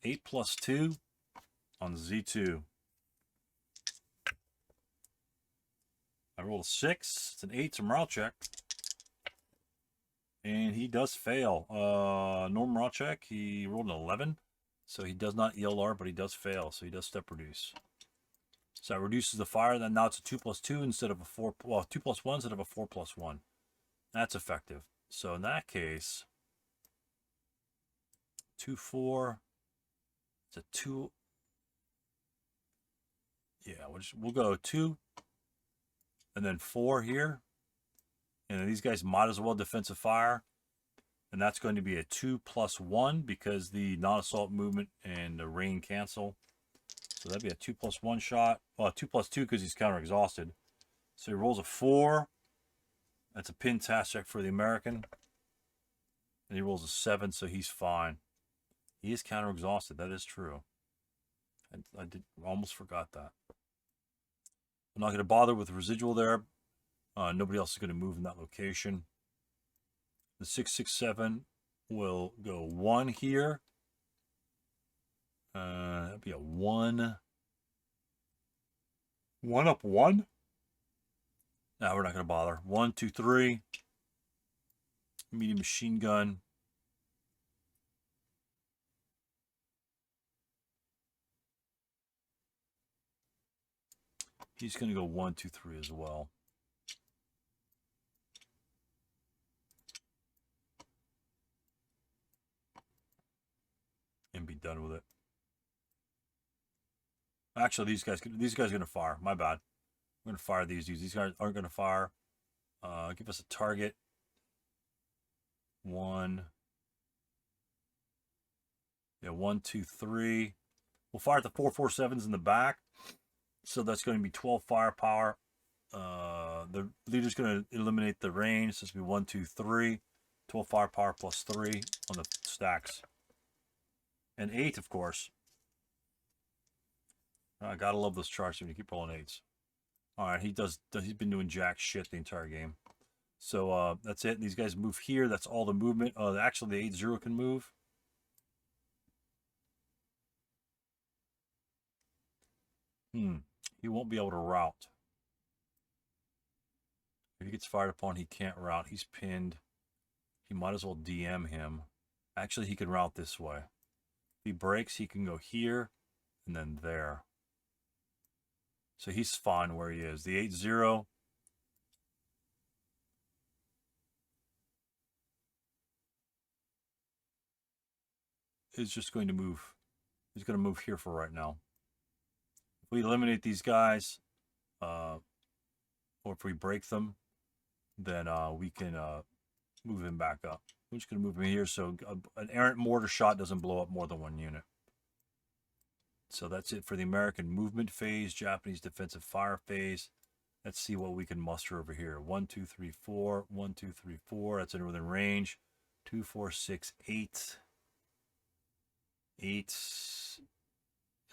Eight plus 2 on Z2. I rolled a 6. It's an 8. It's a morale check. And he does fail. Normal morale check. He rolled an 11. So he does not ELR, but he does fail. So he does step reduce. So that reduces the fire. Then now it's a 2 plus 2 instead of a 4. Well, 2 plus 1 instead of a 4 plus 1. That's effective. So in that case, 2, 4. It's a 2. Yeah, we'll go 2. And then 4 here. And then these guys might as well defensive fire. And that's going to be a 2 plus 1 because the non-assault movement and the rain cancel. So that'd be a 2 plus 1 shot. Well, 2 plus 2 because he's counter exhausted. So he rolls a 4. That's a pin task check for the American. And he rolls a 7, so he's fine. He is counter exhausted. That is true. I almost forgot that. I'm not going to bother with residual there. Nobody else is going to move in that location. The 667 will go 1 here. That'd be a 1. 1 up 1? No, we're not going to bother. 1, 2, 3. Medium machine gun. He's going to go 1, 2, 3 as well. And be done with it. Actually, these guys are going to fire. My bad. We're going to fire these dudes. These guys aren't going to fire. Give us a target. 1. Yeah, 1, 2, 3. We'll fire at the 447s in the back. So that's going to be 12 firepower. The leader's going to eliminate the range. So it's going to be 1, 2, 3. 12 firepower plus 3 on the stacks. And 8, of course. I gotta love those charts when you keep rolling 8s. All right, he's been doing jack shit the entire game. So that's it. These guys move here. That's all the movement. Actually, the 8-0 can move. He won't be able to route. If he gets fired upon, he can't route. He's pinned. He might as well DM him. Actually, he can route this way. If he breaks, he can go here and then there. So he's fine where he is. The 8-0. Is just going to move. He's going to move here for right now. If we eliminate these guys, or if we break them, then we can move him back up. I'm just going to move him here so an errant mortar shot doesn't blow up more than 1 unit. So that's it for the American movement phase, Japanese defensive fire phase. Let's see what we can muster over here. 1, 2, 3, 4. 1, 2, 3, 4. That's in within range. 2, 4, 6, 8. 8.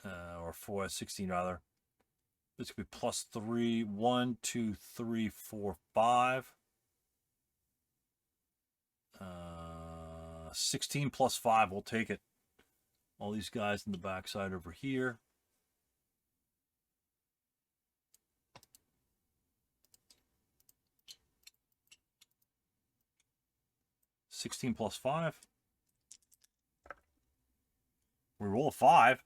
Or 4, 16 rather. This could be plus 3. 1, 2, 3, 4, 5. 16 plus 5. We'll take it. All these guys in the backside over here. $16 plus 5. We roll a 5.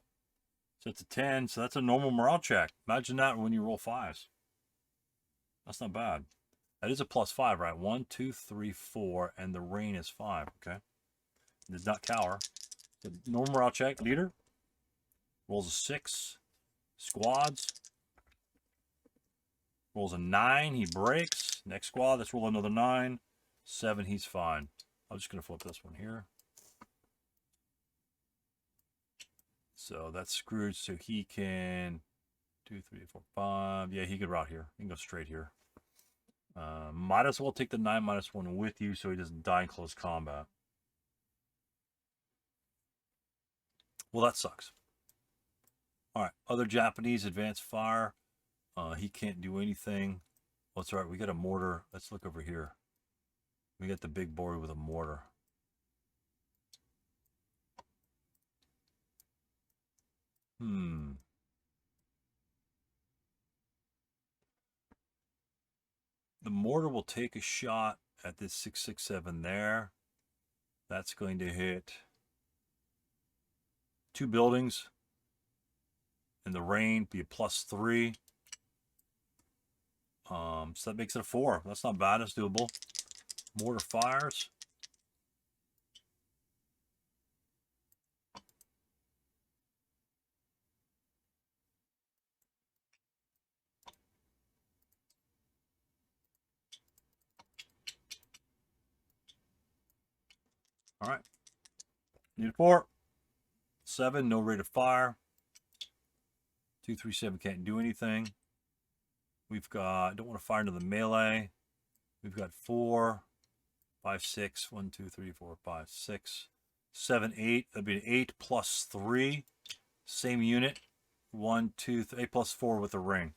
So it's a 10. So that's a normal morale check. Imagine that when you roll 5s. That's not bad. That is a plus 5, right? 1, 2, 3, 4. And the rain is 5. Okay. It does not cower. The normal morale check. Leader rolls a 6. Squads. Rolls a 9, he breaks. Next squad, let's roll another 9. 7, he's fine. I'm just going to flip this one here. So that's screwed, so he can 2, 3, 4, 5. Yeah, he could route here. He can go straight here. Might as well take the 9-1 with you so he doesn't die in close combat. Well, that sucks. All right, other Japanese advanced fire. He can't do anything. Well, that's all right. We got a mortar. Let's look over here. We got the big boy with a mortar. The mortar will take a shot at this 667 there. That's going to hit 2 buildings. In the rain, be a +3. So that makes it a 4. That's not bad. It's doable. Mortar fires. All right. Need a 4. 7, no rate of fire. 237 can't do anything. We've got, don't want to fire into the melee. We've got 4, 5, 6. 1, 2, 3, 4, 5, 6, 7, 8. That'd be an 8 + 3. Same unit. 1, 2, 3, 8 + 4 with a ring.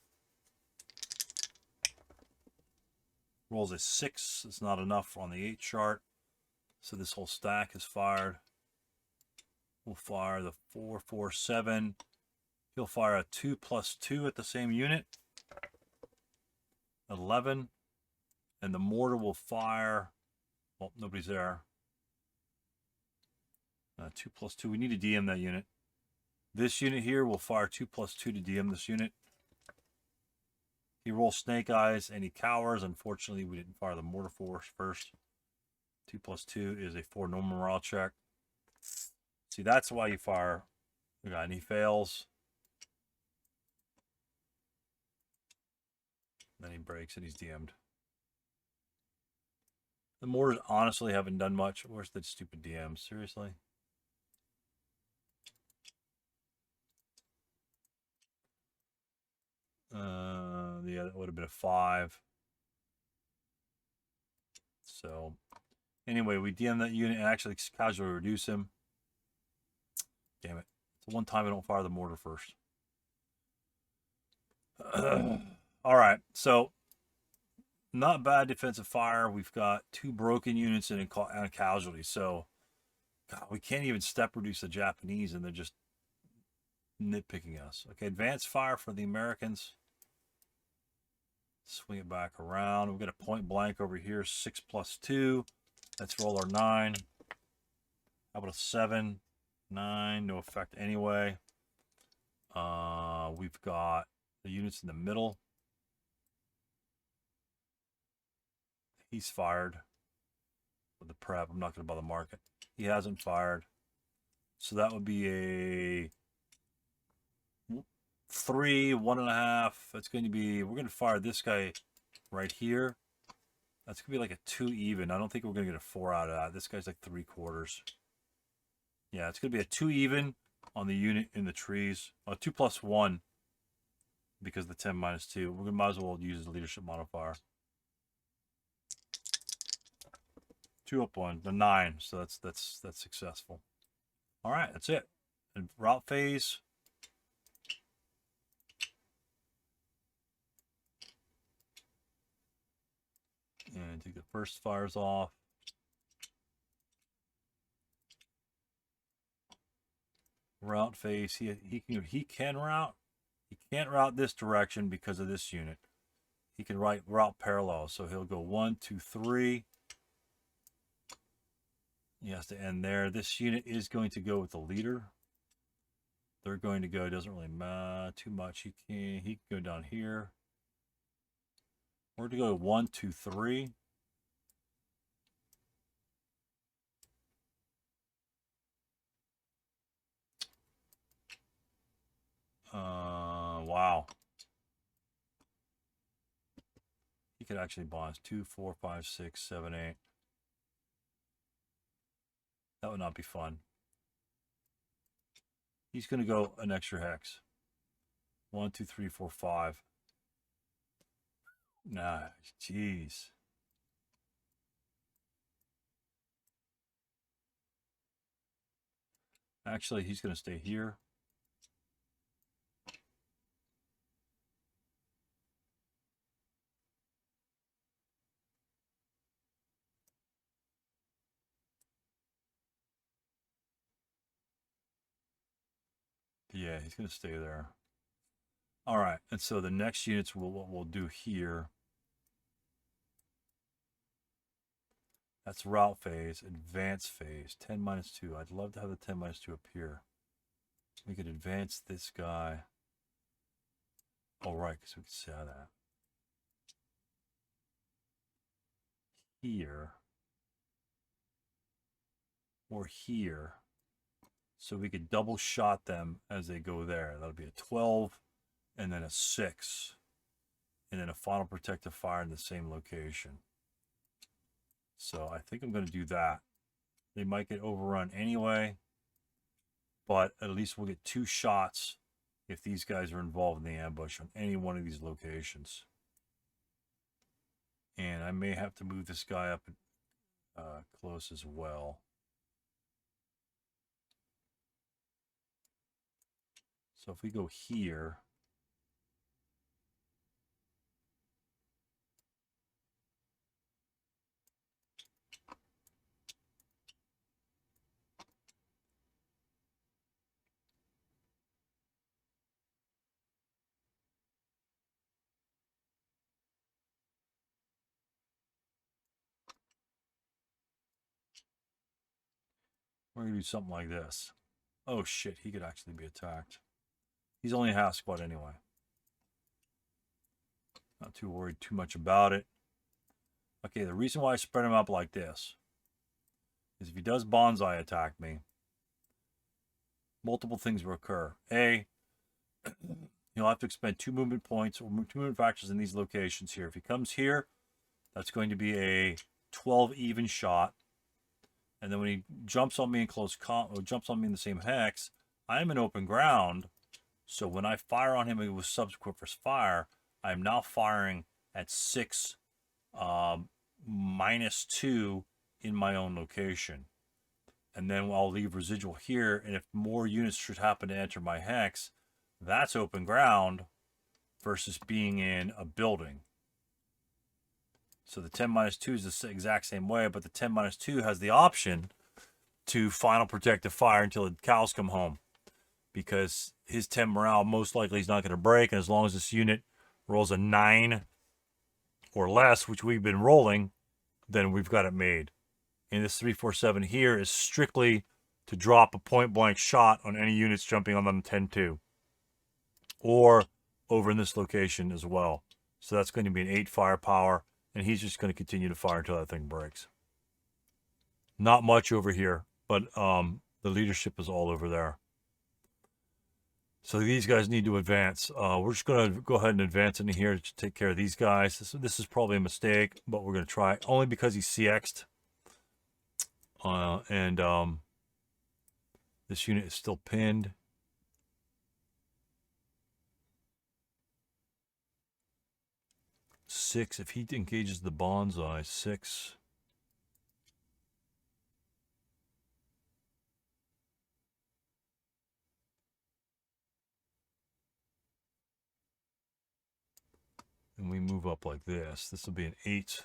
Rolls a 6. It's not enough on the 8 chart. So this whole stack is fired. We'll fire the 4, 4, 7. He'll fire a 2 + 2 at the same unit. 11. And the mortar will fire. Well, nobody's there. 2 + 2. We need to DM that unit. This unit here will fire 2 + 2 to DM this unit. He rolls snake eyes and he cowers. Unfortunately, we didn't fire the mortar force first. 2 + 2 is a 4 normal morale check. See, that's why you fire the guy, and he fails. Then he breaks and he's DM'd. The mortars honestly haven't done much. Where's the stupid DMs? Seriously? Yeah, that would have been a 5. So, anyway, we DM that unit and actually casually reduce him. Damn it. It's one time I don't fire the mortar first. All right, so not bad defensive fire. We've got 2 broken units and a casualty. So, God, we can't even step reduce the Japanese, and they're just nitpicking us. Okay, advanced fire for the Americans. Swing it back around. We've got a point blank over here, 6 + 2. Let's roll our 9. How about a 7? 9, no effect anyway. We've got the units in the middle. He's fired with the prep. I'm not going to bother mark it. He hasn't fired. So that would be a 3, 1.5. That's going to be, we're going to fire this guy right here. That's going to be like a 2 even. I don't think we're going to get a 4 out of that. This guy's like 3/4. Yeah, it's going to be a 2 even on the unit in the trees. 2 + 1 because the 10 - 2. We're going to might as well use the leadership modifier. 2 up 1, the 9. So that's successful. All right, that's it. And route phase. And take the first fires off. Route phase. He can route. He can't route this direction because of this unit. He can route parallel. So he'll go 1, 2, 3. He has to end there. This unit is going to go with the leader. They're going to go. It doesn't really matter too much. He can go down here. We're going to go 1, 2, 3. Wow. could actually bonds 2, 4, 5, 6, 7, 8. That would not be fun. He's going to go an extra hex. 1, 2, 3, 4, 5. Nah, jeez. Actually, he's going to stay here. Yeah, he's going to stay there. All right, and so the next units, what we'll do here, that's route phase, advance phase, 10 minus 2. I'd love to have the 10 minus 2 up here. We could advance this guy. Oh, right, because we could say that. Here. Or here. So we could double shot them as they go there. That'll be a 12 and then a 6. And then a final protective fire in the same location. So I think I'm going to do that. They might get overrun anyway. But at least we'll get 2 shots if these guys are involved in the ambush on any one of these locations. And I may have to move this guy up close as well. So if we go here, we're going to do something like this. Oh shit, he could actually be attacked. He's only a half squad anyway. Not too worried too much about it. Okay, the reason why I spread him up like this is if he does bonsai attack me, multiple things will occur. A, he'll have to expend 2 movement points or 2 movement factors in these locations here. If he comes here, that's going to be a 12 even shot. And then when he jumps on me in close or jumps on me in the same hex, I'm in open ground. So when I fire on him with subsequent first fire, I'm now firing at 6 minus 2 in my own location. And then I'll leave residual here. And if more units should happen to enter my hex, that's open ground versus being in a building. So the 10 minus 2 is the exact same way, but the 10 minus 2 has the option to final protective fire until the cows come home. Because his 10 morale most likely is not going to break, and as long as this unit rolls a 9 or less, which we've been rolling, then we've got it made. And this 347 here is strictly to drop a point-blank shot on any units jumping on them 10-2. Or over in this location as well. So that's going to be an 8 firepower, and he's just going to continue to fire until that thing breaks. Not much over here, but the leadership is all over there. So these guys need to advance. We're just going to go ahead and advance into here to take care of these guys. This is probably a mistake, but we're going to try. Only because he's CX'd. This unit is still pinned. Six, if he engages the bonsai, 6. And we move up like this. This will be an 8.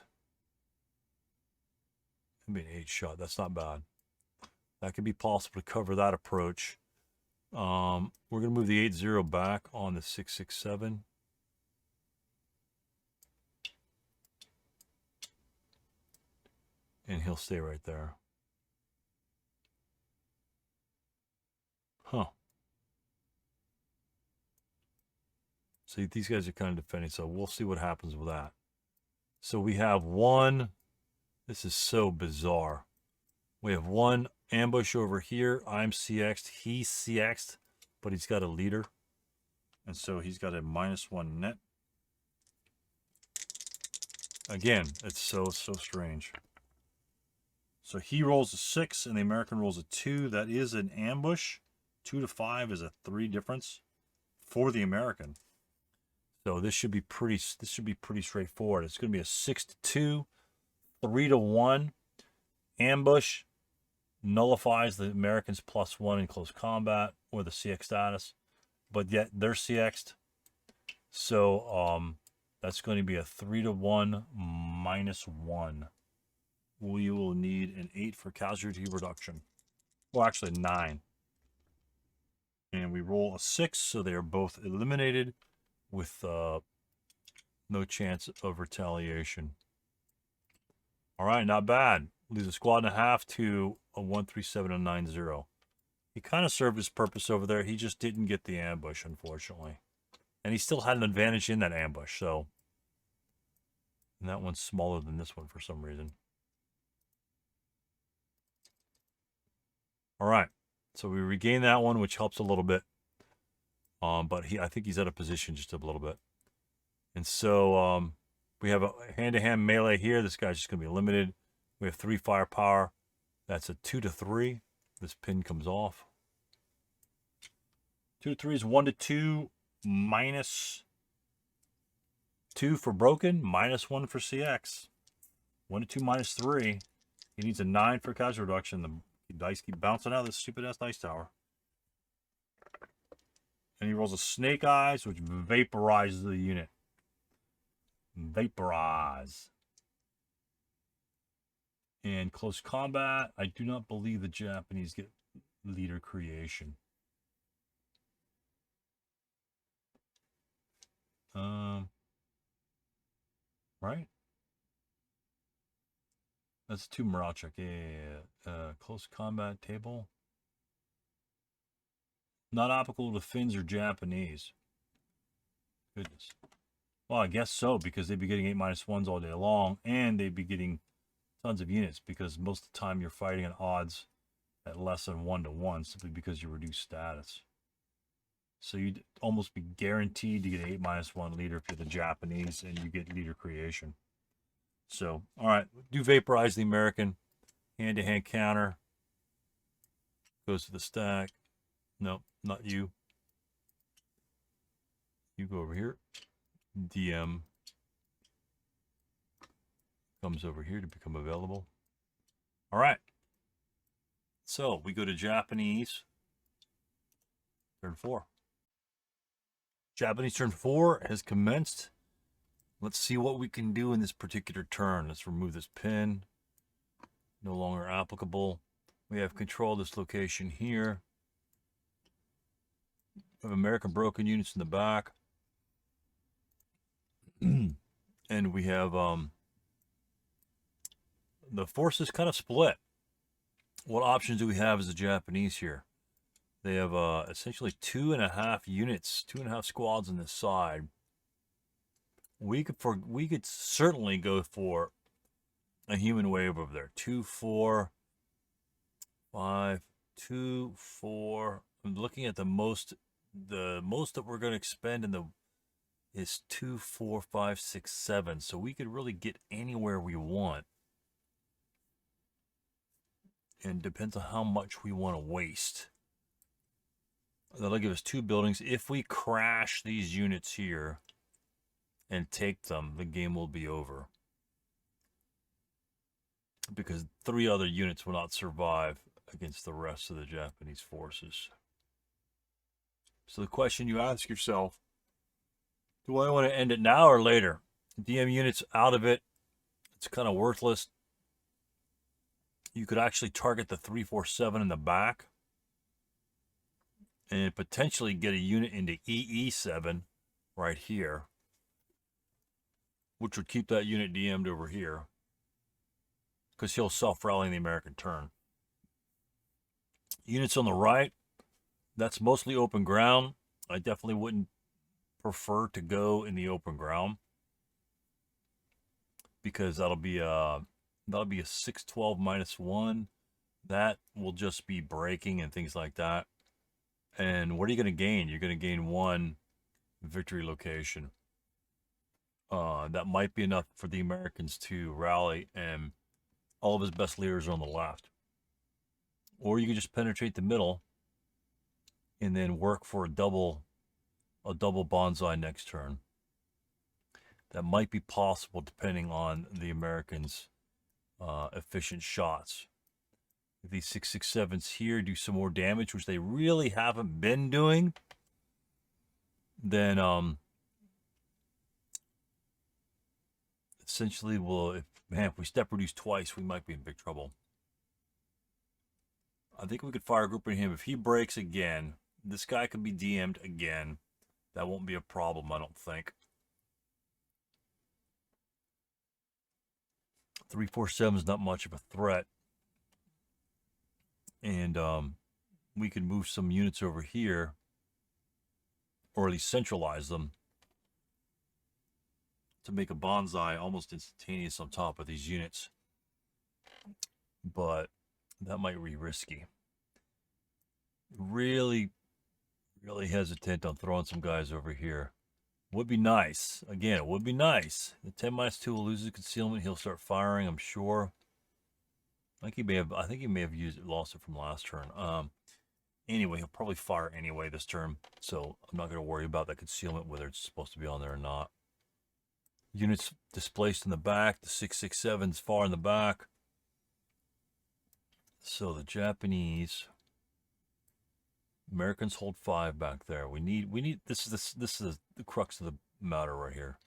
It'll be an 8 shot. That's not bad. That could be possible to cover that approach. We're going to move the 8-0 back on the 6-6-7. And he'll stay right there. Huh. See, these guys are kind of defending, so we'll see what happens with that. So we have one. This is so bizarre. We have one ambush over here. I'm CX'd. He's CX'd, but he's got a leader. And so he's got a -1 net. Again, it's so strange. So he rolls a 6 and the American rolls a 2. That is an ambush. 2 to 5 is a 3 difference for the American. So this should be pretty straightforward. It's going to be a 6 to 2, 3 to 1. Ambush nullifies the Americans +1 in close combat or the CX status, but yet they're CX'd. So that's going to be a 3 to 1 -1. We will need an 8 for casualty reduction. Well, actually 9. And we roll a 6, so they are both eliminated with no chance of retaliation. All right, not bad. Leaves a squad and a half to a 137 and 90. He kind of served his purpose over there. He just didn't get the ambush, unfortunately. And he still had an advantage in that ambush, so. And that one's smaller than this one for some reason. All right, so we regain that one, which helps a little bit. But I think he's out of position just a little bit. And so we have a hand-to-hand melee here. This guy's just going to be limited. We have 3 firepower. That's a 2 to 3. This pin comes off. 2 to 3 is 1 to 2, -2 for broken, -1 for CX. 1 to 2 -3. He needs a 9 for casualty reduction. The dice keep bouncing out of this stupid-ass dice tower. And he rolls a snake eyes, which vaporizes the unit. Vaporize. In close combat, I do not believe the Japanese get leader creation. Right? That's 2 morale check. Yeah. Close combat table. Not applicable to Finns or Japanese. Goodness. Well, I guess so, because they'd be getting 8 -1s all day long, and they'd be getting tons of units, because most of the time you're fighting at odds at less than 1 to 1, simply because you reduce status. So you'd almost be guaranteed to get 8 -1 leader if you're the Japanese, and you get leader creation. So, all right, do vaporize the American. Hand-to-hand counter. Goes to the stack. No, not you. You go over here. DM comes over here to become available. All right. So we go to Japanese. Turn 4. Japanese turn 4 has commenced. Let's see what we can do in this particular turn. Let's remove this pin. No longer applicable. We have control of this location here. We have American broken units in the back. And we have the forces kind of split. What options do we have as the Japanese here? They have essentially 2.5 units, 2.5 squads on this side. We could certainly go for a human wave over there. 2, 4, 5, 2, 4. I'm looking at the most that we're going to expend in the is 2, 4, 5, 6, 7. So we could really get anywhere we want. And depends on how much we want to waste. That'll give us 2 buildings. If we crash these units here and take them, the game will be over. Because 3 other units will not survive against the rest of the Japanese forces. So the question you ask yourself, do I want to end it now or later? DM units out of it. It's kind of worthless. You could actually target the 347 in the back and potentially get a unit into EE7 right here, which would keep that unit DM'd over here because he'll self-rally in the American turn. Units on the right, that's mostly open ground. I definitely wouldn't prefer to go in the open ground because that'll be a 612 -1. That will just be breaking and things like that. And what are you going to gain? You're going to gain 1 victory location. that might be enough for the Americans to rally, and all of his best leaders are on the left. Or you can just penetrate the middle and then work for a double bonsai next turn. That might be possible depending on the Americans' efficient shots. If these 667s here do some more damage, which they really haven't been doing, then essentially if we step reduce twice, we might be in big trouble. I think we could fire group in him. If he breaks again, this guy could be DM'd again. That won't be a problem, I don't think. 347 is not much of a threat. And we can move some units over here, or at least centralize them, to make a bonsai almost instantaneous on top of these units. But that might be risky. Really hesitant on throwing some guys over here. Would be nice. Again, it would be nice. The 10-2 will lose his concealment. He'll start firing, I'm sure. I think he may have lost it from last turn. Anyway, he'll probably fire anyway this turn. So I'm not going to worry about that concealment, whether it's supposed to be on there or not. Units displaced in the back. The 667's far in the back. So the Japanese, Americans hold 5 back there. We need this is the crux of the matter right here.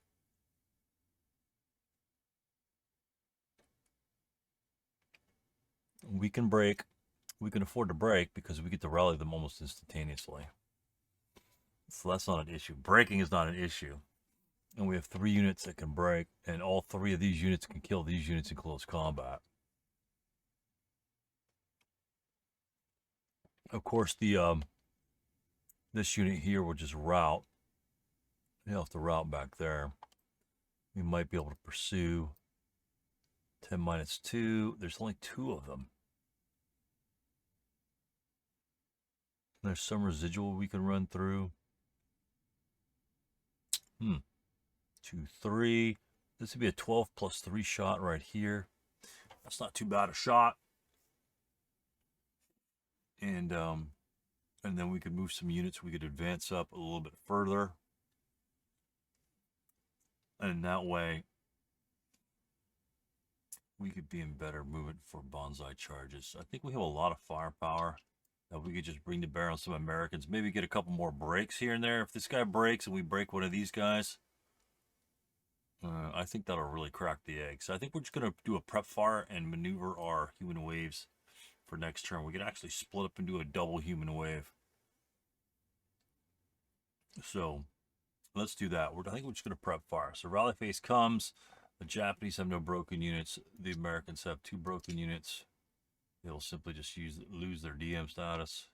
We can break. We can afford to break because we get to rally them almost instantaneously. So that's not an issue. Breaking is not an issue. And we have 3 units that can break, and all 3 of these units can kill these units in close combat. Of course, the this unit here will just rout. He'll have to route back there. We might be able to pursue. 10-2. There's only 2 of them. There's some residual we can run through. 2, 3. This would be a 12+3 shot right here. That's not too bad a shot. And then we could move some units. We could advance up a little bit further. And that way, we could be in better movement for bonsai charges. I think we have a lot of firepower that we could just bring to bear on some Americans. Maybe get a couple more breaks here and there. If this guy breaks and we break one of these guys, I think that'll really crack the egg. So I think we're just going to do a prep fire and maneuver our human waves for next turn. We could actually split up and do a double human wave. So let's do that. I think we're just going to prep fire. So rally phase comes. The Japanese have no broken units. The Americans have 2 broken units. They'll simply just lose their DM status.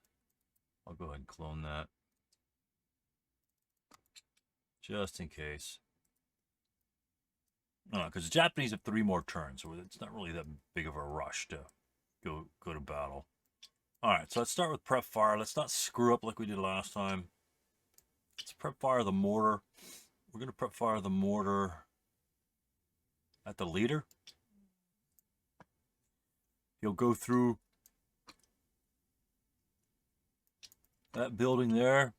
I'll go ahead and clone that, just in case. Because the Japanese have 3 more turns, so it's not really that big of a rush to go to battle. All right, so let's start with prep fire. Let's not screw up like we did last time. Let's prep fire the mortar. We're going to prep fire the mortar at the leader. He'll go through that building there.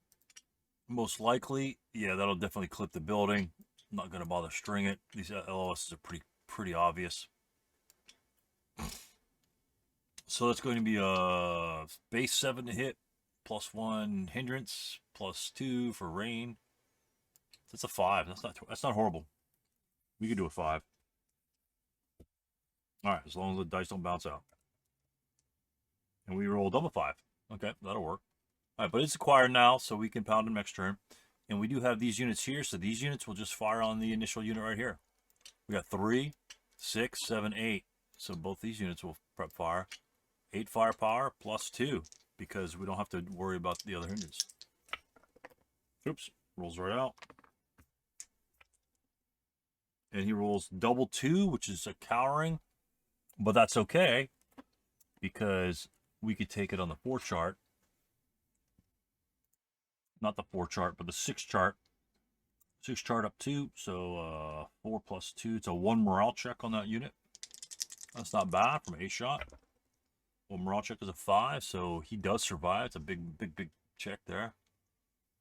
Most likely, yeah, that'll definitely clip the building. I'm not going to bother string it. These LOSs are pretty obvious. So that's going to be a base 7 to hit, +1 hindrance, +2 for rain. That's a 5. That's not horrible. We could do a 5. All right, as long as the dice don't bounce out. And we roll double 5. Okay, that'll work. All right, but it's acquired now, so we can pound them next turn. And we do have these units here, so these units will just fire on the initial unit right here. We got 3, 6, 7, 8. So both these units will prep fire. 8 firepower +2, because we don't have to worry about the other hindrance. Oops, rolls right out. And he rolls double 2, which is a cowering. But that's okay, because we could take it on the 4 chart. Not the 4 chart, but the 6 chart. 6 chart up 2, so 4 plus 2. It's a 1 morale check on that unit. That's not bad from a shot. Well, morale check is a 5, so he does survive. It's a big check there.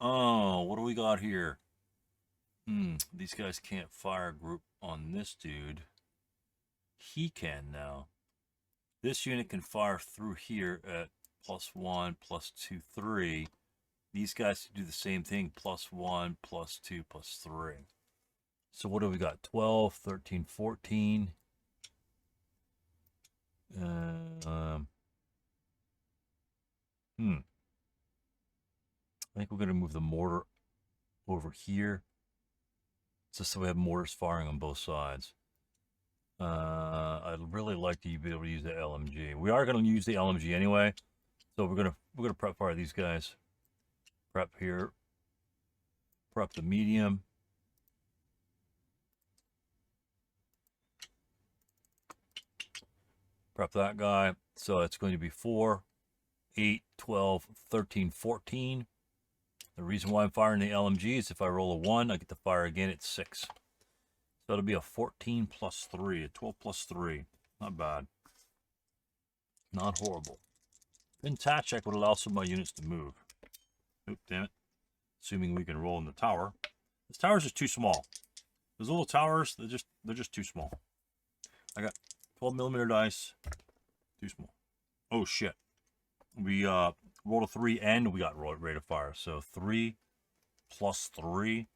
Oh, what do we got here? These guys can't fire group on this dude. He can now. This unit can fire through here at +1, +2, 3. These guys do the same thing, +1, +2, +3. So what do we got? 12, 13, 14. I think we're going to move the mortar over here, just so we have mortars firing on both sides. I'd really like to be able to use the LMG. We are going to use the LMG anyway, so we're gonna prep fire these guys. Prep here. Prep the medium. Prep that guy. So it's going to be 4, 8, 12, 13, 14. The reason why I'm firing the LMG is if I roll a 1, I get to fire again at 6. So it'll be a 14 plus 3, a 12 plus 3. Not bad. Not horrible. Counterattack check would allow some of my units to move. Oop, damn it. Assuming we can roll in the tower. This tower's just too small. Those little towers, they're just too small. I got 12mm dice. Too small. Oh shit. We rolled a 3 and we got rate of fire. So 3 plus 3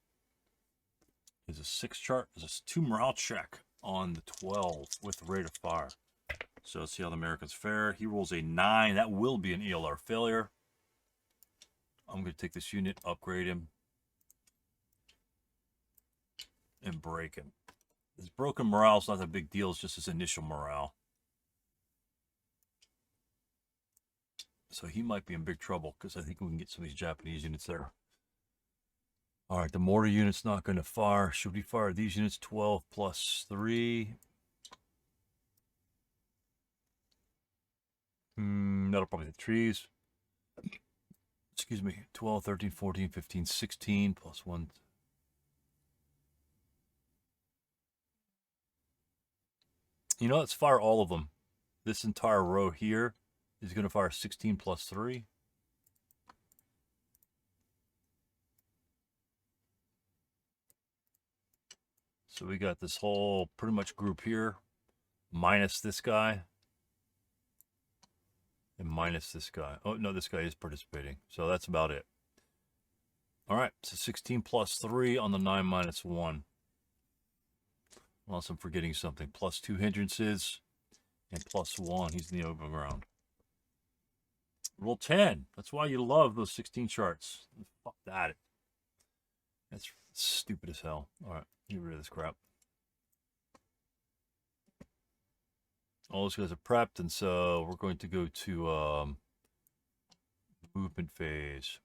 is a 6 chart. Is a 2 morale check on the 12 with rate of fire. So let's see how the Americans fare. He rolls a 9. That will be an ELR failure. I'm going to take this unit, upgrade him, and break him. His broken morale is not a big deal. It's just his initial morale. So he might be in big trouble because I think we can get some of these Japanese units there. All right, the mortar unit's not going to fire. Should we fire these units? 12 plus 3. That'll probably hit trees. Excuse me. 12, 13, 14, 15, 16 plus 1. You know, let's fire all of them. This entire row here is going to fire 16 plus 3. So we got this whole pretty much group here, minus this guy, and minus this guy. Oh, no, this guy is participating. So that's about it. All right, so 16 plus 3 on the 9 minus 1. Unless I'm forgetting something. Plus 2 hindrances and plus 1. He's in the open ground. Roll 10. That's why you love those 16 charts. Fuck that. That's stupid as hell. All right, get rid of this crap. All those guys are prepped, and so we're going to go to movement phase.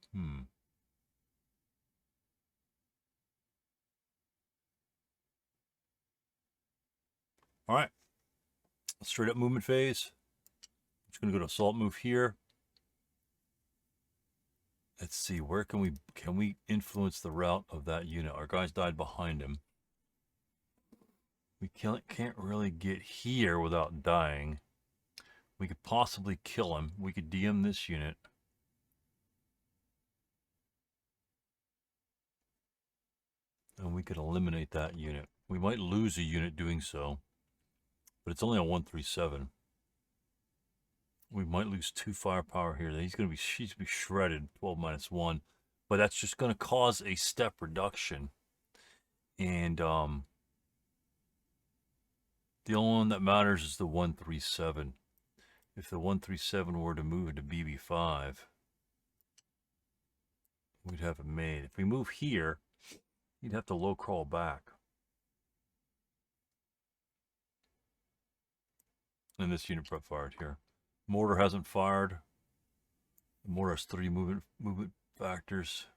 All right, straight up movement phase. I'm just going to go to assault move here. Let's see, where can we influence the route of that unit? Our guys died behind him. We can't really get here without dying. We could possibly kill him. We could DM this unit. And we could eliminate that unit. We might lose a unit doing so, but it's only a 137. We might lose 2 firepower here. She's going to be shredded, 12 minus 1. But that's just going to cause a step reduction. And the only one that matters is the 137. If the 137 were to move into BB5, we'd have it made. If we move here, you'd have to low crawl back. And this unit prep fired here. Mortar hasn't fired. The mortar has 3 movement factors.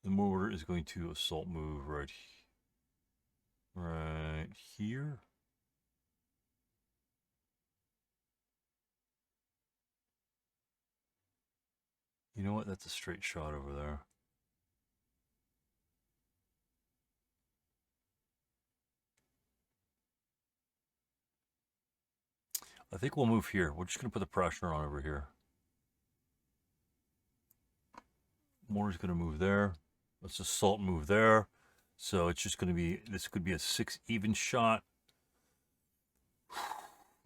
The mortar is going to assault move right here. You know what? That's a straight shot over there. I think we'll move here. We're just going to put the pressure on over here. Mortar's going to move there. Let's assault move there. So it's just going to be, this could be a 6 even shot.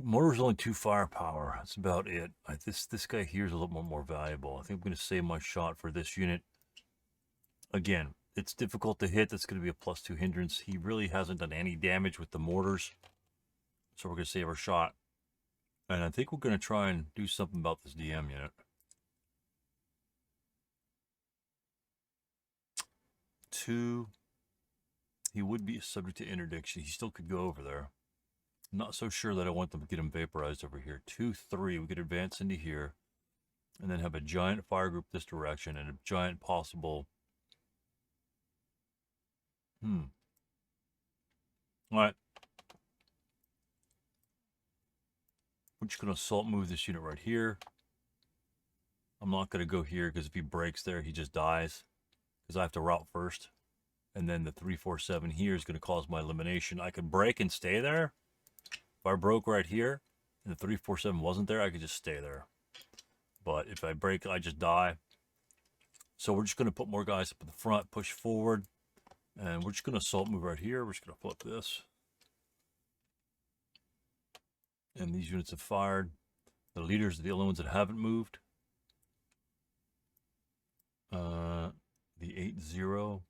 Mortar's only 2 firepower. That's about it. This guy here is a little more valuable. I think I'm going to save my shot for this unit. Again, it's difficult to hit. That's going to be a +2 hindrance. He really hasn't done any damage with the mortars. So we're going to save our shot. And I think we're going to try and do something about this DM unit. 2. He would be subject to interdiction. He still could go over there. I'm not so sure that I want them to get him vaporized over here. 2, 3. We could advance into here. And then have a giant fire group this direction. And a giant possible... Alright. We're just going to assault move this unit right here. I'm not going to go here because if he breaks there, he just dies. Because I have to route first. And then the 347 here is going to cause my elimination. I could break and stay there. If I broke right here and the 347 wasn't there, I could just stay there. But if I break, I just die. So we're just going to put more guys up in the front, push forward. And we're just going to assault move right here. We're just going to flip this. And these units have fired. The leaders are the only ones that haven't moved. The 8-0.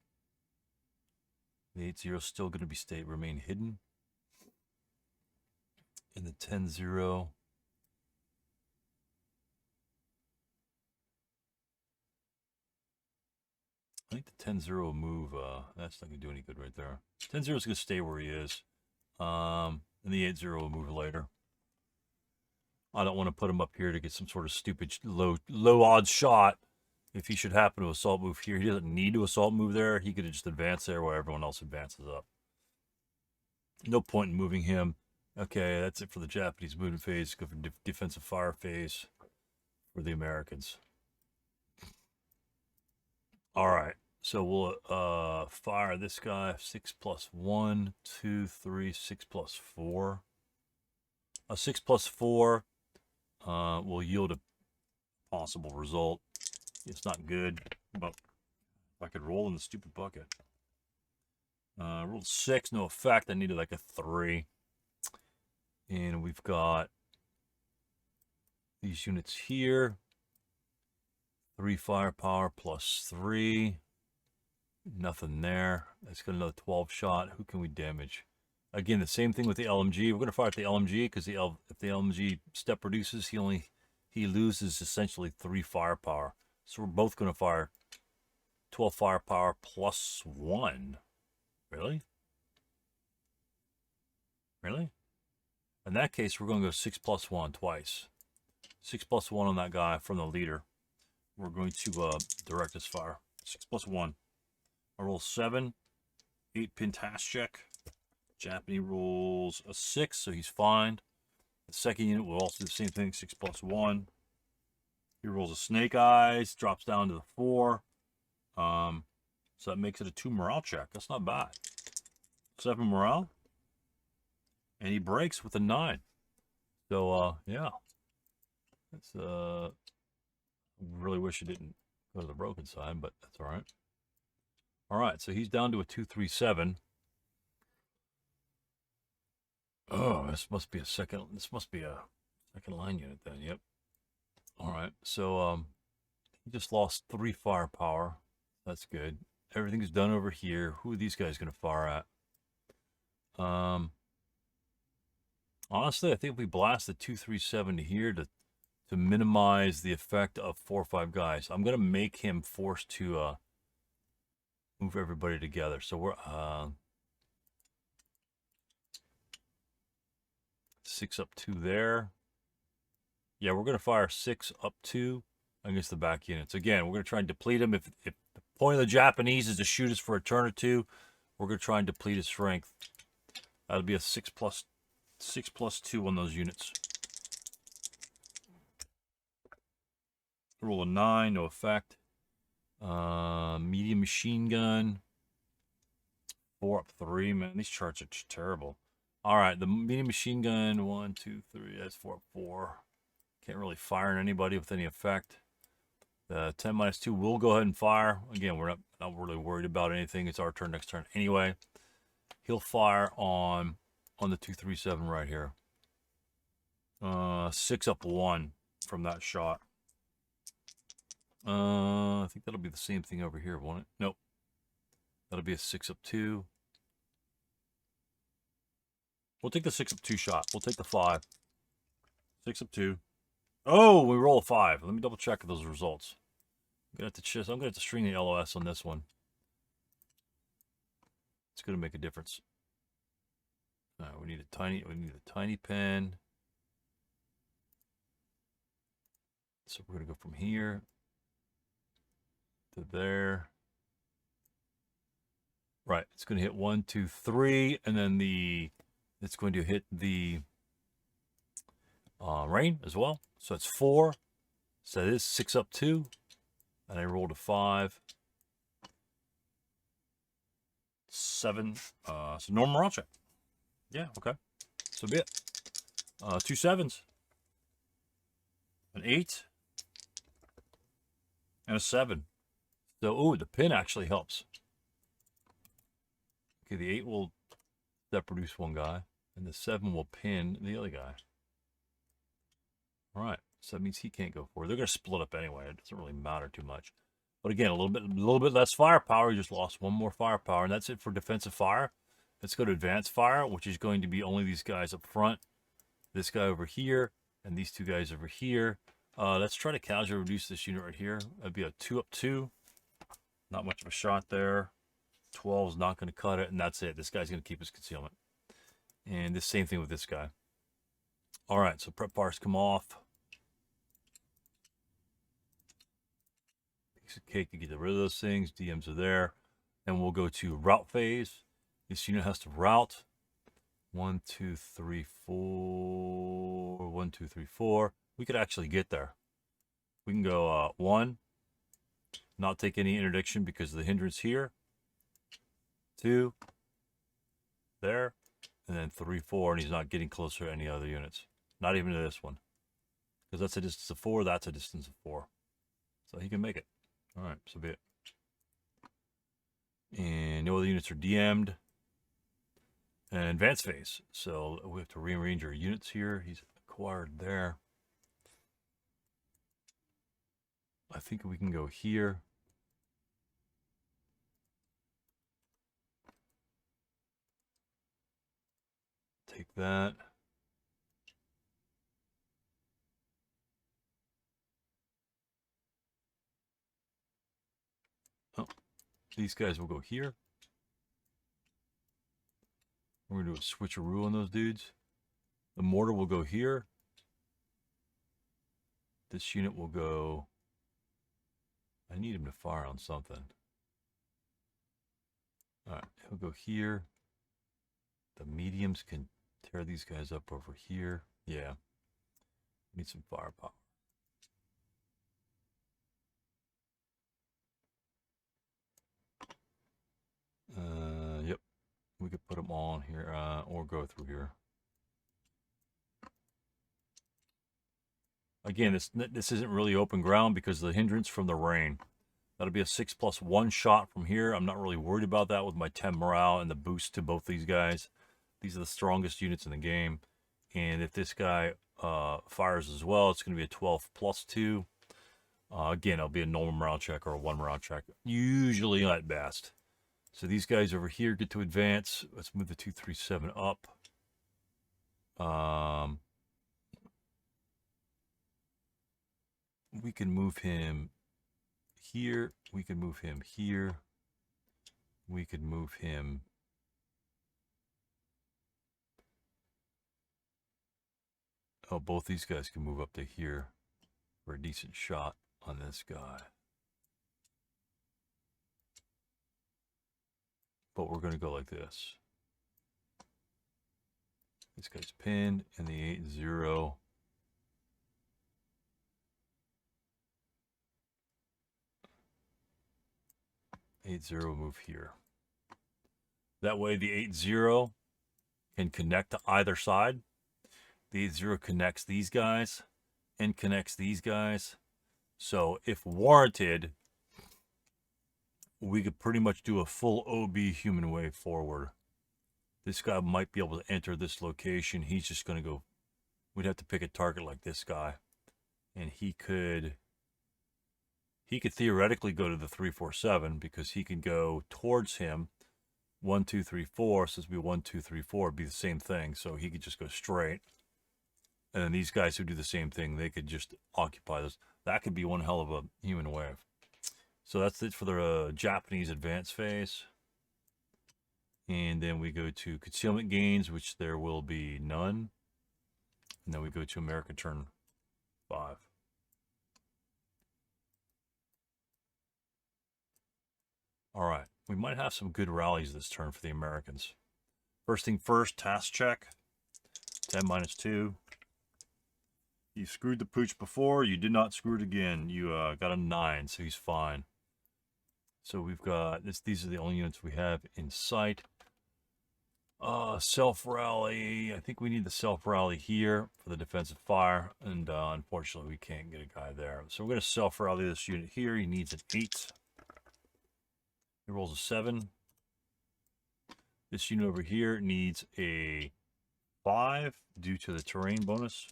The 8-0 is still going to be remain hidden. And the 10-0. I think the 10-0 will move. That's not going to do any good right there. 10-0 is going to stay where he is. And the 8-0 will move later. I don't want to put him up here to get some sort of stupid low odds shot. If he should happen to assault move here, he doesn't need to assault move there. He could just advance there where everyone else advances up. No point in moving him. Okay, that's it for the Japanese movement phase. Go for defensive fire phase for the Americans. All right, so we'll fire this guy. 6 + 1, 2, 3, 6 + 4. A 6 + 4 will yield a possible result. It's not good, but if I could roll in the stupid bucket. Rolled 6, no effect. I needed like a 3. And we've got these units here. 3 firepower +3. Nothing there. That's got another 12 shot. Who can we damage? Again, the same thing with the LMG. We're going to fire at the LMG because if the LMG step reduces, he loses essentially 3 firepower. So we're both going to fire 12 firepower +1. Really? Really? In that case, we're going to go 6 + 1 twice. 6 + 1 on that guy from the leader. We're going to direct this fire. 6 + 1. I roll 7. 8-pin task check. Japanese rolls a 6, so he's fine. The second unit will also do the same thing, 6 + 1. He rolls a snake eyes, drops down to the 4. So that makes it a 2 morale check. That's not bad. 7 morale. And he breaks with a 9. So, yeah. That's, really wish it didn't go to the broken side, but that's all right. All right, so he's down to a 237. Oh, this must be a second line unit then, yep. All right, so he just lost 3 firepower. That's good. Everything's done over here. Who are these guys going to fire at? Honestly, I think if we blast the 237 to here to minimize the effect of 4 or 5 guys, I'm going to make him forced to move everybody together. So we're 6 up 2 there. Yeah, we're going to fire 6 up 2 against the back units. Again, we're going to try and deplete him. If the point of the Japanese is to shoot us for a turn or 2, we're going to try and deplete his strength. That'll be a 6 + 2 on those units. Roll a 9, no effect. Medium machine gun. 4 up 3, man. These charts are terrible. All right, the medium machine gun. 1, 2, 3. That's 4 up 4. Can't really fire on anybody with any effect. The 10 minus 2 will go ahead and fire. Again, we're not really worried about anything. It's our turn next turn anyway. He'll fire on the 237 right here. 6 up 1 from that shot. I think that'll be the same thing over here, won't it? Nope. That'll be a 6 up 2. We'll take the 6 up 2 shot. We'll take the 5. 6 up 2. Oh, we roll a 5. Let me double check those results. I'm gonna have to string the LOS on this one. It's gonna make a difference. We need a tiny pen. So we're gonna go from here to there. Right, it's gonna hit 1, 2, 3, and then it's going to hit the rain as well. So it's 4. So it is 6 up 2. And I rolled a 5. 7. So normal morale check. Yeah, okay. So be it. 2 7s. An 8. And a 7. So, ooh, the pin actually helps. Okay, the 8 will produce one guy. And the 7 will pin the other guy. All right. So that means he can't go forward. They're going to split up anyway. It doesn't really matter too much. But again, a little bit less firepower. You just lost 1 more firepower, and that's it for defensive fire. Let's go to advanced fire, which is going to be only these guys up front, this guy over here, and these 2 guys over here. Let's try to casually reduce this unit right here. That'd be a 2 up 2. Not much of a shot there. 12 is not going to cut it, and that's it. This guy's going to keep his concealment. And the same thing with this guy. All right, so prep fires come off. Piece of cake to get rid of those things. DMs are there. And we'll go to route phase. This unit has to route. 1, 2, 3, 4. 1, 2, 3, 4. We could actually get there. We can go 1. Not take any interdiction because of the hindrance here. 2. There. And then 3, 4. And he's not getting closer to any other units. Not even to this one. Because that's a distance of 4. That's a distance of 4. So he can make it. All right, so be it. And no other units are DM'd. And advanced phase. So we have to rearrange our units here. He's acquired there. I think we can go here. Take that. Oh, these guys will go here. We're going to do a switcheroo on those dudes. The mortar will go here. This unit will go... I need him to fire on something. Alright, he'll go here. The mediums can tear these guys up over here. Yeah. Need some firepower. Yep. We could put them all on here, or go through here. Again, this isn't really open ground because of the hindrance from the rain. That'll be a 6+1 shot from here. I'm not really worried about that with my 10 morale and the boost to both these guys. These are the strongest units in the game. And if this guy fires as well, it's going to be a 12+2. Again, it'll be a normal morale check or a 1 morale check, usually at best. So these guys over here get to advance. Let's move the 237 up. We can move him here. We can move him here. We could move him. Oh, both these guys can move up to here for a decent shot on this guy. But we're going to go like this. This guy's pinned, and the 8-0. 80 will move here. That way the 80 can connect to either side. The 80 connects these guys and connects these guys. So if warranted, we could pretty much do a full OB human wave forward. This guy might be able to enter this location. He's just going to go. We'd have to pick a target like this guy. And he could theoretically go to the 347 because he can go towards him. 1, 2, 3, 4. So this would be 1, 2, 3, 4. It'd be the same thing. So he could just go straight. And then these guys who do the same thing, they could just occupy this. That could be one hell of a human wave. So that's it for the Japanese advance phase. And then we go to concealment gains, which there will be none. And then we go to American turn 5. All right. We might have some good rallies this turn for the Americans. First thing first, task check. 10 minus 2. You screwed the pooch before. You did not screw it again. You got a 9, so he's fine. So we've got this. These are the only units we have in sight. Self-rally. I think we need the self-rally here for the defensive fire. And unfortunately, we can't get a guy there. So we're going to self-rally this unit here. He needs an 8. He rolls a 7. This unit over here needs a 5 due to the terrain bonus.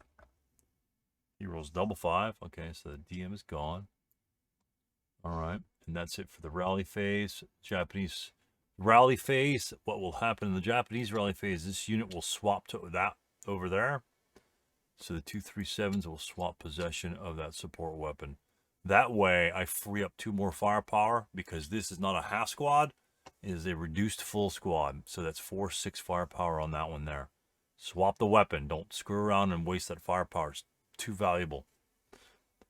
He rolls double 5. Okay, so the DM is gone. All right, and that's it for the rally phase. Japanese rally phase. What will happen in the Japanese rally phase, this unit will swap to that over there. So the 237s will swap possession of that support weapon. That way, I free up 2 more firepower because this is not a half squad. It is a reduced full squad. So that's 4, 6 firepower on that one there. Swap the weapon. Don't screw around and waste that firepower. It's too valuable.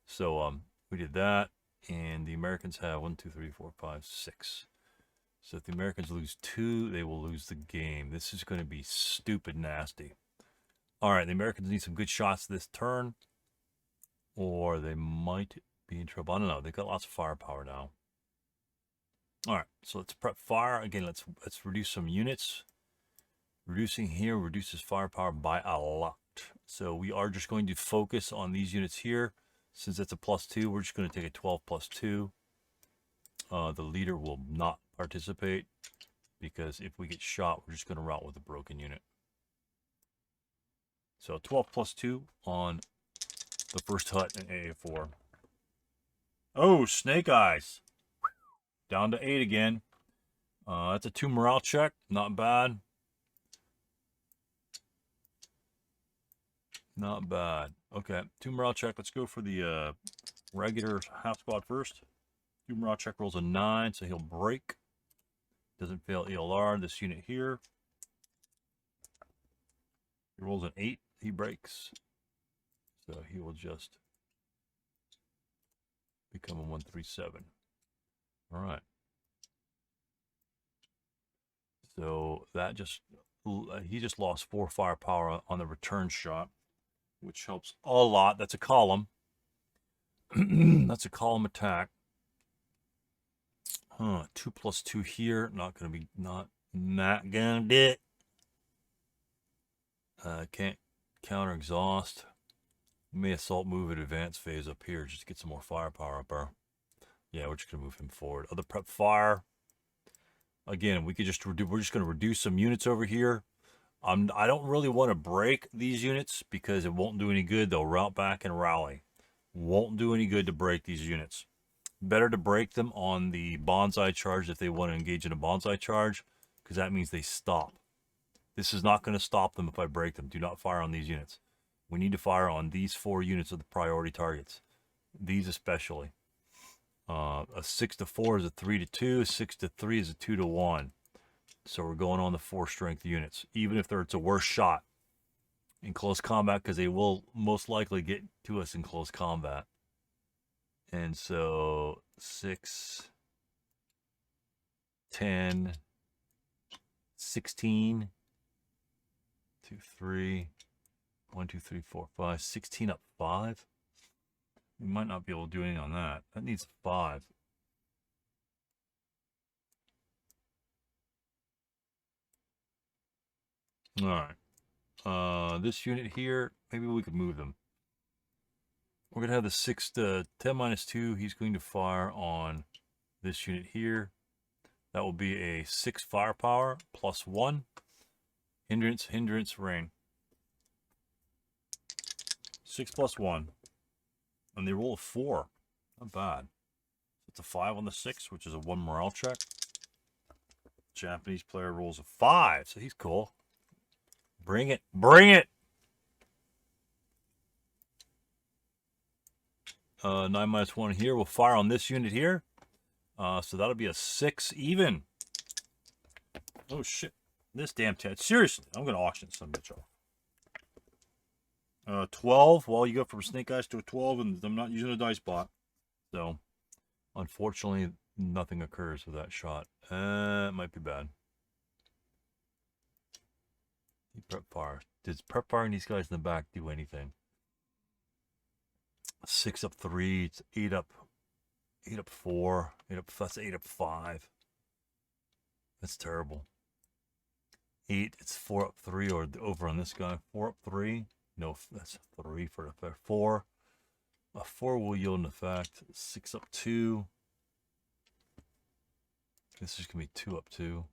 So we did that. And the Americans have 1, 2, 3, 4, 5, 6. So if the Americans lose 2, they will lose the game. This is going to be stupid nasty. All right, the Americans need some good shots this turn. Or they might be in trouble. I don't know. They've got lots of firepower now. All right, so let's prep fire. Again, let's reduce some units. Reducing here reduces firepower by a lot. So we are just going to focus on these units here. Since that's a +2, we're just going to take a 12 + 2. The leader will not participate because if we get shot, we're just going to rout with a broken unit. So 12 + 2 on the first hut in AA4. Oh, snake eyes. Down to 8 again. That's a 2 morale check. Not bad. Not bad. Okay, 2 morale check. Let's go for the regular half squad first. 2 morale check rolls a 9, so he'll break. Doesn't fail ELR. This unit here. He rolls an 8. He breaks. So he will just become a 137. All right. So that he just lost 4 firepower on the return shot, which helps a lot. That's a column. That's a column attack. 2 + 2 here. Not gonna do it. Can't counter exhaust. May assault move at advance phase up here just to get some more firepower up there. Yeah, we're just gonna move him forward. Other prep fire. Again, we're just gonna reduce some units over here. I don't really want to break these units because it won't do any good. They'll rout back and rally. Won't do any good to break these units. Better to break them on the bonsai charge if they want to engage in a bonsai charge, because that means they stop. This is not going to stop them if I break them. Do not fire on these units. We need to fire on these 4 units of the priority targets. These especially. A 6 to 4 is a 3 to 2. A 6 to 3 is a 2 to 1. So we're going on the 4 strength units, even if it's a worse shot in close combat, because they will most likely get to us in close combat. And so 6, 10, 16, 2, 3, 1, 2, 3, 4, 5, 16 up 5. We might not be able to do anything on that. That needs 5. All right. This unit here, maybe we could move them. We're going to have the 6 to 10 minus 2. He's going to fire on this unit here. That will be a 6 firepower plus 1. Hindrance, hindrance, rain. 6 plus 1. And they roll a 4. Not bad. It's a 5 on the 6, which is a 1 morale check. Japanese player rolls a 5, so he's cool. Bring it. Bring it! 9 minus 1 here. We'll fire on this unit here. So that'll be a 6 even. Oh, shit. This damn Ted. Seriously, I'm going to auction some bitch off. 12. Well, you go from Snake Eyes to a 12, and I'm not using a dice bot. So, unfortunately, nothing occurs with that shot. It might be bad. Prep fire. Does prep firing these guys in the back do anything? 6 up 3. It's 8 up. 8 up 4. 8 up. That's 8 up 5. That's terrible. 8. It's 4 up 3, or over on this guy. 4 up 3. No, that's 3 for the effect. 4. A 4 will yield an effect. 6 up 2. This is gonna be 2 up 2.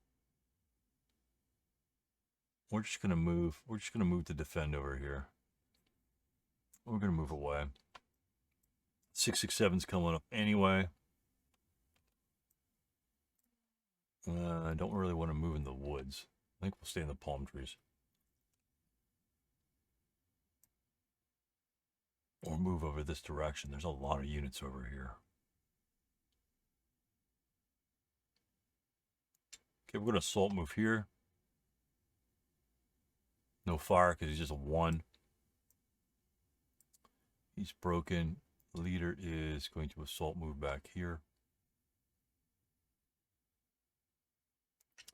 We're just gonna move. We're just gonna move to defend over here. We're gonna move away. 667's coming up anyway. I don't really want to move in the woods. I think we'll stay in the palm trees. Or move over this direction. There's a lot of units over here. Okay, we're going to assault move here. No fire because he's just a 1. He's broken. The leader is going to assault move back here.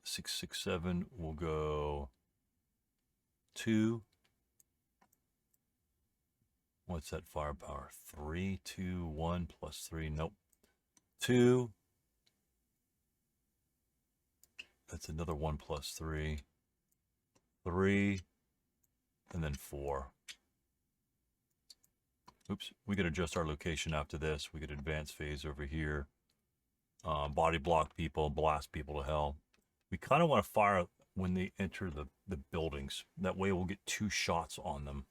667 will go 2. What's that firepower? 3, 2, 1 plus 3. Nope. 2. That's another 1 plus 3. 3. And then 4. Oops. We could adjust our location after this. We could advance phase over here. Body block people, blast people to hell. We kind of want to fire when they enter the buildings. That way we'll get 2 shots on them.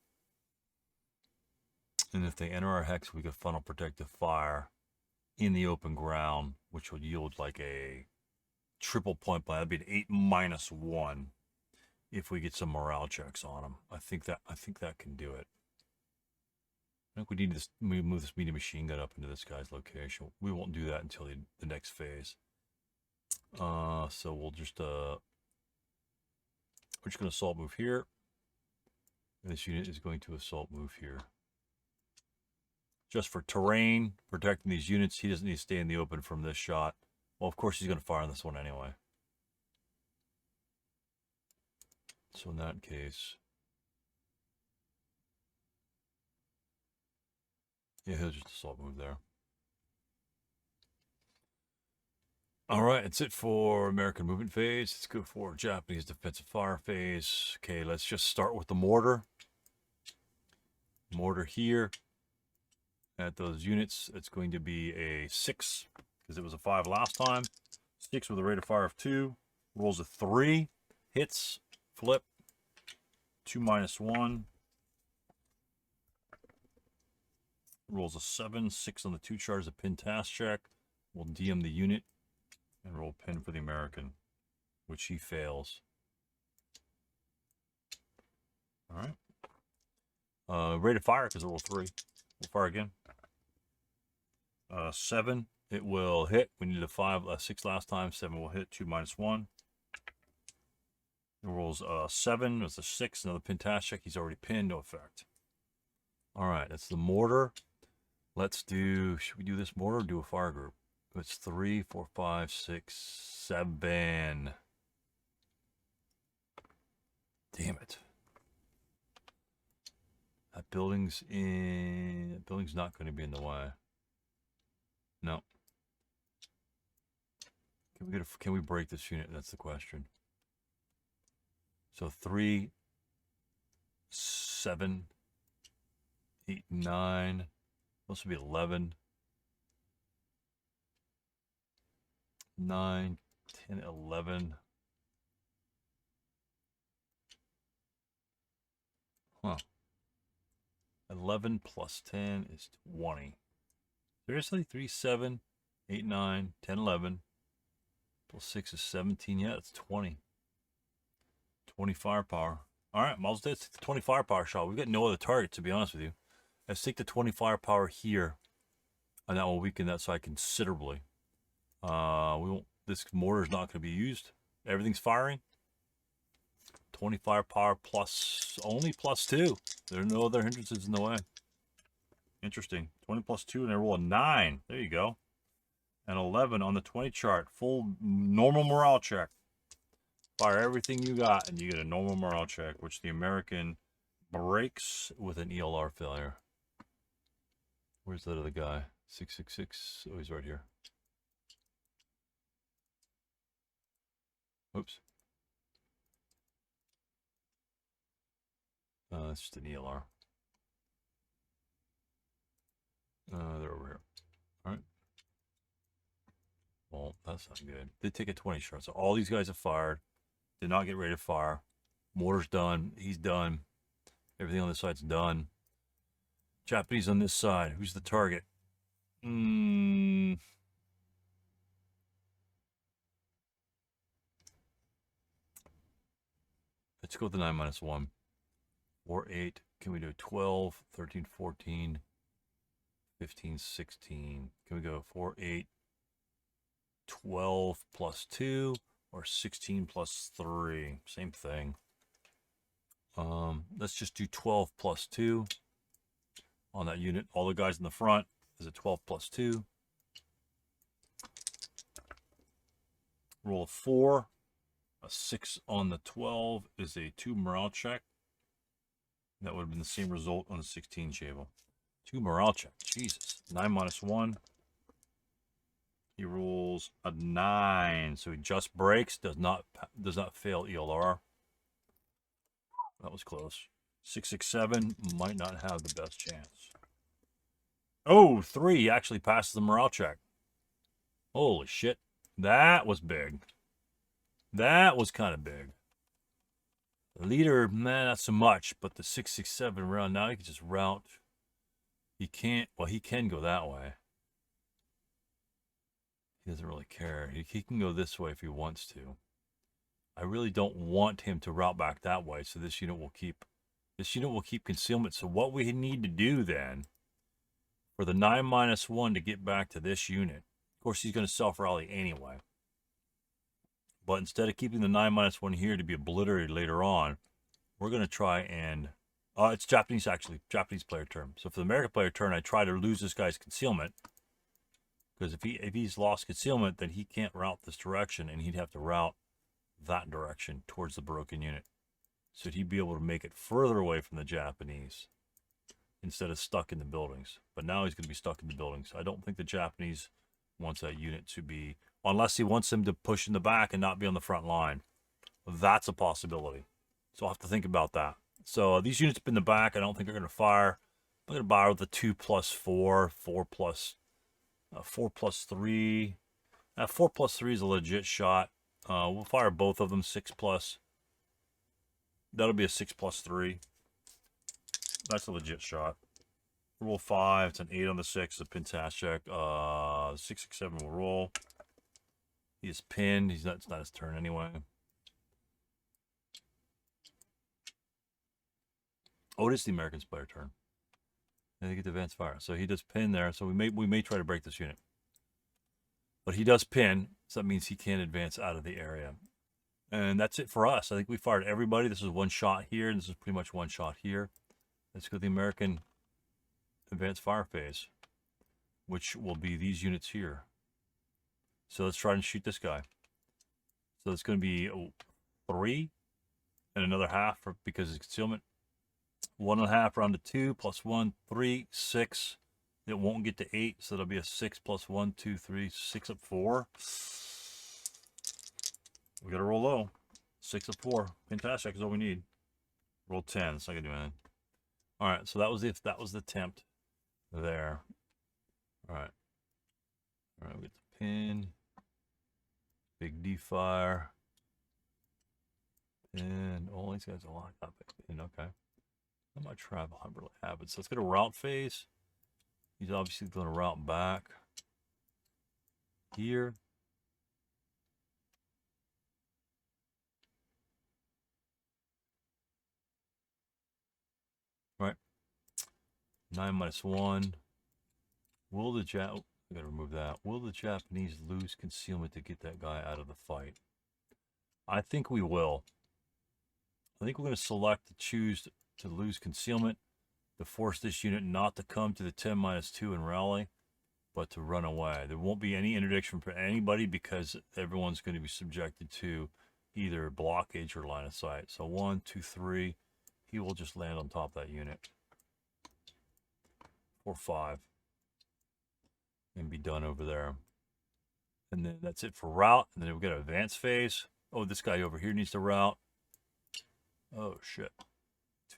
And if they enter our hex, we could funnel protective fire in the open ground, which would yield like a triple point plan. That'd be an 8 minus 1 if we get some morale checks on them. I think that can do it. I think we need to move this medium machine gun up into this guy's location. We won't do that until the next phase. So we'll just we're just going to assault move here. This unit is going to assault move here. Just for terrain, protecting these units. He doesn't need to stay in the open from this shot. Well, of course, he's going to fire on this one anyway. So in that case, yeah, he'll just assault move there. All right, that's it for American movement phase. Let's go for Japanese defensive fire phase. Okay, let's just start with the mortar. Mortar here. At those units, it's going to be a 6, because it was a 5 last time. 6 with a rate of fire of 2. Rolls a 3. Hits. Flip. 2 minus 1. Rolls a 7. 6 on the 2 charge. A pin task check. We'll DM the unit. And roll pin for the American, which he fails. All right. Rate of fire, because it rolled 3. We'll fire again. 7. It will hit. We needed a 6 last time. 7 will hit. 2 minus 1. It rolls 7. It's a 6. Another pin task check. He's already pinned. No effect. All right. That's the mortar. Let's do. Should we do this mortar or do a fire group? It's 3, 4, 5, 6, 7. Damn it. That building's not going to be in the way. No. Can we break this unit? That's the question. So 3, 7, 8, 9. Supposed to be 11. 9, 10, 11. Huh. 11 plus 10 is 20. Seriously? 3, 7, 8, 9, 10, 11. Plus 6 is 17. Yeah, it's 20. 20 firepower. All right, well, let's take the 20 firepower shot. We've got no other target, to be honest with you. Let's take the 20 firepower here. And that will weaken that side considerably. We won't. This mortar is not going to be used. Everything's firing. 20 firepower plus, only plus 2. There are no other hindrances in the way. Interesting. 20 plus 2, and I roll a 9. There you go. And 11 on the 20 chart. Full normal morale check. Fire everything you got, and you get a normal morale check, which the American breaks with an ELR failure. Where's that other guy? 666. Oh, he's right here. Oops. It's just an ELR. They're over here. All right. Well, that's not good. They take a 20 shot. So all these guys have fired. Did not get ready to fire. Mortar's done. He's done. Everything on this side's done. Japanese on this side. Who's the target? Let's go with the 9 minus 1. 4, 8. Can we do 12, 13, 14, 15, 16? Can we go 4, 8, 12 plus 2, or 16 plus 3? Same thing. Let's just do 12 plus 2 on that unit. All the guys in the front is a 12 plus 2. Roll a 4. A 6 on the 12 is a 2 morale check. That would have been the same result on the 16 Shavel. 2 morale check. Jesus. 9 minus 1. He rolls a 9. So he just breaks. Does not fail ELR. That was close. 667 might not have the best chance. Oh, 3 actually passes the morale check. Holy shit. That was big. That was kind of big. The leader, man, not so much, but the 667 round, now he can just route. He can't, well, he can go that way. He doesn't really care. He can go this way if he wants to. I really don't want him to route back that way, so this unit will keep concealment. So what we need to do then, for the 9 minus 1 to get back to this unit, of course he's going to self-rally anyway. But instead of keeping the 9 minus 1 here to be obliterated later on, we're going to try and... it's Japanese, actually. Japanese player turn. So for the American player turn, I try to lose this guy's concealment. Because if he's lost concealment, then he can't route this direction, and he'd have to route that direction towards the broken unit. So he'd be able to make it further away from the Japanese instead of stuck in the buildings. But now he's going to be stuck in the buildings. I don't think the Japanese wants that unit to be... Unless he wants him to push in the back and not be on the front line. That's a possibility. So I'll have to think about that. So these units up in the back, I don't think they're going to fire. I'm going to fire with the 2 plus 4, 4 plus 3. 4 plus 3 is a legit shot. We'll fire both of them, 6 plus. That'll be a 6 plus 3. That's a legit shot. Roll 5. It's an 8 on the 6. A pin task check. 667 will roll. He is pinned. It's not his turn anyway. Oh, it is the American's player turn. And they get to advance fire. So he does pin there. So we may try to break this unit. But he does pin. So that means he can't advance out of the area. And that's it for us. I think we fired everybody. This is one shot here. And this is pretty much one shot here. Let's go to the American advanced fire phase, which will be these units here. So let's try and shoot this guy. So it's going to be 3 and another half because it's concealment. 1.5 round to 2 plus 1, 3, 6. It won't get to 8, so it'll be a 6 plus 1, 2, 3, 6 up 4. We got to roll low. 6 of 4. Fantastic. That's all we need. Roll 10. It's not gonna do anything. All right. So that was the attempt there. All right. All right. We get the pin. Big D fire. And all these guys are locked up. Pin. Okay. I might try really have it. So let's get a route phase. He's obviously going to route back here. Right. 9 minus 1. Will the I gotta remove that. Will the Japanese lose concealment to get that guy out of the fight? I think we will. I think we're going to select to choose to lose concealment, to force this unit not to come to the 10 minus 2 and rally, but to run away. There won't be any interdiction for anybody because everyone's going to be subjected to either blockage or line of sight. So 1, 2, 3. He will just land on top of that unit. 4, 5. And be done over there. And then that's it for route. And then we've got an advance phase. Oh, this guy over here needs to route. Oh, shit.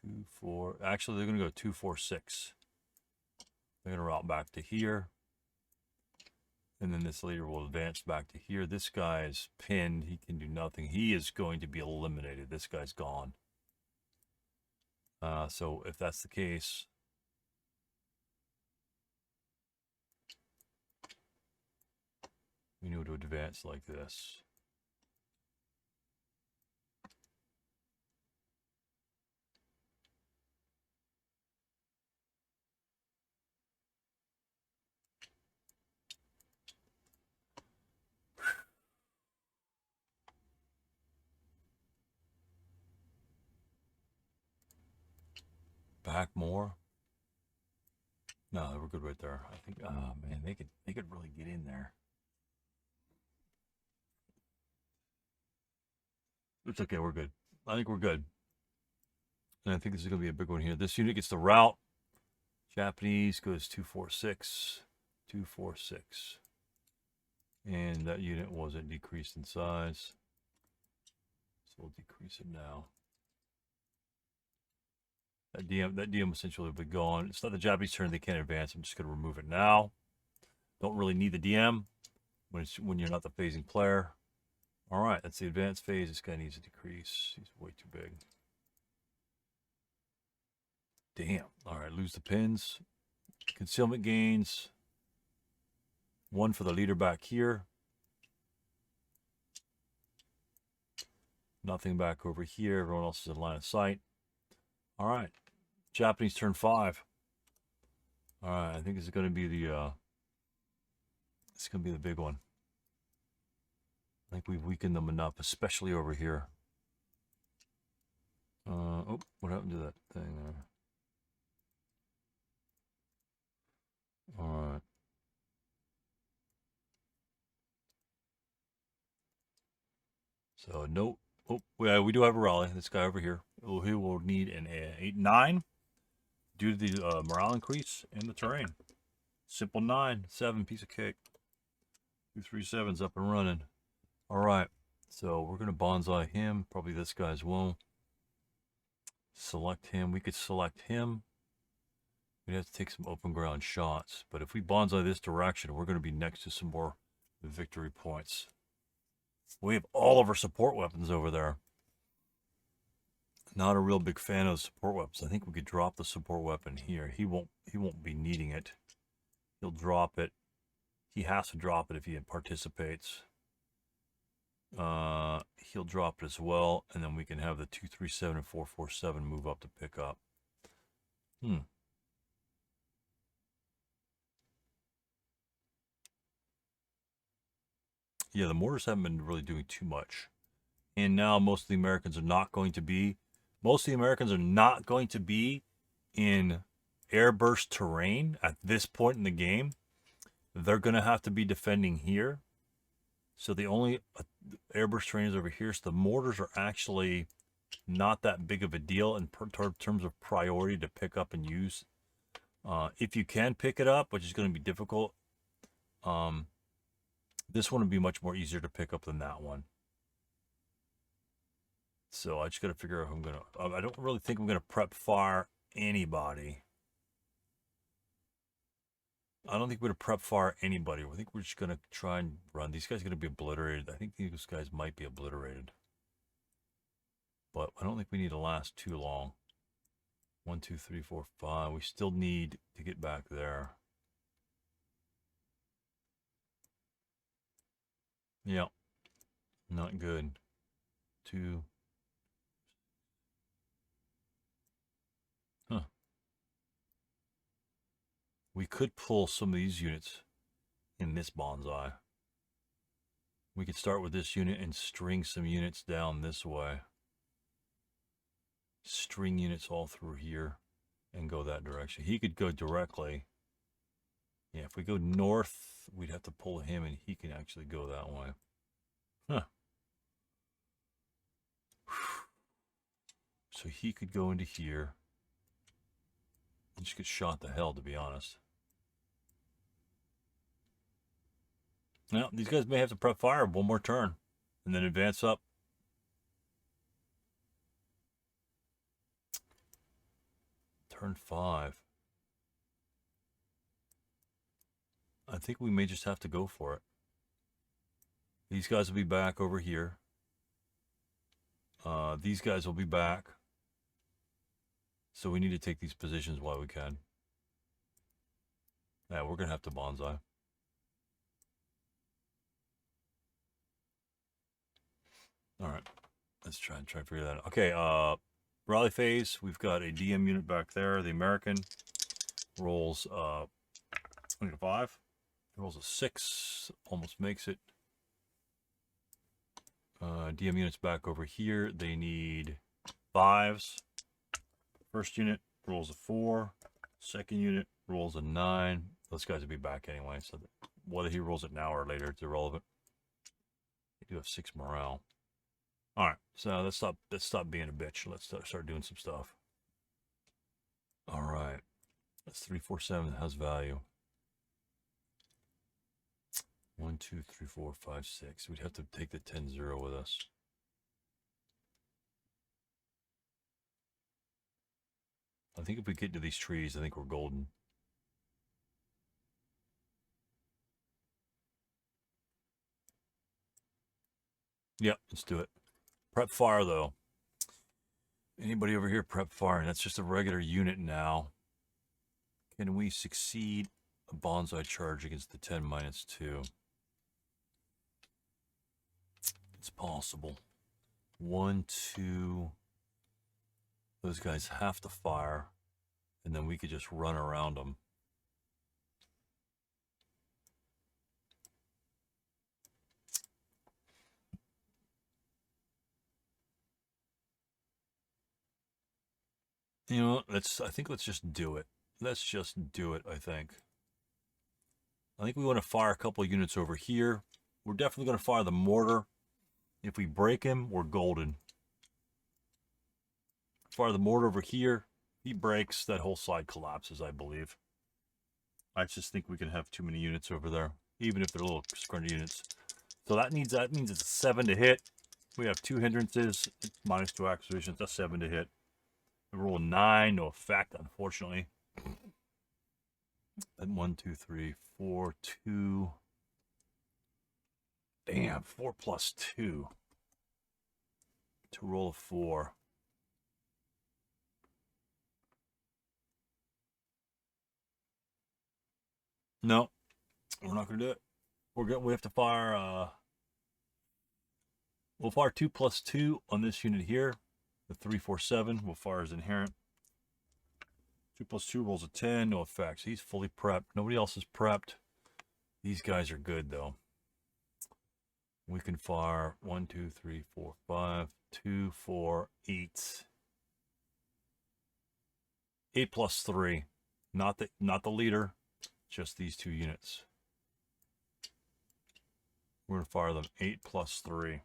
2, 4. Actually, they're going to go 2, 4, 6. They're going to route back to here. And then this leader will advance back to here. This guy is pinned. He can do nothing. He is going to be eliminated. This guy's gone. So if that's the case, we need to advance like this. Back more. No, we're good right there. I think. Oh man, they could really get in there. It's okay. We're good. I think we're good. And I think this is going to be a big one here. This unit gets the route. Japanese goes 2, 4, 6. 2, 4, 6. And that unit wasn't decreased in size. So we'll decrease it now. That DM essentially will be gone. It's not the Japanese turn. They can't advance. I'm just going to remove it now. Don't really need the DM when you're not the phasing player. All right, that's the advanced phase. This guy needs a decrease. He's way too big. Damn. All right, lose the pins. Concealment gains. 1 for the leader back here. Nothing back over here. Everyone else is in line of sight. All right. Japanese turn 5. All right, I think this is going to be the it's going to be the big one. I think we've weakened them enough, especially over here. Oh, what happened to that thing there? All right. So no. Oh, yeah, we do have a rally. This guy over here. Oh, he will need an 8, 9 due to the morale increase in the terrain. Simple 9, 7, piece of cake. 2, 3, 7's up and running. All right. So we're gonna bonsai him. Probably this guy's won't. Select him. We could select him. We'd have to take some open ground shots. But if we bonsai this direction, we're going to be next to some more victory points. We have all of our support weapons over there. Not a real big fan of support weapons. I think we could drop the support weapon here. He won't be needing it. He'll drop it. He has to drop it if he participates. He'll drop it as well, and then we can have the 237 and 447 move up to pick up. Yeah, the mortars haven't been really doing too much. And now most of the Americans are not going to be in airburst terrain at this point in the game. They're going to have to be defending here. So the only airburst terrain is over here. So the mortars are actually not that big of a deal in terms of priority to pick up and use. If you can pick it up, which is going to be difficult, this one would be much more easier to pick up than that one. So I just got to figure out who I'm going to... I don't really think I'm going to prep fire anybody. I don't think we're going to prep fire anybody. I think we're just going to try and run. These guys are going to be obliterated. I think these guys might be obliterated. But I don't think we need to last too long. 1, 2, 3, 4, 5. We still need to get back there. Yeah. Not good. 2. Huh. We could pull some of these units in this bonsai. We could start with this unit and string some units down this way. String units all through here and go that direction. He could go directly. Yeah, if we go north, we'd have to pull him and he can actually go that way. Huh. So he could go into here. And just get shot to hell, to be honest. Now, these guys may have to prep fire one more turn and then advance up. Turn 5. I think we may just have to go for it. These guys will be back over here. These guys will be back. So we need to take these positions while we can. Yeah, we're going to have to bonsai. All right. Let's try and figure that out. Okay, rally phase. We've got a DM unit back there. The American rolls 5. Rolls a 6. Almost makes it. DM units back over here. They need 5s. First unit rolls a 4. Second unit rolls a 9. Those guys will be back anyway, so whether he rolls it now or later, it's irrelevant. They do have 6 morale. All right, so let's stop being a bitch. Let's start doing some stuff. All right, that's 3, 4, 7 has value. 1, 2, 3, 4, 5, 6. We'd have to take the 10-0 with us. I think if we get to these trees, I think we're golden. Yep, let's do it. Prep fire, though. Anybody over here prep fire? And that's just a regular unit now. Can we succeed a bonsai charge against the 10-2? It's possible. 1, 2... Those guys have to fire, and then we could just run around them. You know, I think let's just do it. Let's just do it, I think. I think we want to fire a couple of units over here. We're definitely going to fire the mortar. If we break him, we're golden. Fire the mortar over here. He breaks, that whole side collapses, I believe. I just think we can have too many units over there, even if they're little scrundy units. So that means it's a 7 to hit. We have 2 hindrances, -2 acquisitions. That's 7 to hit. We roll a 9, no effect, unfortunately. And 1, 2, 3, 4, 2. Damn, 4 plus 2. To roll a 4. No, we're not gonna do it. We have to fire. We'll fire 2 plus 2 on this unit here. The 3, 4, 7 will fire as inherent. 2 plus 2 rolls a 10, no effects. He's fully prepped. Nobody else is prepped. These guys are good though. We can fire 1, 2, 3, 4, 5, 2, 4, 8. 8 plus 3. Not the leader. Just these 2 units. We're going to fire them 8 plus 3.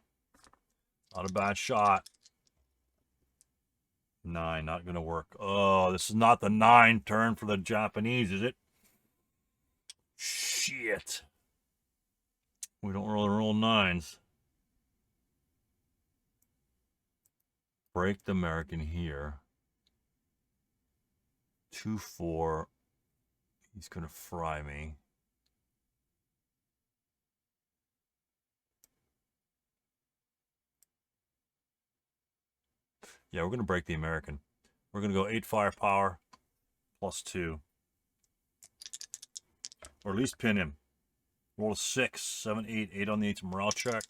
Not a bad shot. 9, not going to work. Oh, this is not the 9 turn for the Japanese, is it? Shit. We don't really roll 9s. break the American here. 2-4. He's going to fry me. Yeah, we're going to break the American. We're going to go 8 firepower plus 2. Or at least pin him. Roll a 6, 7, 8, 8 on the 8's morale check.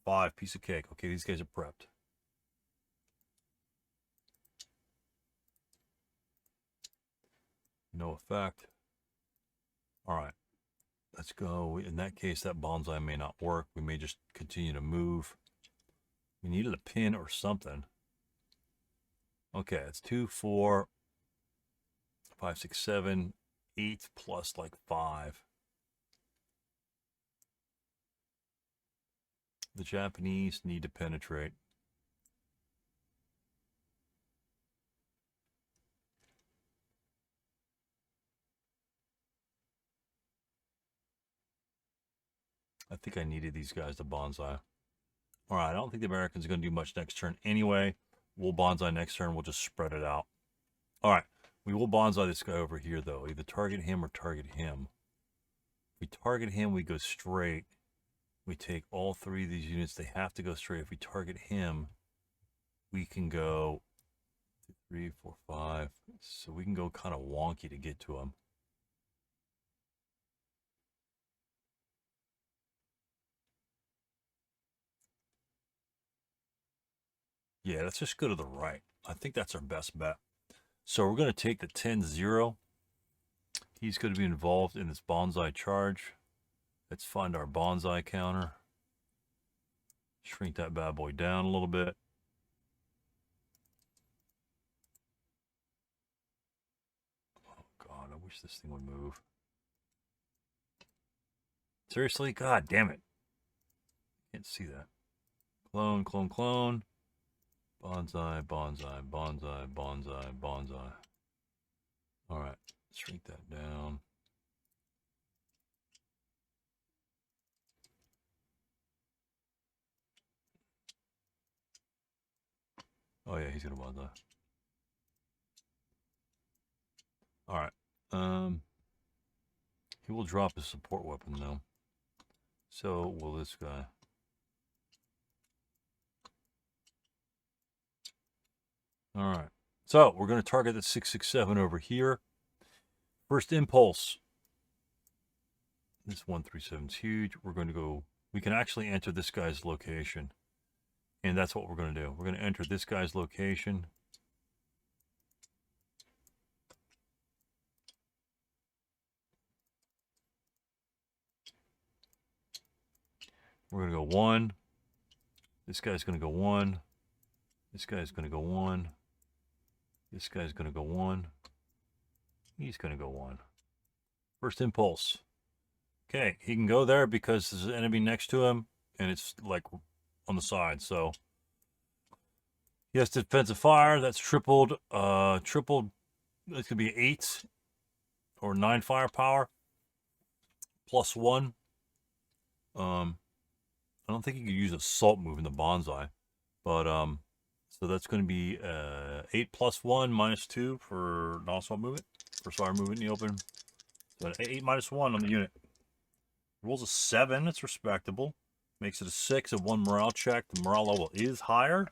5, piece of cake. Okay, these guys are prepped. No effect. All right, let's go. In that case, that bonsai may not work. We may just continue to move. We needed a pin or something. Okay, it's 2, 4, 5, 6, 7, 8 plus like 5. The Japanese need to penetrate. I think I needed these guys to bonsai. All right, I don't think the Americans are going to do much next turn anyway. We'll bonsai next turn. We'll just spread it out. All right, we will bonsai this guy over here, though. Either target him or target him. If we target him, we go straight. We take all 3 of these units. They have to go straight. If we target him, we can go 3, 4, 5. So we can go kind of wonky to get to him. Yeah, let's just go to the right. I think that's our best bet. So we're going to take the 10-0. He's going to be involved in this bonsai charge. Let's find our bonsai counter. Shrink that bad boy down a little bit. Oh, God, I wish this thing would move. Seriously? God damn it. Can't see that. Clone, clone, clone. Bonsai, bonsai, bonsai, bonsai, bonsai. All right, shrink that down. Oh yeah, he's gonna bonsai. All right. He will drop his support weapon though. So will this guy. All right. So we're going to target the 667 over here. First impulse. This 137 is huge. We're going to go. We can actually enter this guy's location. And that's what we're going to do. We're going to enter this guy's location. We're going to go 1. This guy's going to go 1. This guy's going to go 1. This guy's going to go 1. He's going to go 1. First impulse. Okay, he can go there because there's an enemy next to him, and it's like on the side. So he has defensive fire. That's tripled. Tripled. It could be 8 or 9 firepower. Plus 1. I don't think you could use assault move in the bonsai, but so that's going to be 8 plus 1 minus 2 for non-assault movement, for fire movement in the open. So 8 minus 1 on the unit. Rolls a 7. It's respectable. Makes it a 6 and 1 morale check. The morale level is higher.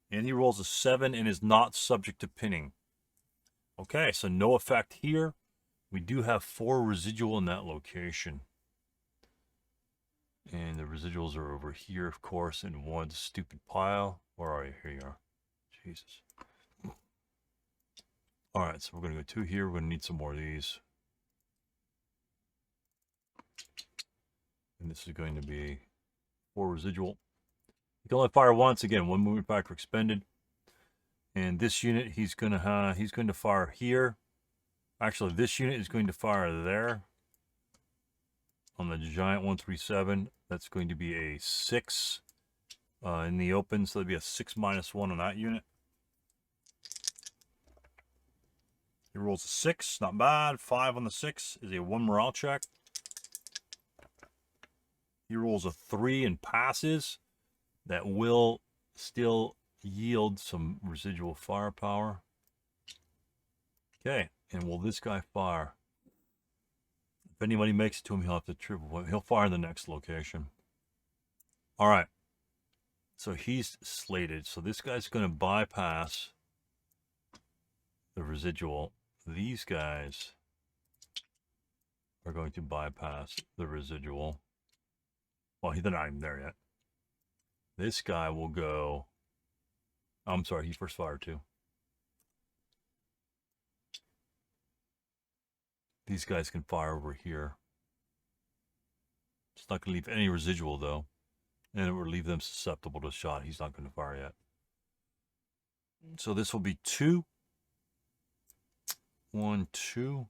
And he rolls a 7 and is not subject to pinning. Okay, so no effect here. We do have 4 residual in that location. And the residuals are over here, of course, in one stupid pile. Where are you? Here you are. Jesus. All right, so we're going to go 2 here. We're going to need some more of these. And this is going to be 4 residual. You can only fire once. Again, 1 movement factor expended. And this unit, he's going to fire here. Actually, this unit is going to fire there. On the giant 137, that's going to be a 6 in the open, so that'd be a 6 minus 1 on that unit. He rolls a 6, not bad. 5 on the 6 is a 1 morale check. He rolls a 3 and passes. that will still yield some residual firepower. Okay, and will this guy fire? If anybody makes it to him, he'll have to triple. He'll fire in the next location. All right. So he's slated. So this guy's going to bypass the residual. These guys are going to bypass the residual. Well, they're not even there yet. This guy will go. I'm sorry, he first fired too. These guys can fire over here. It's not going to leave any residual though. And it will leave them susceptible to shot. He's not going to fire yet. So this will be 2. 1, 2.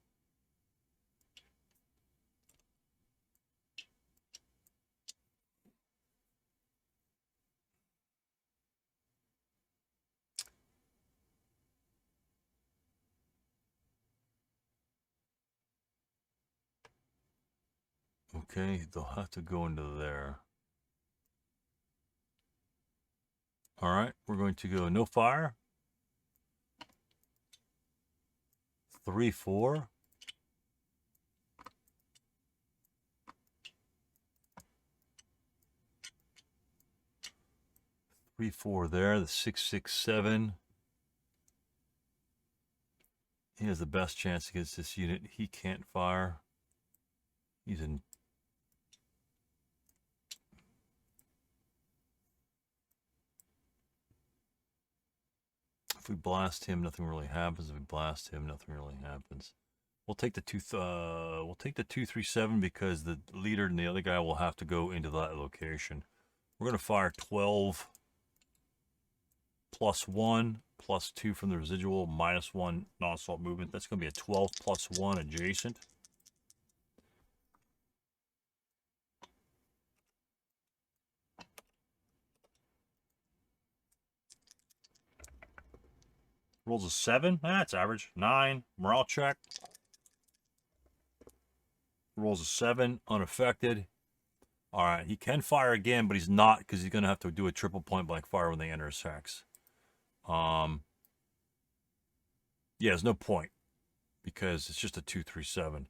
Okay, they'll have to go into there. All right, we're going to go no fire. 3, 4. 3, 4 there. The 667. He has the best chance against this unit. He can't fire. He's in. If we blast him, nothing really happens. If we blast him, nothing really happens. We'll take the 237 because the leader and the other guy will have to go into that location. We're going to fire 12 plus 1 plus 2 from the residual minus 1 non-assault movement. That's going to be a 12 plus 1 adjacent. Rolls a 7. That's average. 9. Morale check. Rolls a 7. Unaffected. All right. He can fire again, but he's not because he's going to have to do a triple point blank fire when they enter his hex. Yeah, there's no point because it's just a 237.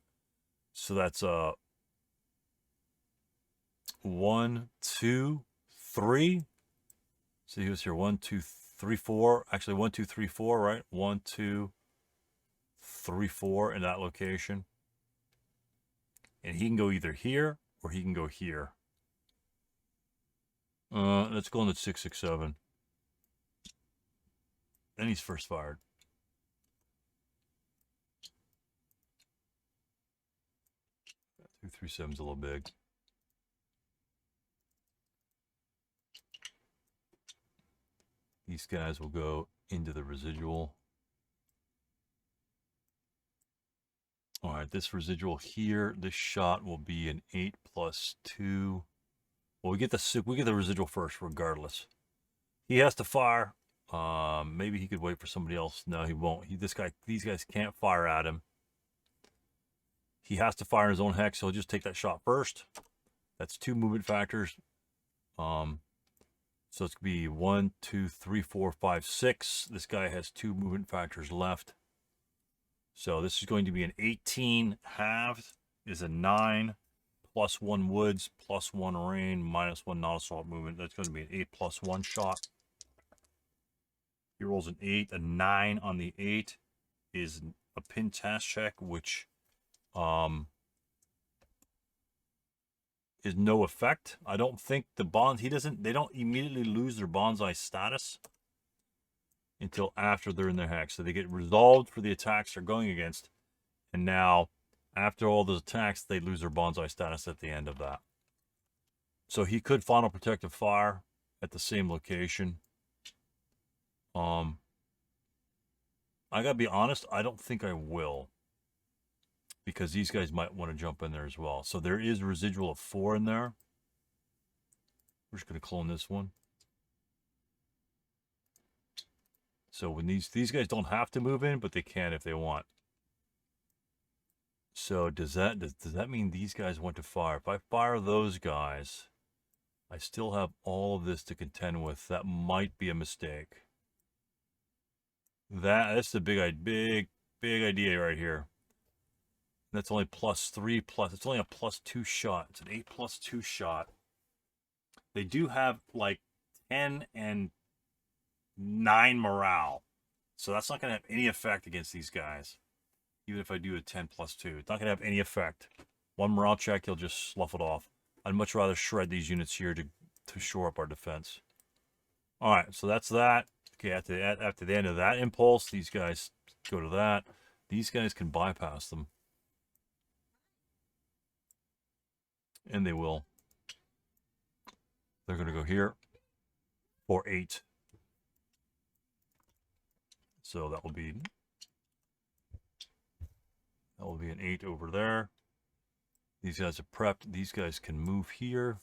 So that's 1, 2, 3. So he was here 1, 2, 3, 4. Actually, 1, 2, 3, 4. Right? 1, 2, 3, 4 in that location, and he can go either here or he can go here. Let's go on the 667. And he's first fired. That 237's a little big. These guys will go into the residual. All right, this residual here, this shot will be an 8 plus 2. Well, we get the residual first, regardless. He has to fire. Maybe he could wait for somebody else. No, he won't. These guys can't fire at him. He has to fire in his own hex, so he'll just take that shot first. That's 2 movement factors. So it's gonna be 1, 2, 3, 4, 5, 6. This guy has 2 movement factors left. So this is going to be an 18 halved is a 9 plus 1 woods plus 1 rain minus 1 non-assault movement. That's going to be an 8 plus 1 shot. He rolls an 8. A 9 on the 8 is a pin task check, which is no effect. I don't think the bonds, they don't immediately lose their bonsai status until after they're in their hex. So they get resolved for the attacks they're going against. And now, after all those attacks, they lose their bonsai status at the end of that. So he could final protective fire at the same location. I gotta be honest, I don't think I will. Because these guys might want to jump in there as well. So there is a residual of 4 in there. We're just going to clone this one. So when these guys don't have to move in, but they can if they want. So does that mean these guys want to fire? If I fire those guys, I still have all of this to contend with. That might be a mistake. That's the big idea right here. That's only +3 plus. It's only a +2 shot. It's an 8 +2 shot. They do have like 10 and 9 morale. So that's not going to have any effect against these guys. Even if I do a 10 +2. It's not going to have any effect. One morale check, he'll just slough it off. I'd much rather shred these units here to shore up our defense. Alright, so that's that. Okay, after the end of that impulse, these guys go to that. These guys can bypass them. And they will. They're going to go here for 8. So that will be an 8 over there. These guys are prepped. These guys can move here.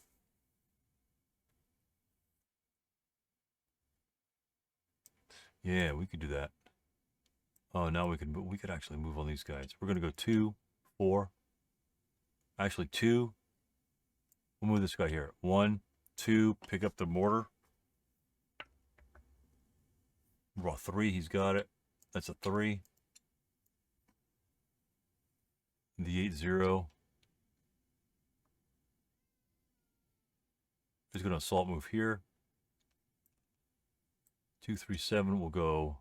Yeah, we could do that. Oh, now we could actually move on these guys. We're going to go 2, 4. Actually 2. We'll move this guy here. 1, 2, pick up the mortar. Raw 3, he's got it. That's a 3. The 8-0. He's going to assault move here. 2, 3, 7 will go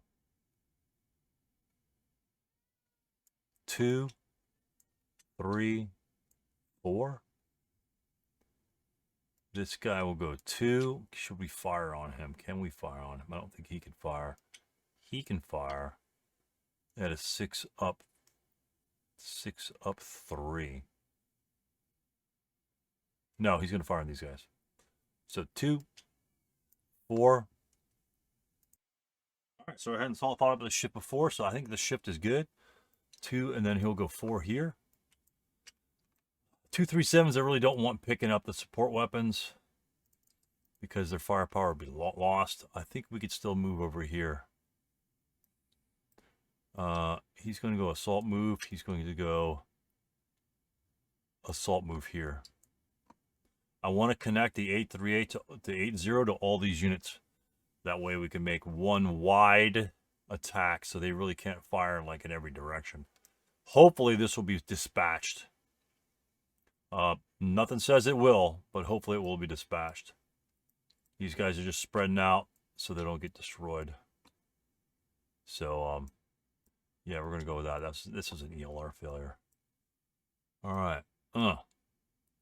2, 3, 4. This guy will go 2. Should we fire on him? Can we fire on him? I don't think he can fire. He can fire at a 6 up 3. No, he's going to fire on these guys. So 2, 4. All right, so I hadn't thought about the shift before, so I think the shift is good. 2, and then he'll go 4 here. 2, 3, 7s I really don't want picking up the support weapons because their firepower would be lost. I think we could still move over here. He's going to go assault move. He's going to go assault move here. I want to connect the 838 to the 80 to all these units. That way we can make one wide attack so they really can't fire like in every direction. Hopefully this will be dispatched. Nothing says it will, but hopefully it will be dispatched. These guys are just spreading out so they don't get destroyed. So, yeah, we're going to go with that. This is an ELR failure. All right.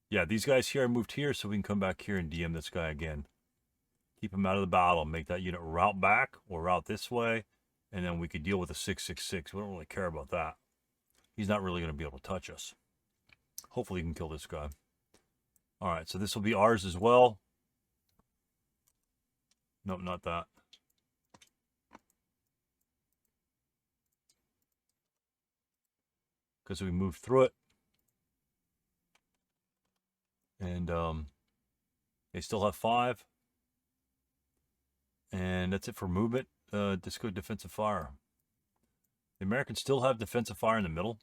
Yeah, these guys here I moved here so we can come back here and DM this guy again. Keep him out of the battle. Make that unit route back or route this way. And then we could deal with the 666. We don't really care about that. He's not really going to be able to touch us. Hopefully he can kill this guy. All right, so this will be ours as well. Nope, not that. Because we moved through it. And they still have 5. And that's it for movement. Disco defensive fire. The Americans still have defensive fire in the middle.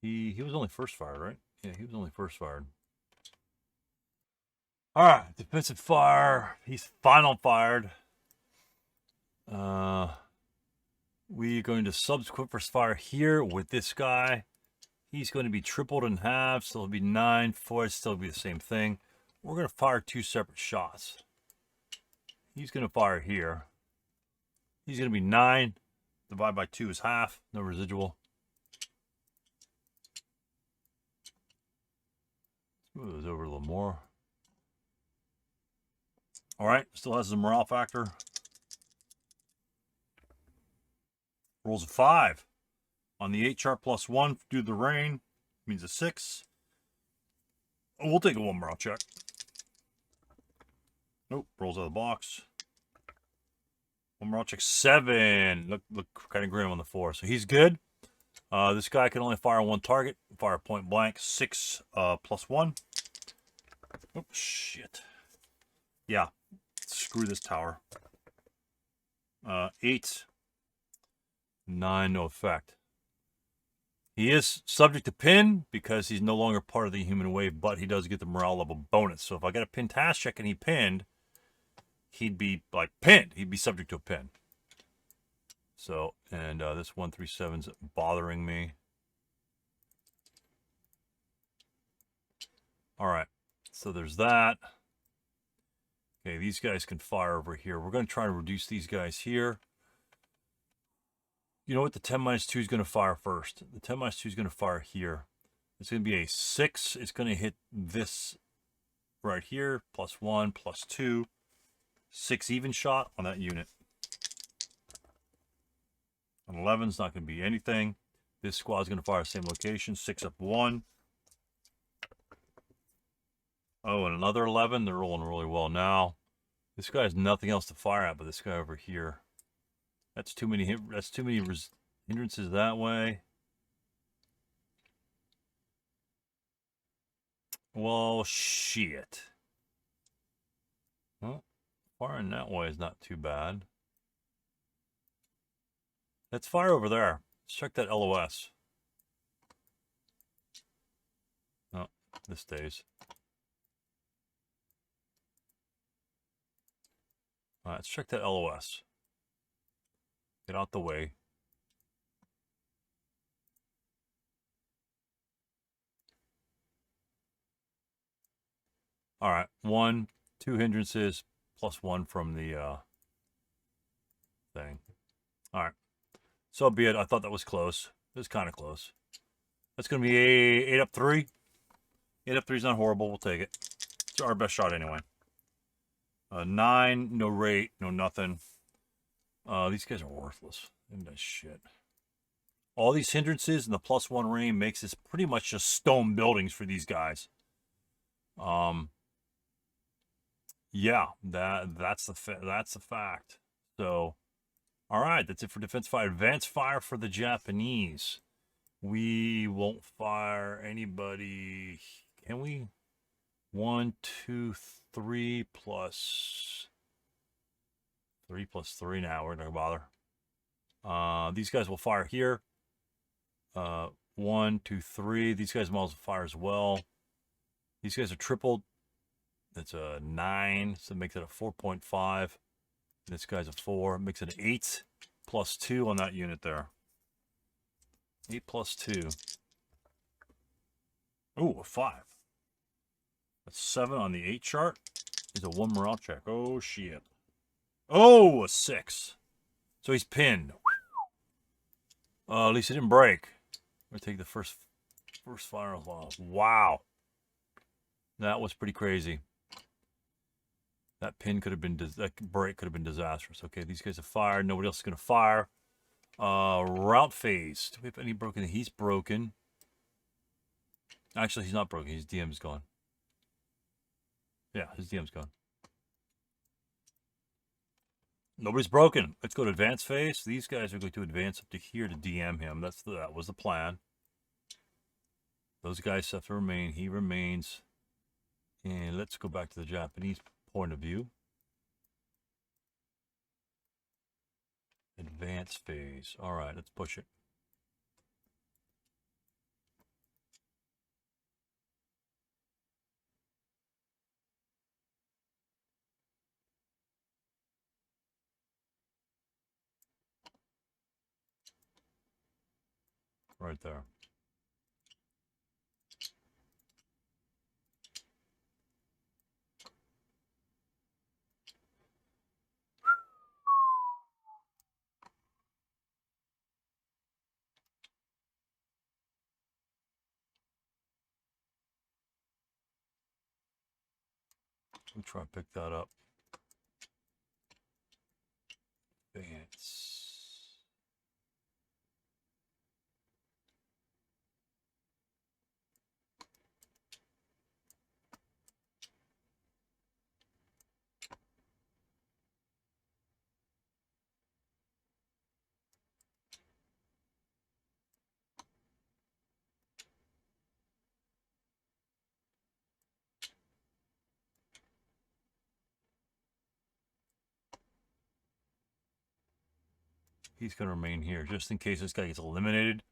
He was only first fired, right? Yeah, he was only first fired. All right, defensive fire. He's final fired. We're going to subsequent first fire here with this guy. He's going to be tripled in half, so it'll be 9, 4. It'll still be the same thing. We're going to fire 2 separate shots. He's going to fire here. He's going to be 9. Divide by 2 is half. No residual. Let's move those over a little more. All right. Still has the morale factor. Rolls a 5. On the 8 chart +1 due to the rain. Means a 6. Oh, we'll take a 1 morale check. Nope. Rolls out of the box. 1 morale check 7. Look kind of grim on the 4. So he's good. This guy can only fire 1 target. Fire point blank. 6 +1. Oh, shit. Yeah. Screw this tower. 8. 9, no effect. He is subject to pin because he's no longer part of the human wave, but he does get the morale level bonus. So if I got a pin task check and he pinned, he'd be like pinned. He'd be subject to a pin. So, and this 137's bothering me. All right, so there's that. Okay, these guys can fire over here. We're going to try to reduce these guys here. You know what? The 10 minus 2 is going to fire first. The 10 minus 2 is going to fire here. It's going to be a 6. It's going to hit this right here. +1, +2. 6 even shot on that unit. An 11's not going to be anything. This squad's going to fire the same location. 6 up 1. Oh, and another 11. They're rolling really well now. This guy has nothing else to fire at but this guy over here. That's too many hindrances that way. Well, shit. Well, firing that way is not too bad. Let's fire over there. Let's check that LOS. Oh, this stays. All right, let's check that LOS. Get out the way. All right, 1, 2 hindrances, +1 from the thing. All right, so be it. I thought that was close. It was kind of close. That's going to be a 8 up 3. 8 up 3 is not horrible. We'll take it. It's our best shot anyway. 9, no rate, no nothing. These guys are worthless. Isn't that shit? All these hindrances and the +1 rain makes this pretty much just stone buildings for these guys. Yeah, that's the fact. So, all right, that's it for defense fire. Advanced fire for the Japanese. We won't fire anybody. Can we? 1, 2, 3 plus 3 plus 3 now. We're not gonna bother. These guys will fire here. 1, 2, 3. These guys will fire as well. These guys are tripled. That's a 9, so it makes it a 4.5. This guy's a 4, makes it an 8 plus 2 on that unit there. 8 plus 2. Ooh, a 5. That's 7 on the 8 chart. Is a 1 morale check. Oh, shit. Oh, a 6. So he's pinned. At least it didn't break. We're going to take the first fire off. Wow. That was pretty crazy. That pin could have been, that break could have been disastrous. Okay, these guys have fired. Nobody else is going to fire. Route phase. Do we have any broken? He's broken. Actually, he's not broken. His DM's gone. Yeah, his DM's gone. Nobody's broken. Let's go to advance phase. These guys are going to advance up to here to DM him. That was the plan. Those guys have to remain. He remains. And let's go back to the Japanese point of view. Advance phase. All right, let's push it. Right there. We'll try to pick that up. Advance. He's going to remain here just in case this guy gets eliminated.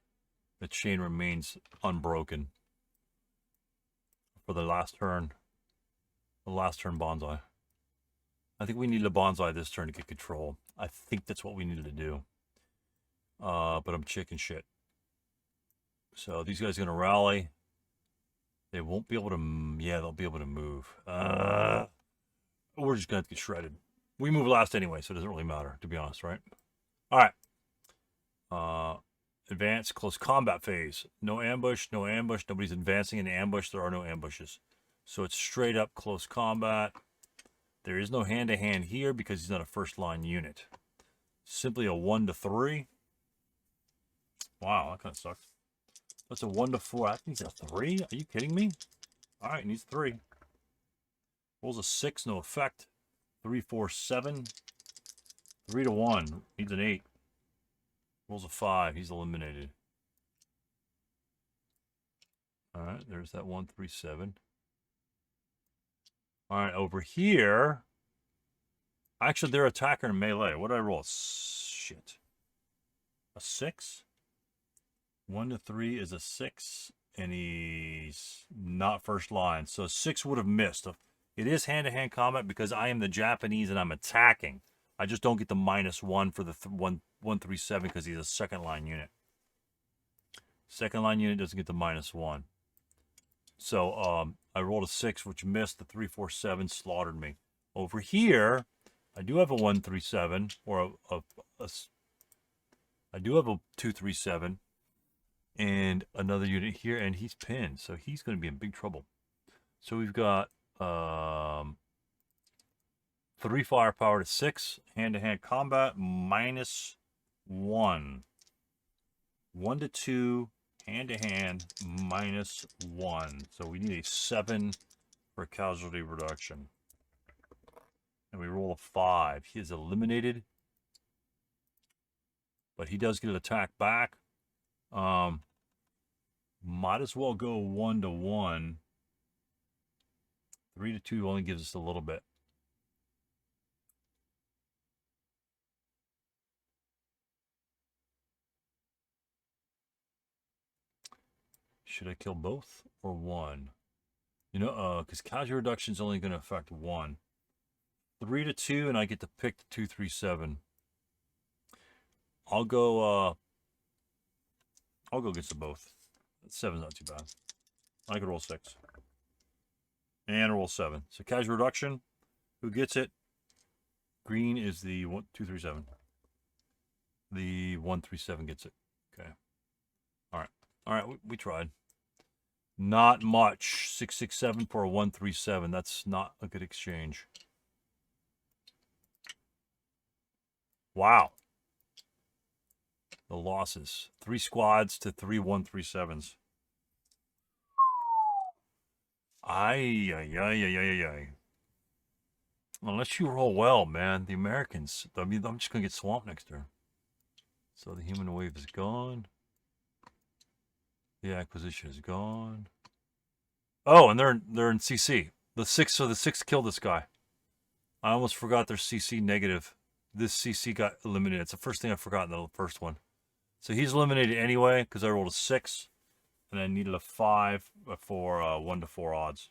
The chain remains unbroken for the last turn. The last turn bonsai. I think we need a bonsai this turn to get control. I think that's what we needed to do. But I'm chicken shit. So these guys are going to rally. They won't be able to... Yeah, they'll be able to move. We're just going to have to get shredded. We move last anyway, so it doesn't really matter, to be honest, right? All right. Advance, close combat phase. No ambush, no ambush. Nobody's advancing in ambush. There are no ambushes. So it's straight up close combat. There is no hand-to-hand here because he's not a first-line unit. Simply a 1 to 3. Wow, that kind of sucks. That's a 1 to 4. That needs a 3? Are you kidding me? All right, needs 3. Rolls a 6, no effect. 3, 4, 7. 3 to 1. Needs an 8. Rolls a 5. He's eliminated. All right, there's that 1, 3, 7. All right, over here. Actually, they're attacker and melee. What did I roll? Shit. A 6? 1 to 3 is a 6, and he's not first line. So a 6 would have missed. It is hand-to-hand combat because I am the Japanese and I'm attacking. I just don't get the -1 for the 137 because he's a second-line unit. Second-line unit doesn't get the -1. So I rolled a 6, which missed. The 3, 4, 7 slaughtered me. Over here, I do have a 137, or I do have a 237. And another unit here, and he's pinned, so he's going to be in big trouble. So we've got 3 firepower to 6, hand-to-hand combat, -1. 1 to 2, hand-to-hand, -1. So we need a 7 for casualty reduction. And we roll a 5. He is eliminated. But he does get an attack back. Might as well go 1 to 1. 3 to 2 only gives us a little bit. Should I kill both or one? You know, because casualty reduction is only going to affect 1. 3 to 2, and I get to pick the 237. I'll go against the both. 7's not too bad. I could roll 6. And roll 7. So casualty reduction. Who gets it? Green is the 237. The 137 gets it. Okay. All right. All right. We tried. Not much. 667 for a 137. That's not a good exchange. Wow. The losses. 3 squads to 3 137s. Ay. Unless you roll well, man. The Americans. I mean, I'm just going to get swamped next turn. So the human wave is gone. The acquisition is gone. Oh, and they're in CC. The 6 killed this guy. I almost forgot their CC negative. This CC got eliminated. It's the first thing I forgot in the first one. So he's eliminated anyway because I rolled a 6. And I needed a 5 for 1 to 4 odds.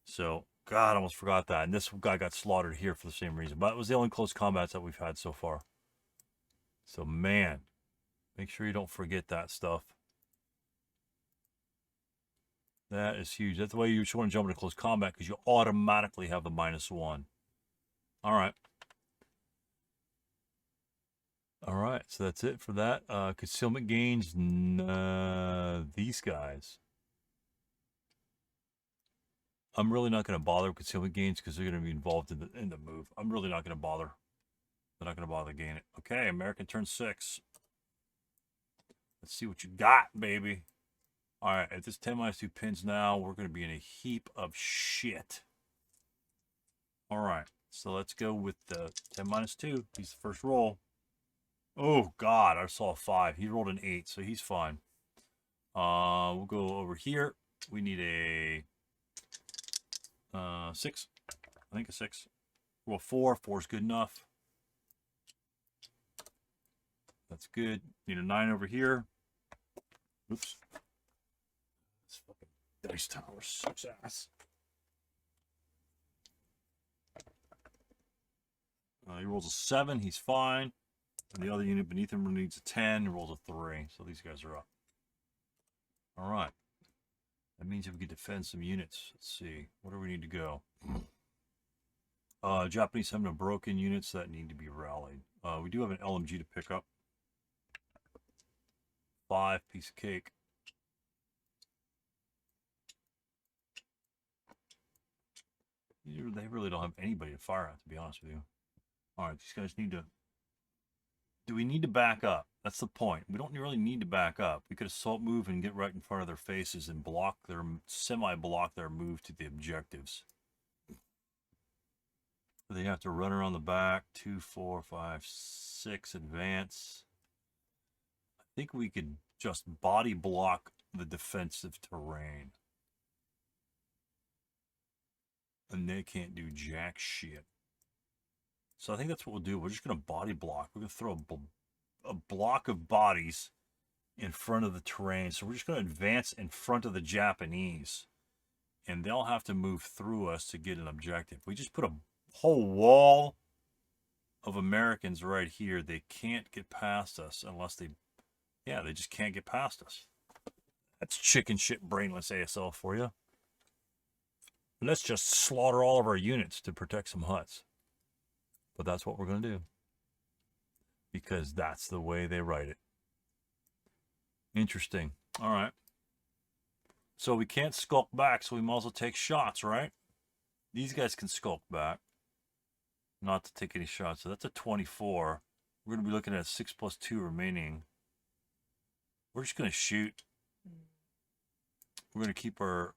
So, God, I almost forgot that. And this guy got slaughtered here for the same reason. But it was the only close combats that we've had so far. So, man, make sure you don't forget that stuff. That is huge. That's the way you just want to jump into close combat because you automatically have the -1. All right. All right, so that's it for that. Concealment gains, these guys. I'm really not going to bother with concealment gains because they're going to be involved in the move. I'm really not going to bother. They're not going to bother to gain it. Okay, American turn 6. Let's see what you got, baby. All right, at this 10 -2 pins now, we're going to be in a heap of shit. All right, so let's go with the 10 -2. He's the first roll. Oh, God, I saw a 5. He rolled an 8, so he's fine. We'll go over here. We need a 6. I think a 6. Roll 4. 4 is good enough. That's good. Need a 9 over here. Oops. This fucking dice tower sucks ass. He rolls a 7, he's fine. And the other unit beneath him needs a 10, he rolls a 3. So these guys are up. All right. That means if we could defend some units. Let's see. Where do we need to go? Japanese have no broken units that need to be rallied. We do have an LMG to pick up. 5, piece of cake. They really don't have anybody to fire at, to be honest with you. All right, these guys need to... Do we need to back up? That's the point. We don't really need to back up. We could assault move and get right in front of their faces and block their, semi-block their move to the objectives. They have to run around the back. 2, 4, 5, 6, advance. I think we could just body block the defensive terrain. And they can't do jack shit. So I think that's what we'll do. We're just going to body block. We're going to throw a block of bodies in front of the terrain. So we're just going to advance in front of the Japanese. And they'll have to move through us to get an objective. We just put a whole wall of Americans right here. They can't get past us unless they... Yeah, they just can't get past us. That's chicken shit brainless ASL for you. Let's just slaughter all of our units to protect some huts. But that's what we're going to do. Because that's the way they write it. Interesting. All right. So we can't skulk back, so we might as well take shots, right? These guys can skulk back. Not to take any shots. So that's a 24. We're going to be looking at 6 + 2 remaining. We're just going to shoot. We're going to keep our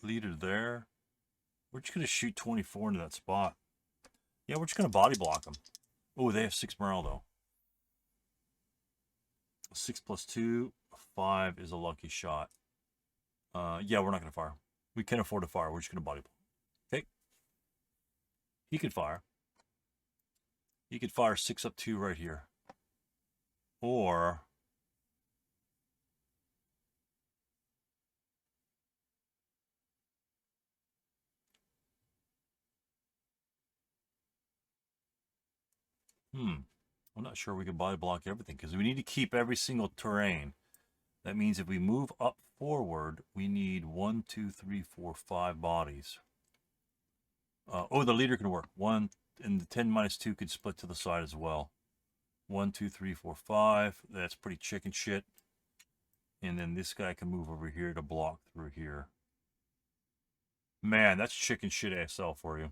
leader there. We're just going to shoot 24 into that spot. Yeah, we're just going to body block them. Oh, they have 6 morale, though. 6 + 2, 5 is a lucky shot. Yeah, we're not going to fire. We can afford to fire. We're just going to body block. Okay. He could fire. He could fire 6 up 2 right here. Or... I'm not sure we can body block everything because we need to keep every single terrain. That means if we move up forward, we need 1, 2, 3, 4, 5 bodies. Oh, the leader can work. 1 and the 10 - 2 could split to the side as well. 1, 2, 3, 4, 5. That's pretty chicken shit. And then this guy can move over here to block through here. Man, that's chicken shit ASL for you.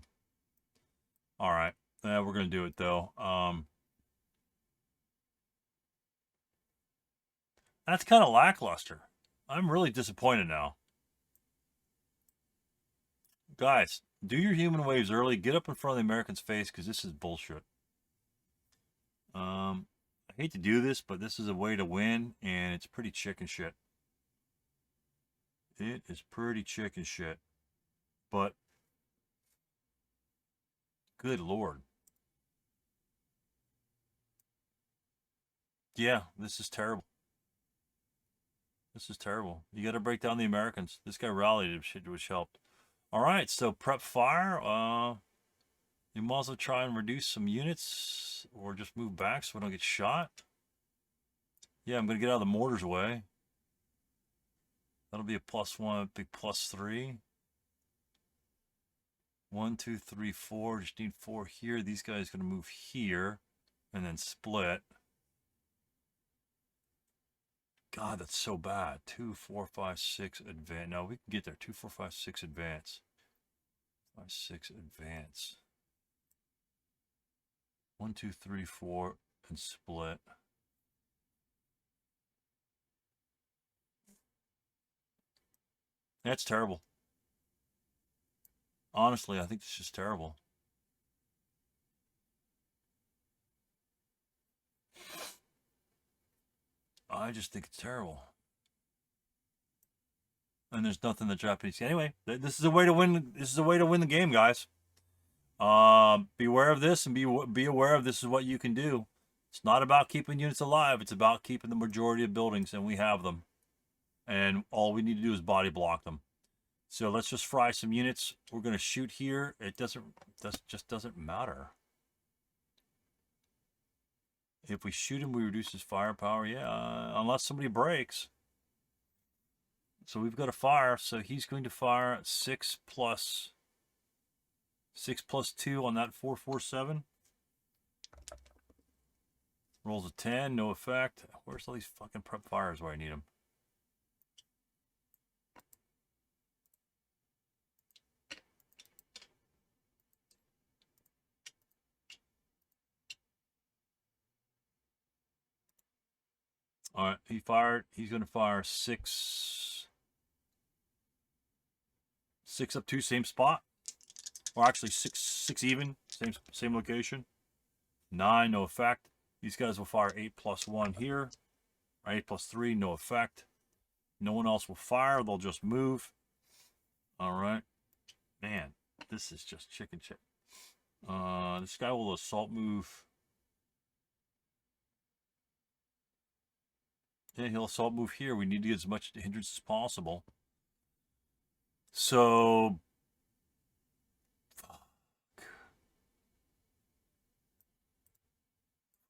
All right. We're going to do it, though. That's kind of lackluster. I'm really disappointed now. Guys, do your human waves early. Get up in front of the American's face because this is bullshit. I hate to do this, but this is a way to win, and it's pretty chicken shit. It is pretty chicken shit. But, good Lord. Yeah, this is terrible. This is terrible. You got to break down the Americans. This guy rallied, which helped. All right, so prep fire. You might as well try and reduce some units or just move back so we don't get shot. Yeah, I'm going to get out of the mortars way. That'll be a +1, big +3. 1, 2, 3, 4. Just need 4 here. These guys are going to move here and then split. God, that's so bad. 2, 4, 5, 6 advance. No, we can get there. 2, 4, 5, 6 advance. 5, 6 advance. 1, 2, 3, 4 and split. That's terrible. Honestly, I think this is terrible. I just think it's terrible. And there's nothing the Japanese... Anyway, this is a way to win. This is a way to win the game, guys. Beware of this and be aware of this is what you can do. It's not about keeping units alive. It's about keeping the majority of buildings, and we have them. And all we need to do is body block them. So let's just fry some units. We're going to shoot here. It just doesn't matter. If we shoot him, we reduce his firepower. Yeah, unless somebody breaks. So we've got to fire. So he's going to fire 6 plus 2 on that 447. Rolls a 10, no effect. Where's all these fucking prep fires where I need them? All right, he fired. He's going to fire 6 up 2, same spot. Or actually 6 even, same location. 9, no effect. These guys will fire 8 plus 1 here. 8 plus 3, no effect. No one else will fire. They'll just move. All right. Man, this is just chicken shit. This guy will assault move. Yeah, he'll assault move here. We need to get as much hindrance as possible. So, fuck.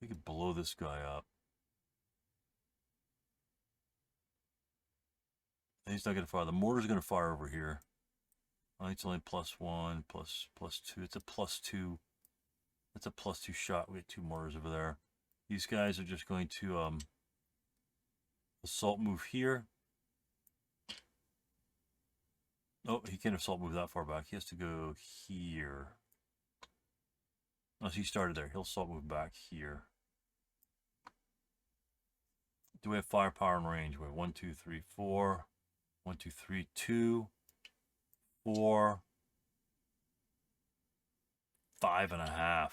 We could blow this guy up. He's not going to fire. The mortar's going to fire over here. Oh, it's only +1, +2. It's a +2. That's a +2 shot. We have 2 mortars over there. These guys are just going to assault move here. Oh, he can't assault move that far back. He has to go here. Unless he started there. He'll assault move back here. Do we have firepower and range? We have 1, 2, 3, 4. 1, 2, 3, 2, 4, 5.5.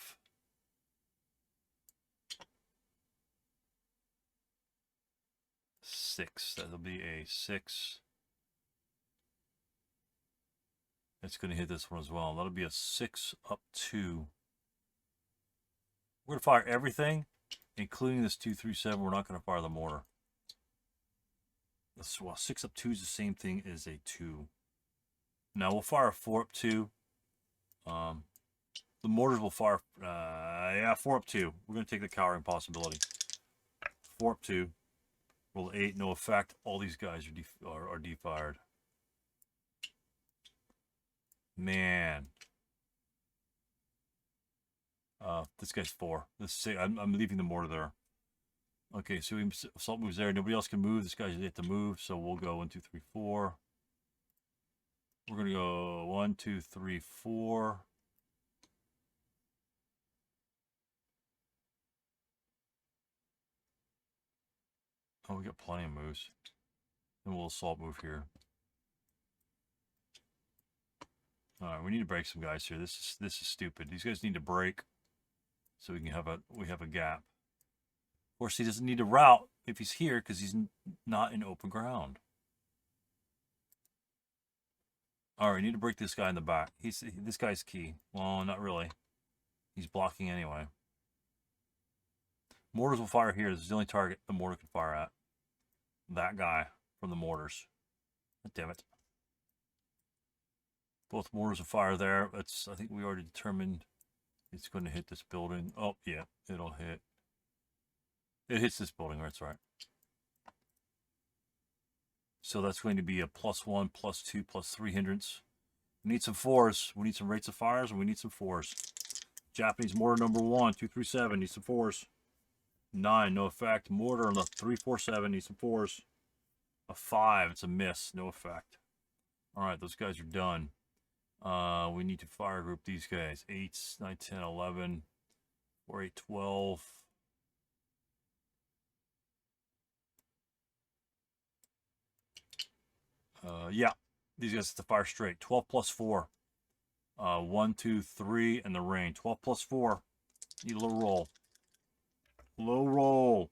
Six. That'll be a 6. It's going to hit this one as well. That'll be a 6 up 2. We're going to fire everything, including this 237. We're not going to fire the mortar. Well, 6 up 2 is the same thing as a 2. Now we'll fire a 4 up 2. The mortars will fire, 4 up 2. We're going to take the cowering possibility. 4 up 2. Roll 8, no effect. All these guys are defired. Man. This guy's 4. I'm leaving the mortar there. Okay, so assault moves there. Nobody else can move. This guy's yet to move, so we'll go 1, 2, 3, 4. We're going to go 1, 2, 3, 4. Oh, we got plenty of moves. And we'll assault move here. All right, we need to break some guys here. This is stupid. These guys need to break so we have a gap. Of course, he doesn't need to route if he's here because he's not in open ground. All right, we need to break this guy in the back. This guy's key. Well, not really. He's blocking anyway. Mortars will fire here. This is the only target the mortar can fire at. That guy from the mortars. Damn it. Both mortars will fire there. I think we already determined it's going to hit this building. Oh, yeah, it'll hit. It hits this building, that's right. So that's going to be a +1, +2, +3 hindrance. We need some 4s. We need some rates of fires, and we need some 4s. Japanese mortar number 1, 237, needs some 4s. 9, no effect. Mortar on the 347, needs some 4s. A 5, it's a miss, no effect. All right, those guys are done. We need to fire group these guys. 8, 9, 10, 11, 4, 8, 12. Yeah, these guys have to fire straight. 12 plus 4. 1, 2, 3, and the rain. 12 plus 4. Need a low roll. Low roll.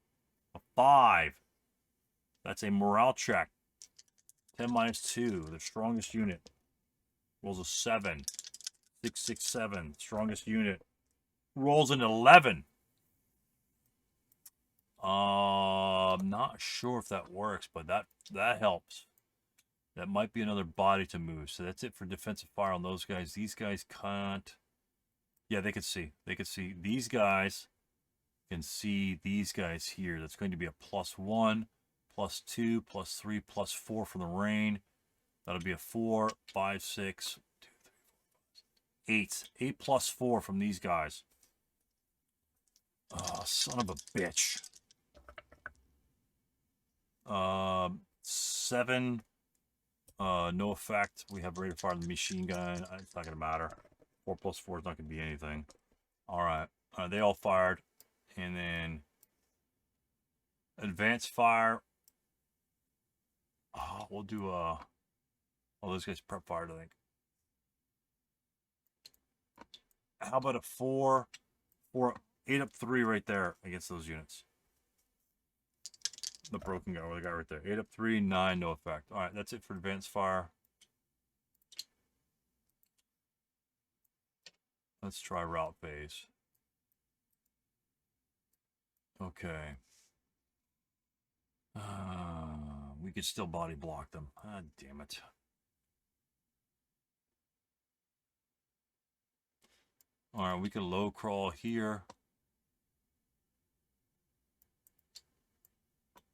A 5. That's a morale check. 10 minus 2, the strongest unit. Rolls a 7. 6, 6, 7, strongest unit. Rolls an 11. Not sure if that works, but that helps. That might be another body to move. So that's it for defensive fire on those guys. These guys can't. Yeah, they could see. They could see. These guys can see these guys here. That's going to be a +1, +2, +3, +4 from the rain. That'll be a 4, 5, 6, 2, 3, 4, 5, 8. 8 +4 from these guys. Oh, son of a bitch. 7. No effect. We have rate of fire on the machine gun. It's not going to matter. 4 + 4 is not going to be anything. All right. They all fired. And then advanced fire. We'll do oh, those guys prep fired, I think. How about a 4, 8 up 3 right there against those units? The broken guy, or the guy right there. 8 up 3, 9, no effect. All right, that's it for advanced fire. Let's try route phase. Okay. We could still body block them. Ah, damn it. All right, we could low crawl here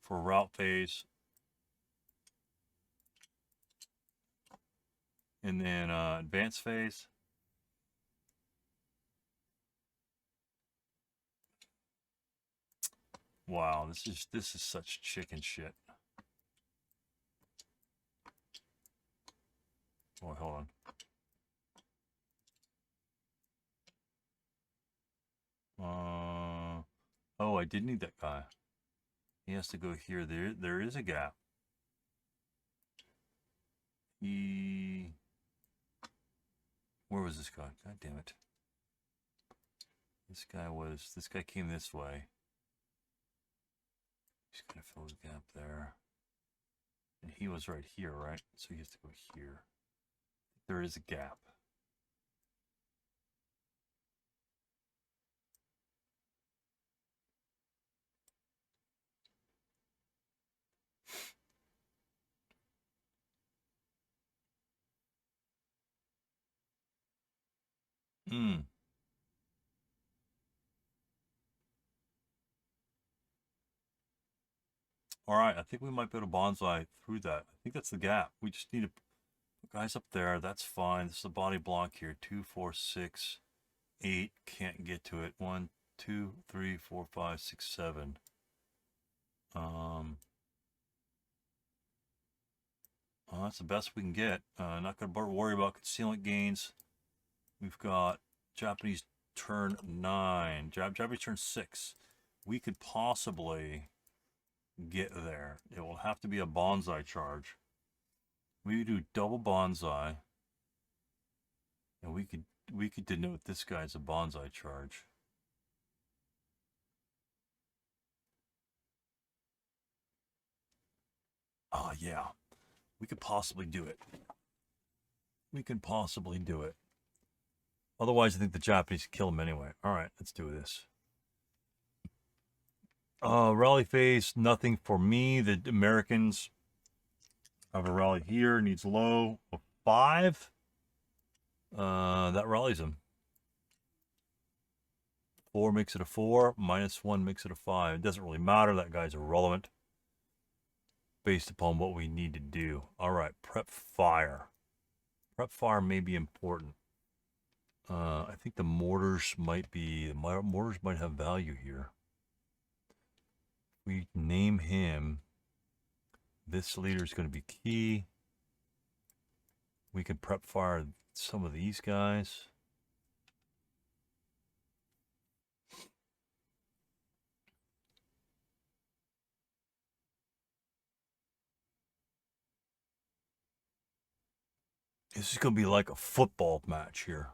for route phase. And then advanced phase. Wow, this is such chicken shit. Oh, hold on. Oh, I did need that guy. He has to go here. There is a gap. Where was this guy? God damn it. This guy came this way. He's gonna fill the gap there. And he was right here, right? So he has to go here. There is a gap. All right, I think we might be able to bonsai through that. I think that's the gap. We just need to put guys up there. That's fine. This is a body block here. 2, 4, 6, 8. Can't get to it. 1, 2, 3, 4, 5, 6, 7. That's the best we can get. Not going to worry about concealment gains. We've got Japanese turn 9. Japanese turn 6. We could possibly get there. It will have to be a bonsai charge. We do double bonsai, and we could denote this guy as a bonsai charge. Oh yeah, we could possibly do it. We can possibly do it. Otherwise, I think the Japanese kill him anyway. All right, let's do this. Rally phase, nothing for me. The Americans have a rally here, needs low of 5. That rallies him. 4 makes it a 4, -1 makes it a 5. It doesn't really matter. That guy's irrelevant based upon what we need to do. All right, prep fire. Prep fire may be important. I think the mortars might have value here. We name him. This leader is going to be key. We can prep fire some of these guys. This is going to be like a football match here.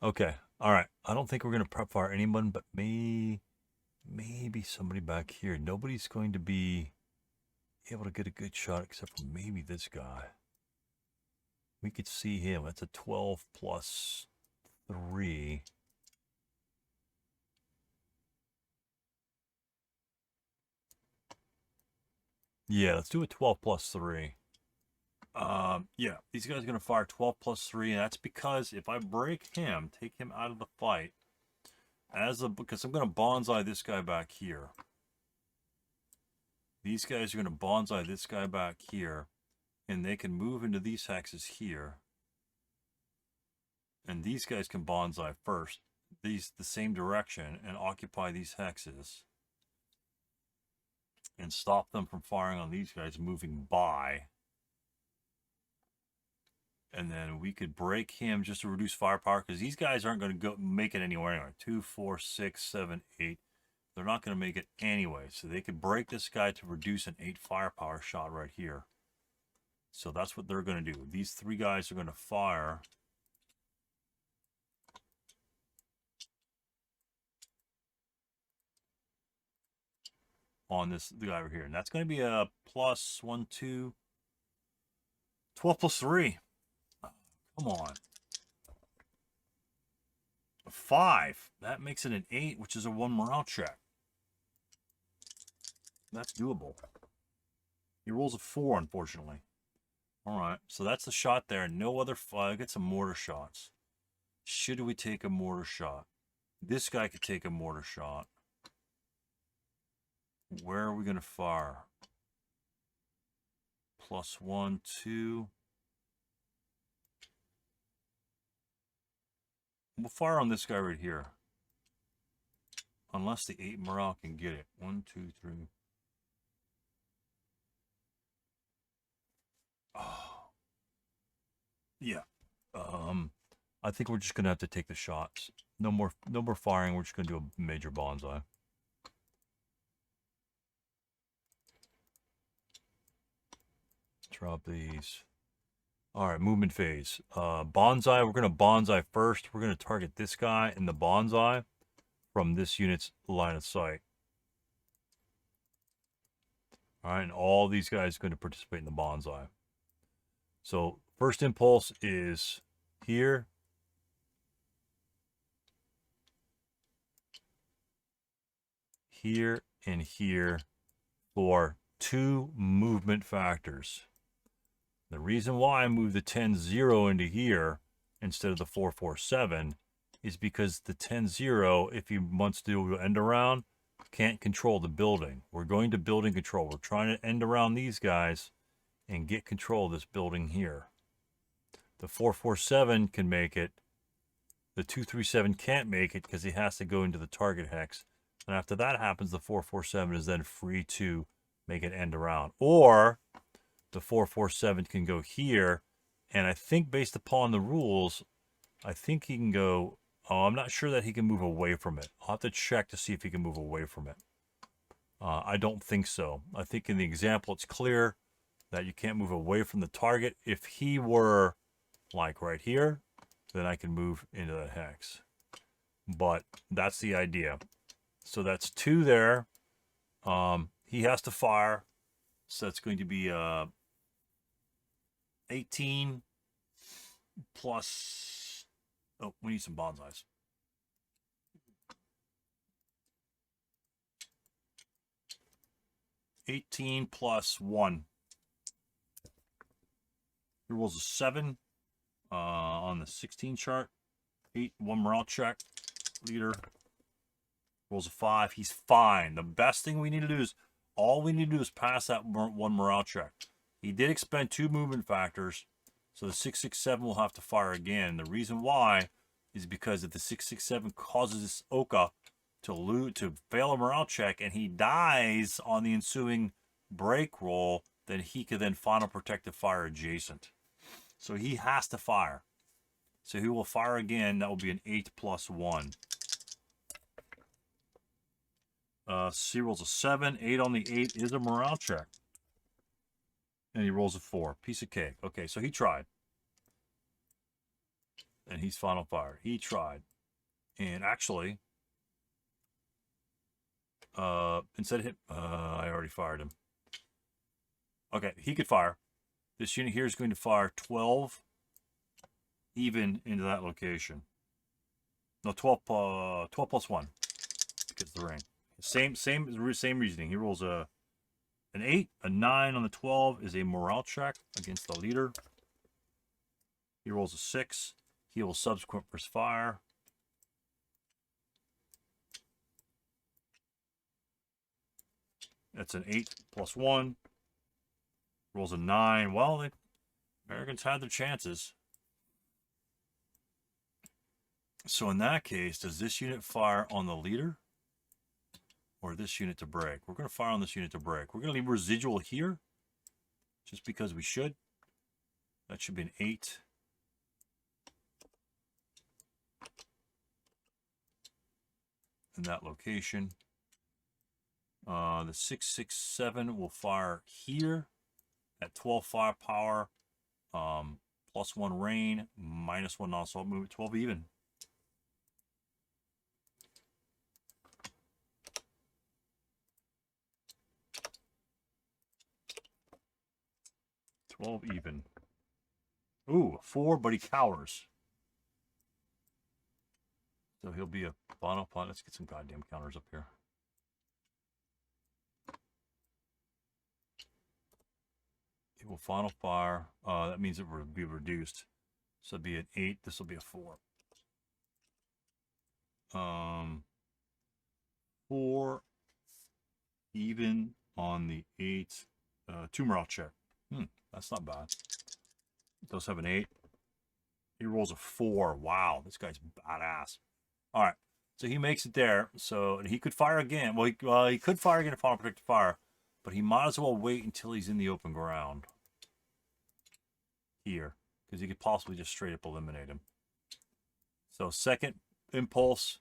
Okay. All right. I don't think we're going to prep fire anyone, but maybe somebody back here. Nobody's going to be able to get a good shot except for maybe this guy. We could see him. That's a 12 + 3. Yeah, let's do a 12 plus 3. Yeah, these guys are going to fire 12 plus 3, and that's because if I break him, take him out of the fight, because I'm going to bonsai this guy back here. These guys are going to bonsai this guy back here, and they can move into these hexes here. And these guys can bonsai first, the same direction, and occupy these hexes. And stop them from firing on these guys moving by. And then we could break him just to reduce firepower, because these guys aren't going to go make it anywhere anyway. 2, 4, 6, 7, 8. They're not going to make it anyway. So they could break this guy to reduce an 8 firepower shot right here. So that's what they're going to do. These 3 guys are going to fire. On the guy over here. And that's going to be a plus 1, 2, 12 plus 3. Come on. 5. That makes it an 8, which is a 1 morale check. That's doable. He rolls a 4, unfortunately. Alright, so that's the shot there. No other fire. Get some mortar shots. Should we take a mortar shot? This guy could take a mortar shot. Where are we going to fire? Plus 1, 2. We'll fire on this guy right here. Unless the 8 morale can get it. 1, 2, 3. Oh. Yeah. I think we're just going to have to take the shots. No more firing. We're just going to do a major bonsai. Drop these. Alright, movement phase. Bonsai, we're going to bonsai first. We're going to target this guy in the bonsai from this unit's line of sight. Alright, and all these guys are going to participate in the bonsai. So, first impulse is here. Here and here for 2 movement factors. The reason why I moved the 10-0 into here instead of the 4-4-7 is because the 10-0, if he wants to do an end around, can't control the building. We're going to building control. We're trying to end around these guys and get control of this building here. The 4-4-7 can make it. The 2-3-7 can't make it because he has to go into the target hex. And after that happens, the 4-4-7 is then free to make it end around. Or the 4-4-7 can go here, and I think based upon the rules, I think he can go. Oh, I'm not sure that he can move away from it. I'll have to check to see if he can move away from it. I don't think so. I think in the example it's clear that you can't move away from the target. If he were like right here, then I can move into that hex. But that's the idea. So that's 2 there. He has to fire. So that's going to be 18 plus... Oh, we need some bonsais. $18 plus 1. He rolls a 7 on the 16 chart. 8, 1 morale check. Leader rolls a 5. He's fine. The best thing we need to do is, all we need to do is pass that 1 morale check. He did expend 2 movement factors, so the 667 will have to fire again. The reason why is because if the 667 causes this Oka to fail a morale check and he dies on the ensuing break roll, then he could then final protective fire adjacent. So he has to fire. So he will fire again. That will be an 8 plus 1. C rolls a 7. 8 on the 8 is a morale check. And he rolls a 4. Piece of cake. Okay, so he tried. And he's final fire. He tried. And actually, instead of him, I already fired him. Okay, he could fire. This unit here is going to fire 12 even into that location. No, 12 plus 1. Gets the ring. Same reasoning. He rolls a an 8, a 9 on the 12 is a morale check against the leader. He rolls a 6. He will subsequent fire. That's an 8 plus 1. Rolls a 9. Well, the Americans had their chances. So in that case, does this unit fire on the leader? Or this unit to break? We're going to fire on this unit to break. We're going to leave residual here. Just because we should. That should be an 8. In that location. The 667 will fire here at 12 firepower, plus 1 rain, minus 1 non-assault movement, 12 even. Ooh, 4, but he cowers. So he'll be a bottom pot. Let's get some goddamn counters up here. He will final fire. That means it will be reduced. So it'll be an 8. This will be a 4. 4 even on the 8. 2 morale check. That's not bad. It does have an 8. He rolls a 4. Wow, this guy's badass. All right, so he makes it there. So he could fire again. Well, he could fire again if final protected fire, but he might as well wait until he's in the open ground here, because he could possibly just straight up eliminate him. So second impulse.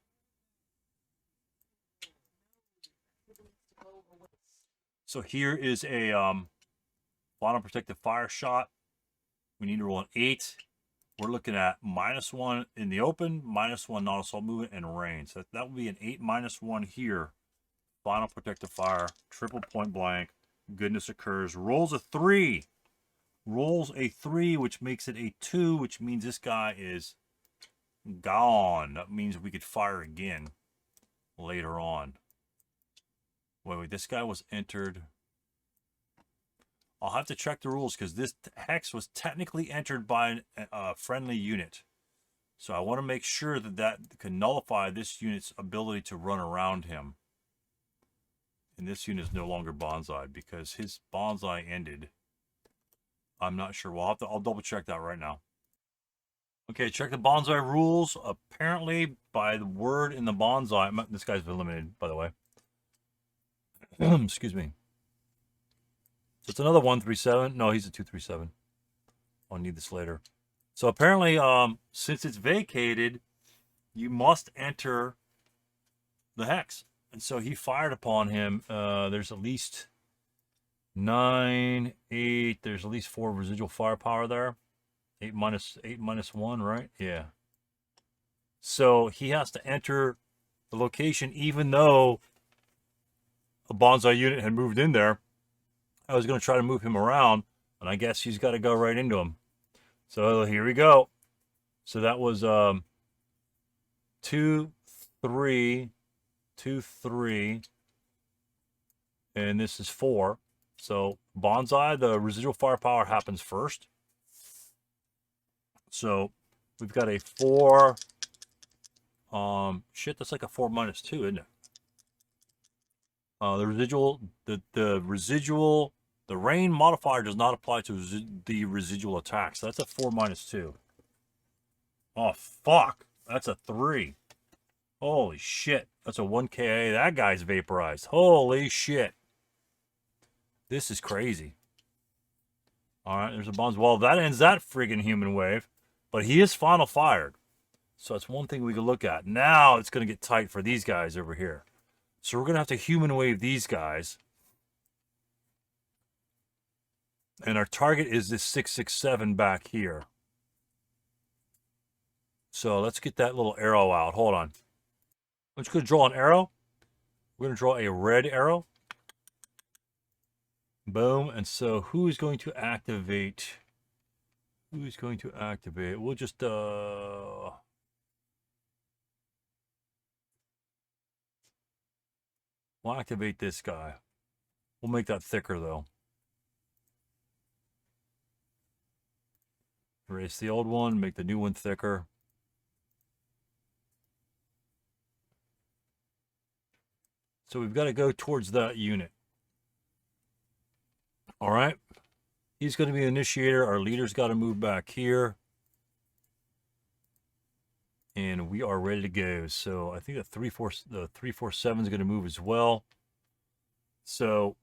So here is a final protected fire shot. We need to roll an 8. We're looking at -1 in the open, -1 non-assault movement, and rain. So that would be an 8 -1 here. Final protective fire, triple point blank. Goodness occurs. Rolls a 3. Rolls a 3, which makes it a 2, which means this guy is gone. That means we could fire again later on. Wait, this guy was entered. I'll have to check the rules because this hex was technically entered by a friendly unit. So I want to make sure that that can nullify this unit's ability to run around him. And this unit is no longer bonsai'd because his bonsai ended. I'm not sure. I'll double check that right now. Okay, check the bonsai rules. Apparently, by the word in the bonsai, this guy's been eliminated, by the way. Excuse me. So it's another 137. No, he's a 237. I'll need this later. So apparently, since it's vacated, you must enter the hex. And so he fired upon him. There's at least 9, 8. There's at least 4 residual firepower there. 8 minus 1, right? Yeah. So he has to enter the location even though a bonsai unit had moved in there. I was going to try to move him around, and I guess he's got to go right into him. So here we go. So that was 2, 3, 2, 3, and this is 4. So bonsai, the residual firepower happens first. So we've got a 4. Shit, that's like a 4 minus 2, isn't it? The rain modifier does not apply to the residual attacks. So that's a 4 minus 2. Oh, fuck. That's a 3. Holy shit. That's a 1KA. That guy's vaporized. Holy shit. This is crazy. Alright, there's a bonds. Well, that ends that friggin' human wave. But he is final fired. So that's one thing we can look at. Now it's going to get tight for these guys over here. So we're going to have to human wave these guys. And our target is this 667 back here. So let's get that little arrow out. Hold on. I'm just going to draw an arrow. We're going to draw a red arrow. Boom. And so who is going to activate? Who is going to activate? We'll just we'll activate this guy. We'll make that thicker, though. Erase the old one, make the new one thicker. So we've got to go towards that unit. All right. He's going to be the initiator. Our leader's got to move back here. And we are ready to go. So I think the 347 is going to move as well. So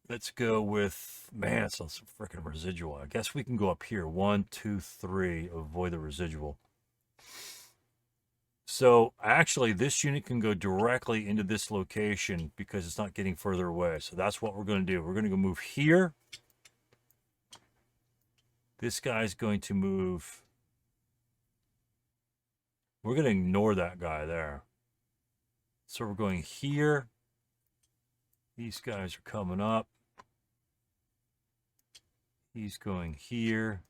let's go with, man, it's some freaking residual. I guess we can go up here. 1, 2, 3. Avoid the residual. So actually, this unit can go directly into this location because it's not getting further away. So that's what we're going to do. We're going to go move here. This guy's going to move. We're going to ignore that guy there. So we're going here. These guys are coming up. He's going here.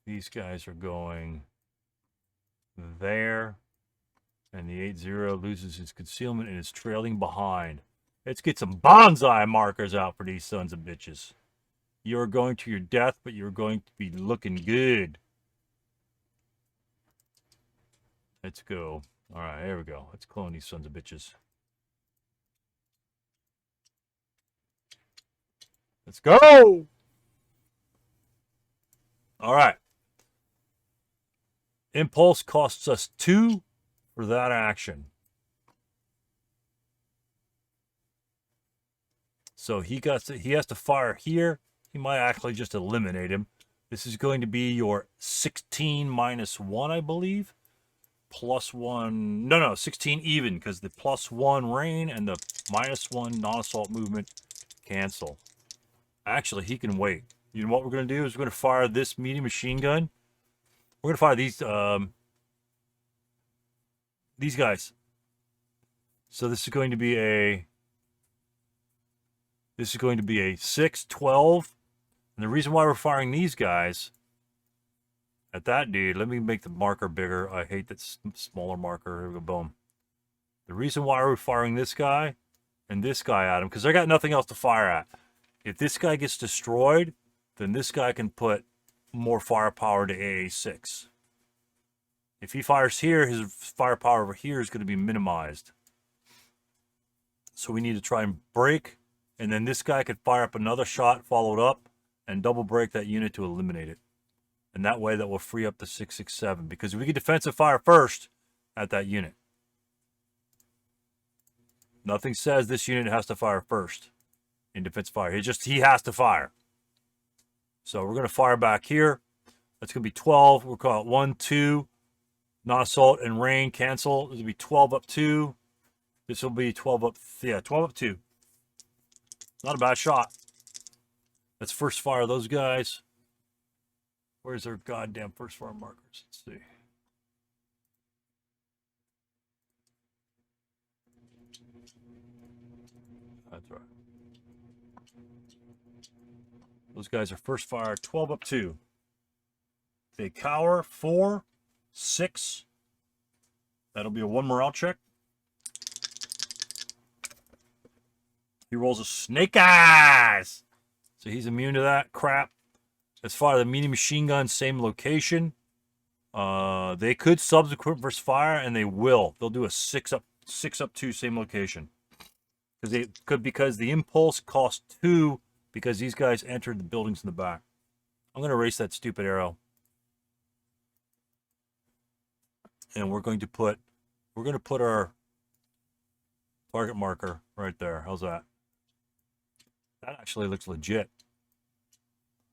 These guys are going there. And the 8-0 loses his concealment and is trailing behind. Let's get some bonsai markers out for these sons of bitches. You're going to your death, but you're going to be looking good. Let's go. All right, here we go. Let's clone these sons of bitches. Let's go! All right. Impulse costs us 2 for that action. So he has to fire here. He might actually just eliminate him. This is going to be your 16 minus 1, I believe. Plus 1. No, 16 even, because the plus 1 rain and the minus 1 non-assault movement cancel. Actually, he can wait. You know what we're going to do is we're going to fire this medium machine gun. We're going to fire these guys. So this is going to be a 6, 12. And the reason why we're firing these guys at that dude, let me make the marker bigger. I hate that smaller marker. Here we go, boom. The reason why we're firing this guy and this guy at him, because I got nothing else to fire at. If this guy gets destroyed, then this guy can put more firepower to AA6. If he fires here, his firepower over here is going to be minimized. So we need to try and break, and then this guy could fire up another shot followed up and double break that unit to eliminate it. And that way that will free up the 667, because we can defensive fire first at that unit. Nothing says this unit has to fire first in defensive fire. He has to fire. So we're going to fire back here. That's going to be 12. We'll call it 1, 2. Non-assault and rain cancel. This will be 12 up 2. This will be 12 up. Yeah, 12 up 2. Not a bad shot. Let's first fire those guys. Where's their goddamn first fire markers? Let's see. That's right. Those guys are first fire, 12 up 2. They cower, 4, 6. That'll be a 1 morale check. He rolls a snake eyes. So he's immune to that crap. As far as the medium machine gun, same location. They could subsequent versus fire, and they will. They'll do a 6 up 2, same location. Because the impulse costs 2 because these guys entered the buildings in the back. I'm going to erase that stupid arrow. And we're going to put our target marker right there. How's that? That actually looks legit.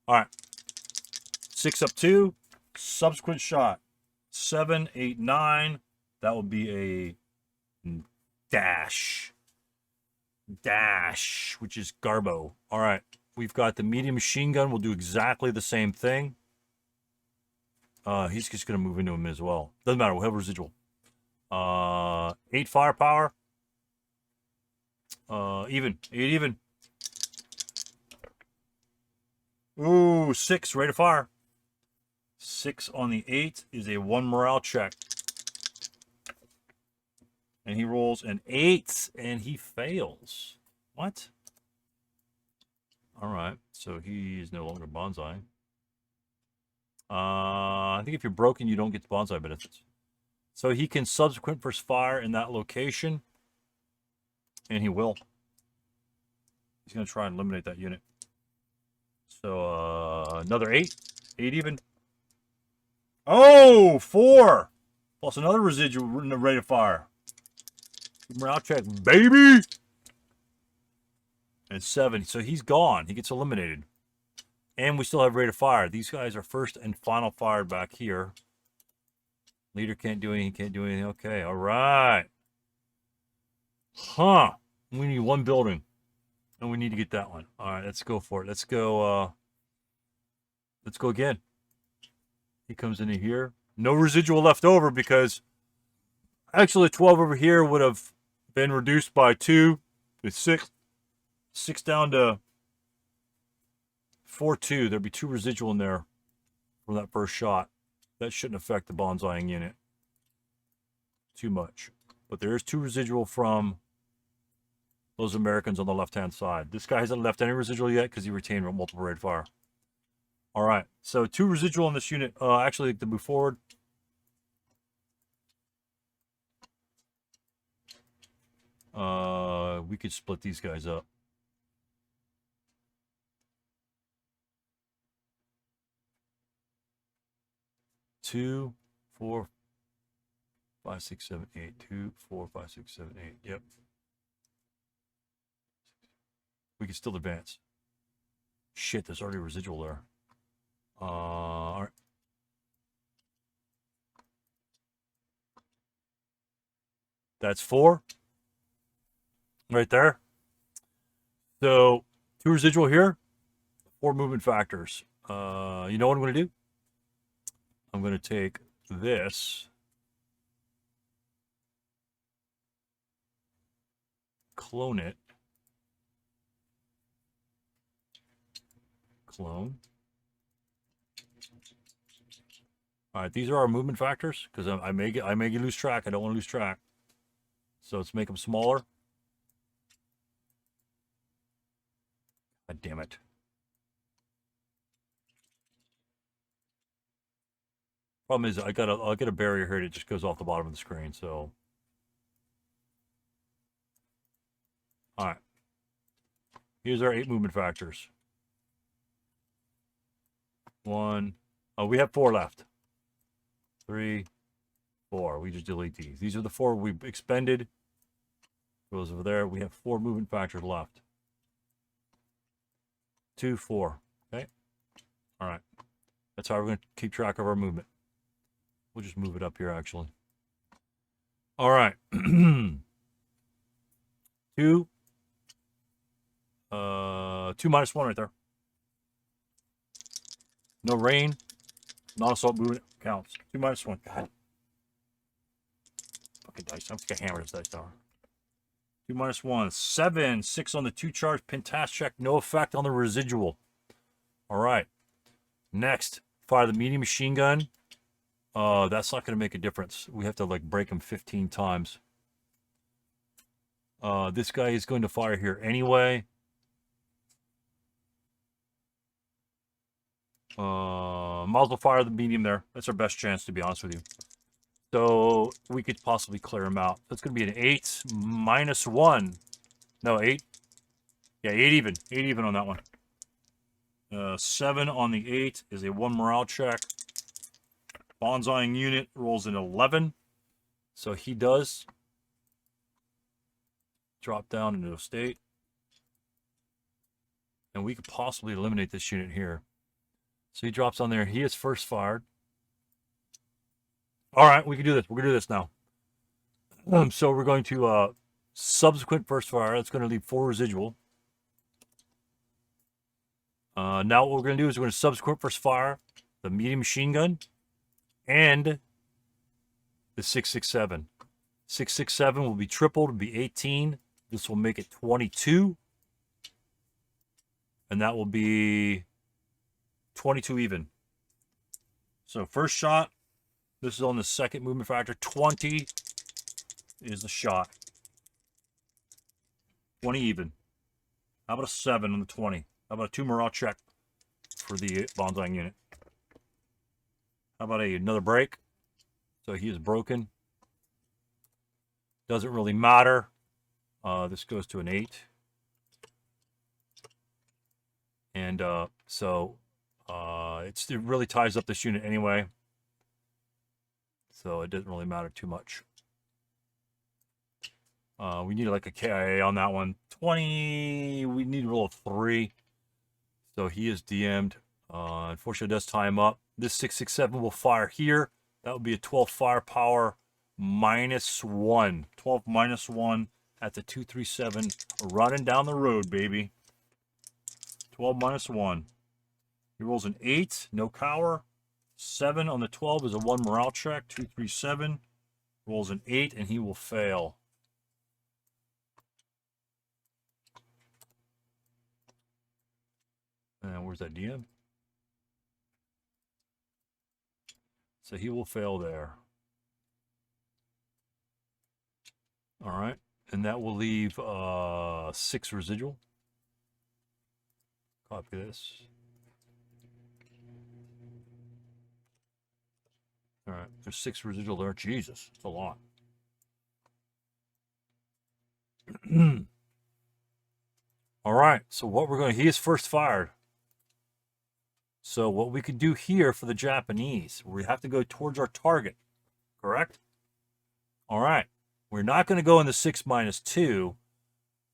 All right. 6 up 2. Subsequent shot. 7, 8, 9. That will be a dash. Dash, which is Garbo. All right. We've got the medium machine gun. We'll do exactly the same thing. He's just going to move into him as well. Doesn't matter. We'll have residual. 8 firepower. Even. 8 even. Ooh, 6 rate of fire. 6 on the 8 is a 1 morale check. And he rolls an 8, and he fails. What? All right, so he's no longer bonsai. I think if you're broken, you don't get the bonsai benefits. So he can subsequent first fire in that location, and he will. He's going to try and eliminate that unit. So another 8. 8 even. Oh, 4. Plus another residual rate of fire. Morale check, baby. And 7. So he's gone. He gets eliminated. And we still have rate of fire. These guys are first and final fired back here. Leader can't do anything. Can't do anything. Okay. All right. Huh. We need 1 building. And we need to get that one. All right. Let's go for it. Let's go. Let's go again. He comes into here. No residual left over because actually 12 over here would have been reduced by 2 to 6. 6 down to 4-2. There'd be 2 residual in there from that first shot. That shouldn't affect the bonsaiing unit too much. But there is 2 residual from those Americans on the left-hand side. This guy hasn't left any residual yet because he retained multiple rate fire. All right, so 2 residual on this unit. Actually, to move forward. We could split these guys up. Two, 4, 5, 6, 7, 8. 2, 4, 5, 6, 7, 8. Yep. We can still advance. Shit, there's already a residual there. All right. That's 4. Right there. So 2 residual here. 4 movement factors. You know what I'm going to do? I'm going to take this. Clone it. Clone. All right, these are our movement factors because I may lose track. I don't want to lose track. So let's make them smaller. God damn it. Problem is, I'll get a barrier here that just goes off the bottom of the screen. So, all right. Here's our 8 movement factors. 1. Oh, we have 4 left. 3, 4. We just delete these. These are the 4 we expended. Goes over there. We have 4 movement factors left. 2, 4. Okay. All right. That's how we're going to keep track of our movement. We'll just move it up here, actually. All right. 2. 2 -1 right there. No rain. Non-assault movement counts. 2 -1. God. Fucking dice. I'm just going to hammer this dice tower. 2 -1. 7. 6 on the 2 charge. Pintask check. No effect on the residual. All right. Next. Fire the medium machine gun. That's not going to make a difference. We have to like break them 15 times. This guy is going to fire here anyway. Might as well fire the medium there. That's our best chance, to be honest with you. So we could possibly clear him out. That's going to be an 8 -1. No, 8. Yeah, 8 even. 8 even on that one. 7 on the 8 is a 1 morale check. Bonsaiing unit rolls an 11. So he does drop down into a state. And we could possibly eliminate this unit here. So he drops on there. He is first fired. All right, we can do this. We're going to do this now. So we're going to subsequent first fire. That's going to leave 4 residual. Now what we're going to do is we're going to subsequent first fire the medium machine gun and the 667. 667 will be tripled, will be 18. This will make it 22. And that will be 22 even. So first shot, this is on the second movement factor, 20. is the shot. 20 even. How about a 7 on the 20? How about a 2 morale check for the bonsai unit? How about another break? So he is broken. Doesn't really matter. This goes to an 8. And it really ties up this unit anyway. So it doesn't really matter too much. We need like a KIA on that one. 20. We need to roll a 3. So he is DM'd. Unfortunately, it does tie him up. This 667 will fire here. That would be a 12 firepower -1. 12 -1 at the 237 running down the road, baby. 12 -1. He rolls an 8, no cower. 7 on the 12 is a 1 morale check. 237 rolls an 8, and he will fail. And where's that DM? So he will fail there. All right. And that will leave 6 residual. Copy this. All right. There's 6 residual there. Jesus. It's a lot. All right. So what we're going to... He is first fired. So what we could do here for the Japanese, we have to go towards our target, correct? All right. We're not going to go in the 6-2.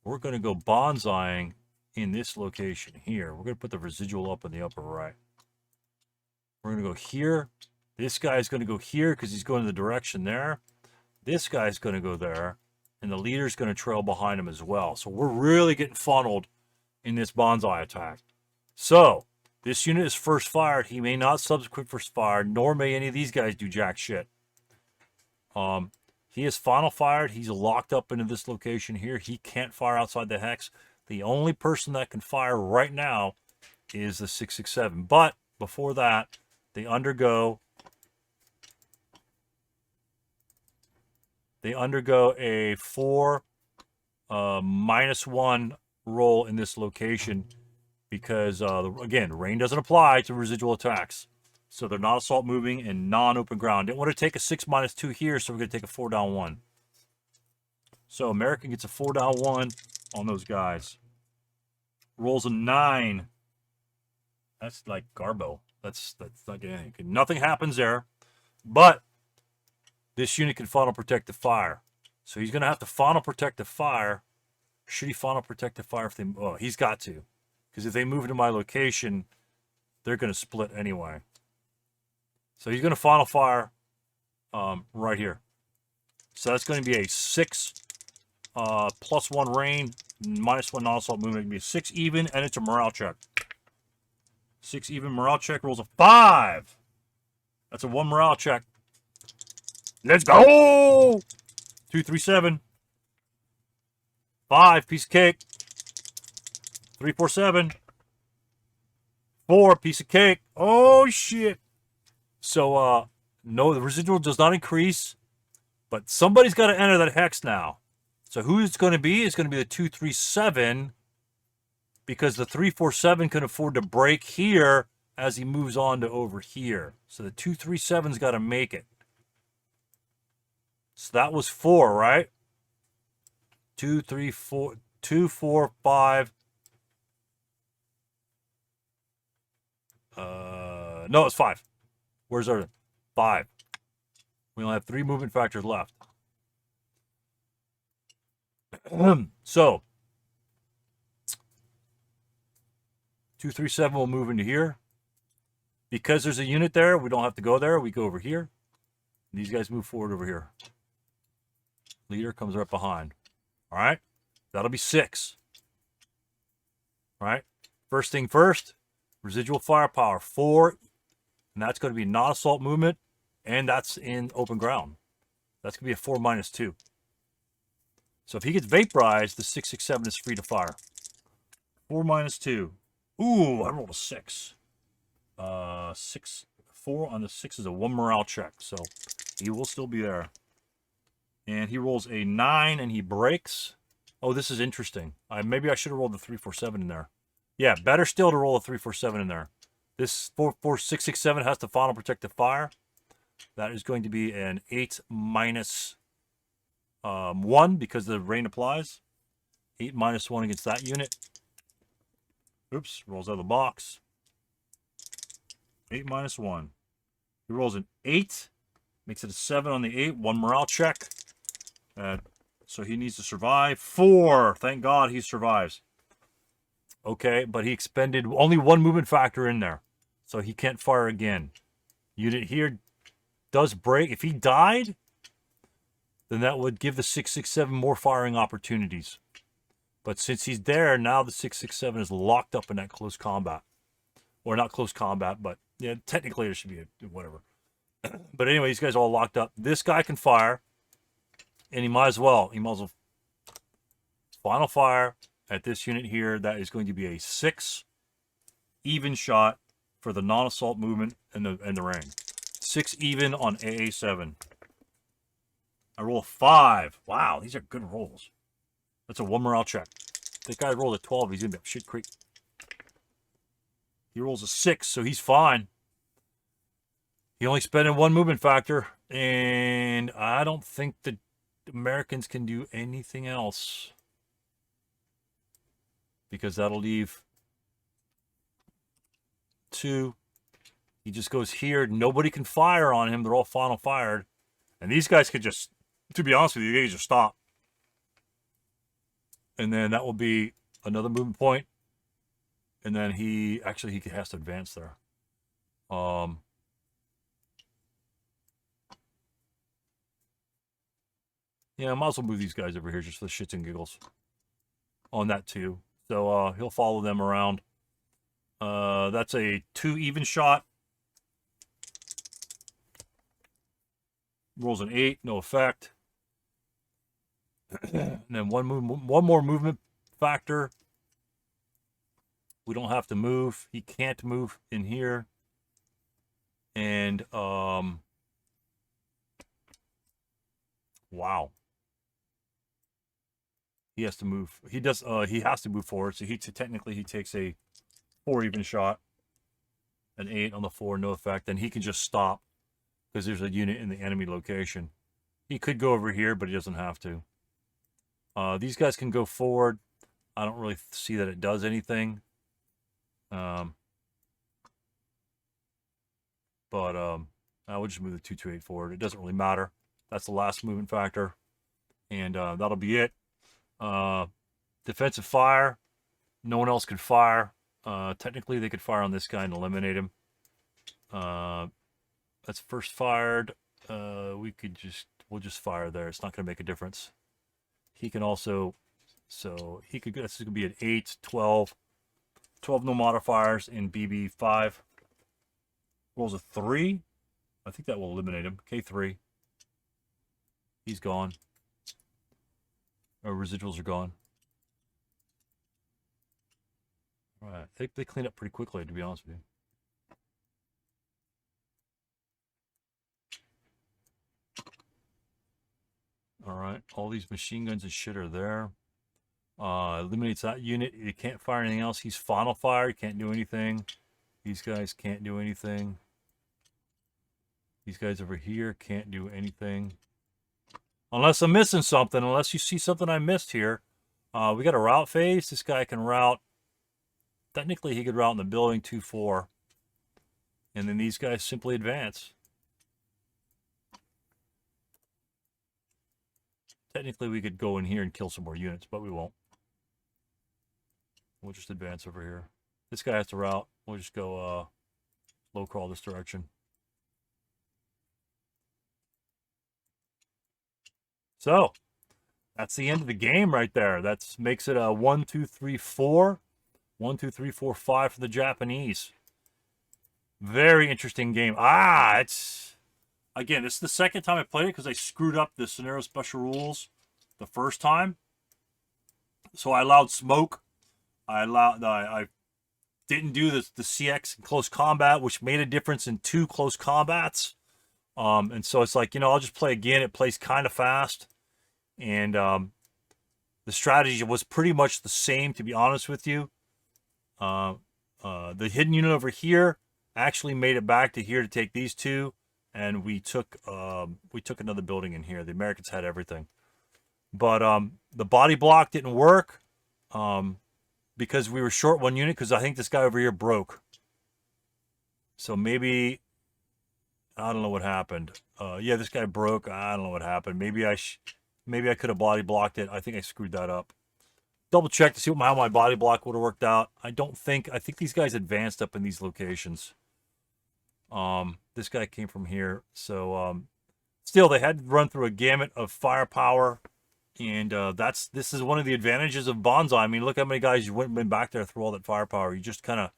We're going to go bonsaiing in this location here. We're going to put the residual up in the upper right. We're going to go here. This guy's going to go here because he's going in the direction there. This guy's going to go there. And the leader's going to trail behind him as well. So we're really getting funneled in this bonsai attack. So... this unit is first fired. He may not subsequent first fired, nor may any of these guys do jack shit. He is final fired. He's locked up into this location here. He can't fire outside the hex. The only person that can fire right now is the 667. But before that, they undergo a 4 -1 roll in this location. Because, again, rain doesn't apply to residual attacks. So they're not assault moving and non-open ground. Didn't want to take a 6-2 here, so we're going to take a 4-1. So American gets a 4-1 on those guys. Rolls a 9. That's like Garbo. That's like anything. Nothing happens there. But this unit can funnel protective fire. So he's going to have to funnel protective fire. Should he funnel protective fire if they... oh, he's got to. Because if they move into my location, they're going to split anyway. So he's going to final fire right here. So that's going to be a 6 +1 rain, -1 non-assault movement. It'll be a 6 even, and it's a morale check. 6 even morale check rolls a 5. That's a 1 morale check. Let's go! 237. 5, piece of cake. 347. 4, piece of cake. Oh, shit. So, no, the residual does not increase. But somebody's got to enter that hex now. So who it's going to be? It's going to be the 237. Because the 347 can afford to break here as he moves on to over here. So the 237's got to make it. So that was 4, right? 2, 3, 4, 2, 4, 5. No, it's 5. Where's our 5? We only have 3 movement factors left. So 237 will move into here. Because there's a unit there, we don't have to go there. We go over here. These guys move forward over here. Leader comes right behind. All right? That'll be 6. All right? First thing first, residual firepower, 4. And that's going to be non-assault movement. And that's in open ground. That's going to be a 4 -2. So if he gets vaporized, the 667 is free to fire. 4 -2. Ooh, I rolled a 6. 6, 4 on the 6 is a 1 morale check. So he will still be there. And he rolls a 9 and he breaks. Oh, this is interesting. Maybe I should have rolled the 347 in there. Yeah, better still to roll a 347 in there. This 667 has to final protective fire. That is going to be an 8 minus 1 because the rain applies. 8 minus 1 against that unit. Oops, rolls out of the box. 8 minus 1. He rolls an 8. Makes it a 7 on the 8. 1 morale check. So he needs to survive. 4. Thank God he survives. Okay, but he expended only 1 movement factor in there. So he can't fire again. Unit here does break. If he died, then that would give the 667 more firing opportunities. But since he's there, now the 667 is locked up in that close combat. Or not close combat, but yeah, technically there should be a whatever. But anyway, these guys are all locked up. This guy can fire. And he might as well. Final fire at this unit here. That is going to be a 6 even shot for the non-assault movement and the ring. 6 even on AA7. I roll a 5. Wow, these are good rolls. That's a 1 morale check. If this guy rolled a 12, he's going to be up shit creek. He rolls a 6, so he's fine. He only spent 1 movement factor, and I don't think the Americans can do anything else. Because that'll leave 2. He just goes here. Nobody can fire on him. They're all final fired. And these guys could just, to be honest with you, they could just stop. And then that will be another movement point. And then he has to advance there. Yeah, I might as well move these guys over here just for the shits and giggles. On that too. So he'll follow them around. That's a 2 even shot. Rolls an 8, no effect. And then one more movement factor. We don't have to move. He can't move in here. And wow. He has to move. He has to move forward. So technically he takes a 4 even shot. An 8 on the 4, no effect. And he can just stop because there's a unit in the enemy location. He could go over here, but he doesn't have to. These guys can go forward. I don't really see that it does anything. But I would just move the 228 forward. It doesn't really matter. That's the last movement factor. And that'll be it. Defensive fire. No one else could fire. Technically, they could fire on this guy and eliminate him. That's first fired. We'll just fire there. It's not going to make a difference. He can also, this is going to be an 8, 12 no modifiers in BB5. Rolls a 3. I think that will eliminate him. K3. He's gone. Our residuals are gone. All right. They clean up pretty quickly, to be honest with you. All right. All these machine guns and shit are there. Eliminates that unit. He can't fire anything else. He's final fire. He can't do anything. These guys can't do anything. These guys over here can't do anything. Unless I'm missing something. Unless you see something I missed here. We got a route phase. This guy can route. Technically, he could route in the building 2-4. And then these guys simply advance. Technically, we could go in here and kill some more units, but we won't. We'll just advance over here. This guy has to route. We'll just go low crawl this direction. So, that's the end of the game right there. That makes it a 1, 2, 3, 4. 1, 2, 3, 4, 5 for the Japanese. Very interesting game. It's... Again, this is the second time I played it because I screwed up the scenario special rules the first time. So I allowed smoke. I didn't do the CX in close combat, which made a difference in 2 close combats. And so it's like, I'll just play again. It plays kind of fast. And the strategy was pretty much the same, to be honest with you. The hidden unit over here actually made it back to here to take these two. And we took another building in here. The Americans had everything. But the body block didn't work because we were short one unit, because I think this guy over here broke. So maybe, I don't know what happened. Yeah, this guy broke. I don't know what happened. Maybe I could have body blocked it. I think I screwed that up. Double check to see how my body block would have worked out. I think these guys advanced up in these locations. This guy came from here. So still, they had to run through a gamut of firepower. And this is one of the advantages of Bonsai. I mean, look how many guys you went back there through all that firepower. You just kind of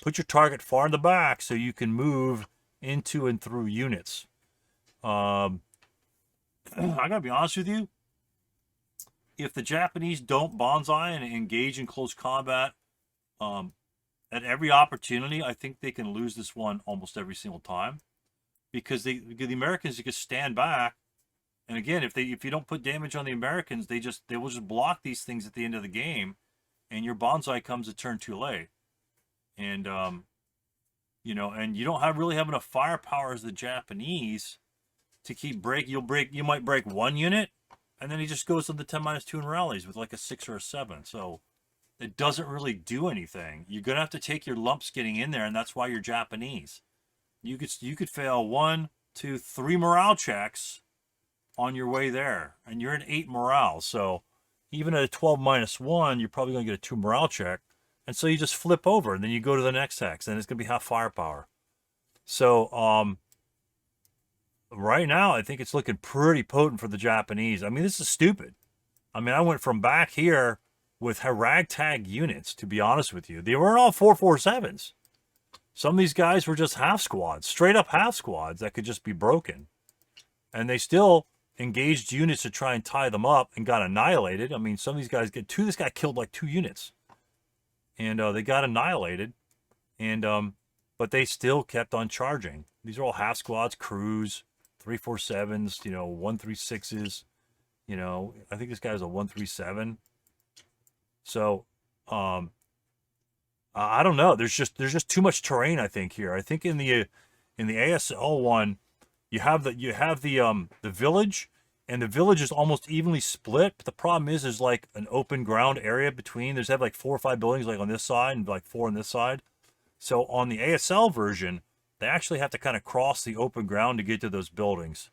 put your target far in the back so you can move into and through units. I gotta be honest with you. If the Japanese don't Bonsai and engage in close combat at every opportunity, I think they can lose this one almost every single time, because the Americans can stand back. And again, if you don't put damage on the Americans, they will just block these things at the end of the game, and your Bonsai comes a turn too late. And and you don't really have enough firepower as the Japanese to keep break. You might break one unit, and then he just goes on the 10-2 and rallies with like a 6 or a 7. So it doesn't really do anything. You're gonna have to take your lumps getting in there, and that's why you're Japanese. You could fail 1, 2, 3 morale checks on your way there, and you're an 8 morale. So even at a 12-1, you're probably going to get a 2 morale check, and so you just flip over, and then you go to the next hex, and it's going to be half firepower. So right now, I think it's looking pretty potent for the Japanese. I mean, this is stupid. I mean, I went from back here with ragtag units, to be honest with you. They weren't all 447s. Some of these guys were just half squads, straight up half squads that could just be broken. And they still engaged units to try and tie them up and got annihilated. I mean, some of these guys this guy killed like 2 units. And they got annihilated. And but they still kept on charging. These are all half squads, crews, 347s, 136s. I think this guy is a 137. So I don't know. There's just too much terrain, I think, here. I think in the ASL one, you have the village, and the village is almost evenly split. But the problem is there's like an open ground area between. They have like 4 or 5 buildings like on this side and like 4 on this side. So on the ASL version, they actually have to kind of cross the open ground to get to those buildings.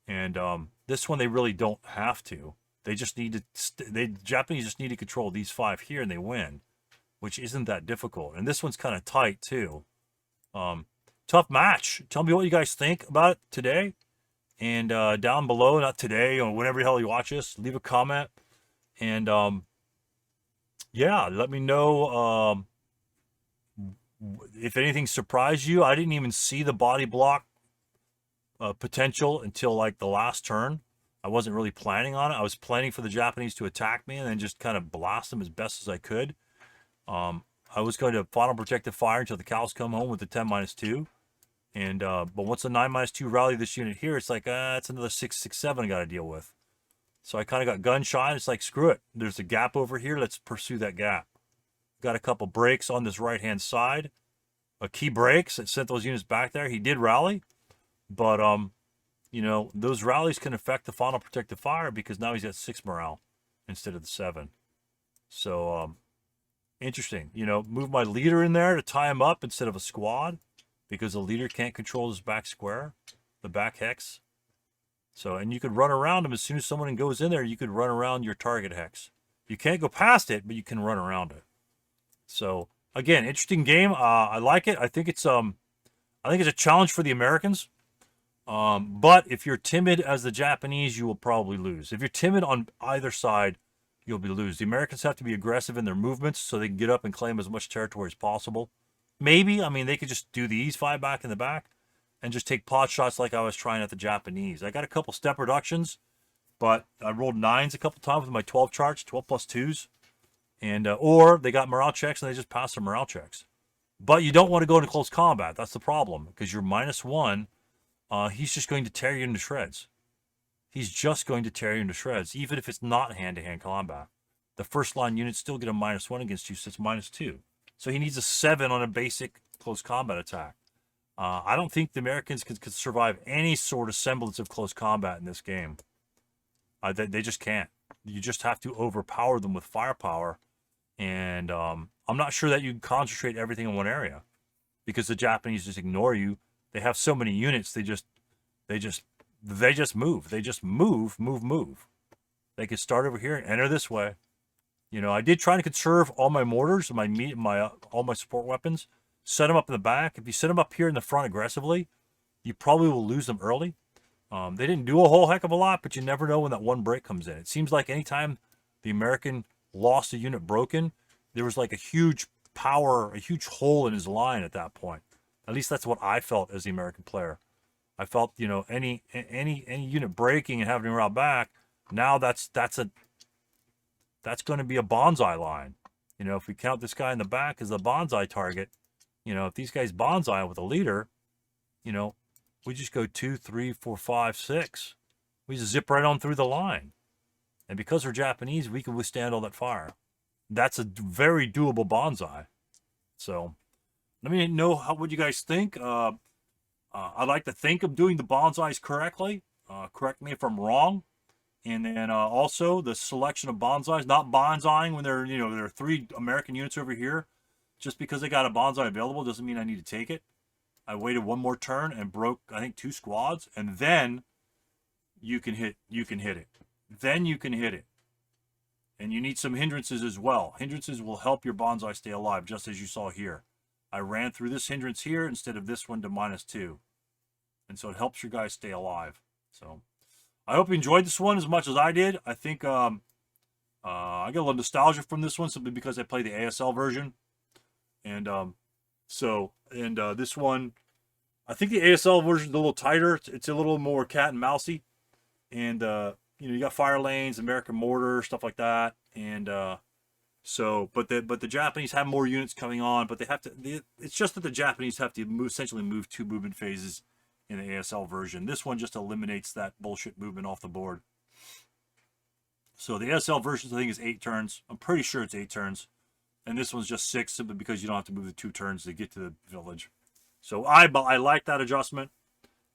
And this one they really don't have to. They just need to. The Japanese just need to control these 5 here, and they win, which isn't that difficult. And this one's kind of tight too. Tough match. Tell me what you guys think about it today. And down below, not today, or whenever the hell you watch this, leave a comment. And yeah, let me know if anything surprised you. I didn't even see the body block potential until like the last turn. I wasn't really planning on it. I was planning for the Japanese to attack me and then just kind of blast them as best as I could. I was going to final protective fire until the cows come home with the 10-2. And but once the 9-2 rally this unit here, it's like it's another 6-6-7 I got to deal with. So I kind of got gun shy. It's like, screw it. There's a gap over here. Let's pursue that gap. Got a couple breaks on this right-hand side. A key breaks that sent those units back there. He did rally, but those rallies can affect the final protective fire because now he's at 6 morale instead of the 7. So interesting. Move my leader in there to tie him up instead of a squad, because the leader can't control his back square, the back hex. So, and you could run around him as soon as someone goes in there. You could run around your target hex. You can't go past it, but you can run around it. So again, interesting game. I like it. I think it's a challenge for the Americans. But if you're timid as the Japanese, you will probably lose. If you're timid on either side, you'll be lose. The Americans have to be aggressive in their movements so they can get up and claim as much territory as possible. Maybe, they could just do the ease 5 back in the back and just take pot shots like I was trying at the Japanese. I got a couple step reductions, but I rolled 9s a couple times with my 12 charts, 12 plus 2s. And or they got morale checks and they just passed their morale checks. But you don't want to go into close combat. That's the problem, because you're -1 he's just going to tear you into shreds. He's just going to tear you into shreds, even if it's not hand-to-hand combat. The first line units still get a -1 against you, so it's -2. So he needs a 7 on a basic close combat attack. I don't think the Americans could survive any sort of semblance of close combat in this game. They just can't. You just have to overpower them with firepower. And I'm not sure that you can concentrate everything in one area, because the Japanese just ignore you. They have so many units. They just move. They just move. They can start over here and enter this way. You know, I did try to conserve all my mortars, all my support weapons. Set them up in the back. If you set them up here in the front aggressively, you probably will lose them early. They didn't do a whole heck of a lot, but you never know when that one break comes in. It seems like anytime the American lost a unit broken, there was like a huge hole in his line at that point. At least that's what I felt as the American player. I felt, you know, any unit breaking and having to route back, now that's going to be a bonsai line. You know, if we count this guy in the back as the bonsai target, you know, if these guys bonsai with a leader, you know, we just go 2, 3, 4, 5, 6. We just zip right on through the line. And because we're Japanese, we can withstand all that fire. That's a very doable bonsai. So, let me know what you guys think. I like to think of doing the bonsais correctly. Correct me if I'm wrong. And then also the selection of bonsais, not bonsaiing when there are 3 American units over here. Just because they got a bonsai available doesn't mean I need to take it. I waited one more turn and broke, I think, 2 squads, and then you can hit it. Then you can hit it. And you need some hindrances as well. Hindrances will help your bonsai stay alive, just as you saw here. I ran through this hindrance here instead of this one to -2. And so it helps your guys stay alive. So I hope you enjoyed this one as much as I did. I think I got a little nostalgia from this one simply because I played the ASL version. And this one, I think the ASL version is a little tighter. It's a little more cat and mousey. And you got fire lanes, American mortar, stuff like that. And but the Japanese have more units coming on, but it's just that the Japanese have to essentially move 2 movement phases in the ASL version. This one just eliminates that bullshit movement off the board. So the ASL version, I think, is 8 turns. I'm pretty sure it's 8 turns. And this one's just 6, simply because you don't have to move the 2 turns to get to the village. So I like that adjustment.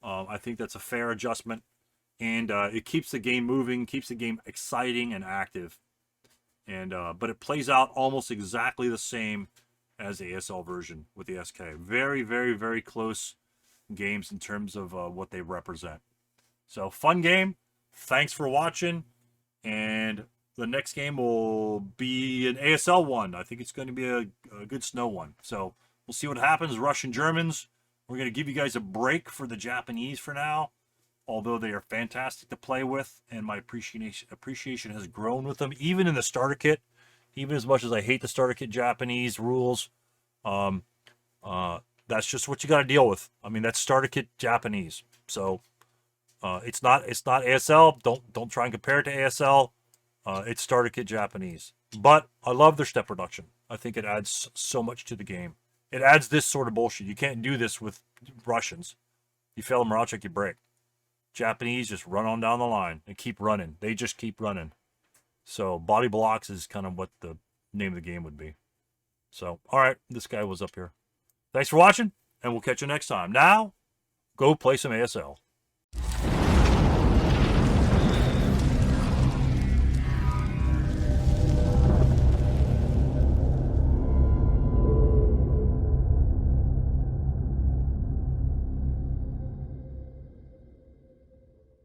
I think that's a fair adjustment. And it keeps the game moving, keeps the game exciting and active. And but it plays out almost exactly the same as the ASL version with the SK. Very, very, very close games in terms of what they represent. So, fun game. Thanks for watching. And the next game will be an ASL one. I think it's going to be a good snow one. So, we'll see what happens. Russian Germans. We're going to give you guys a break for the Japanese for now. Although they are fantastic to play with, and my appreciation has grown with them, even in the starter kit. Even as much as I hate the starter kit Japanese rules, that's just what you got to deal with. I mean, that's starter kit Japanese. So it's not ASL. Don't try and compare it to ASL. It's starter kit Japanese. But I love their step reduction. I think it adds so much to the game. It adds this sort of bullshit. You can't do this with Russians. You fail a morale check, you break. Japanese just run on down the line and keep running. They just keep running. So body blocks is kind of what the name of the game would be. So, all right, this guy was up here. Thanks for watching, and we'll catch you next time. Now, go play some ASL.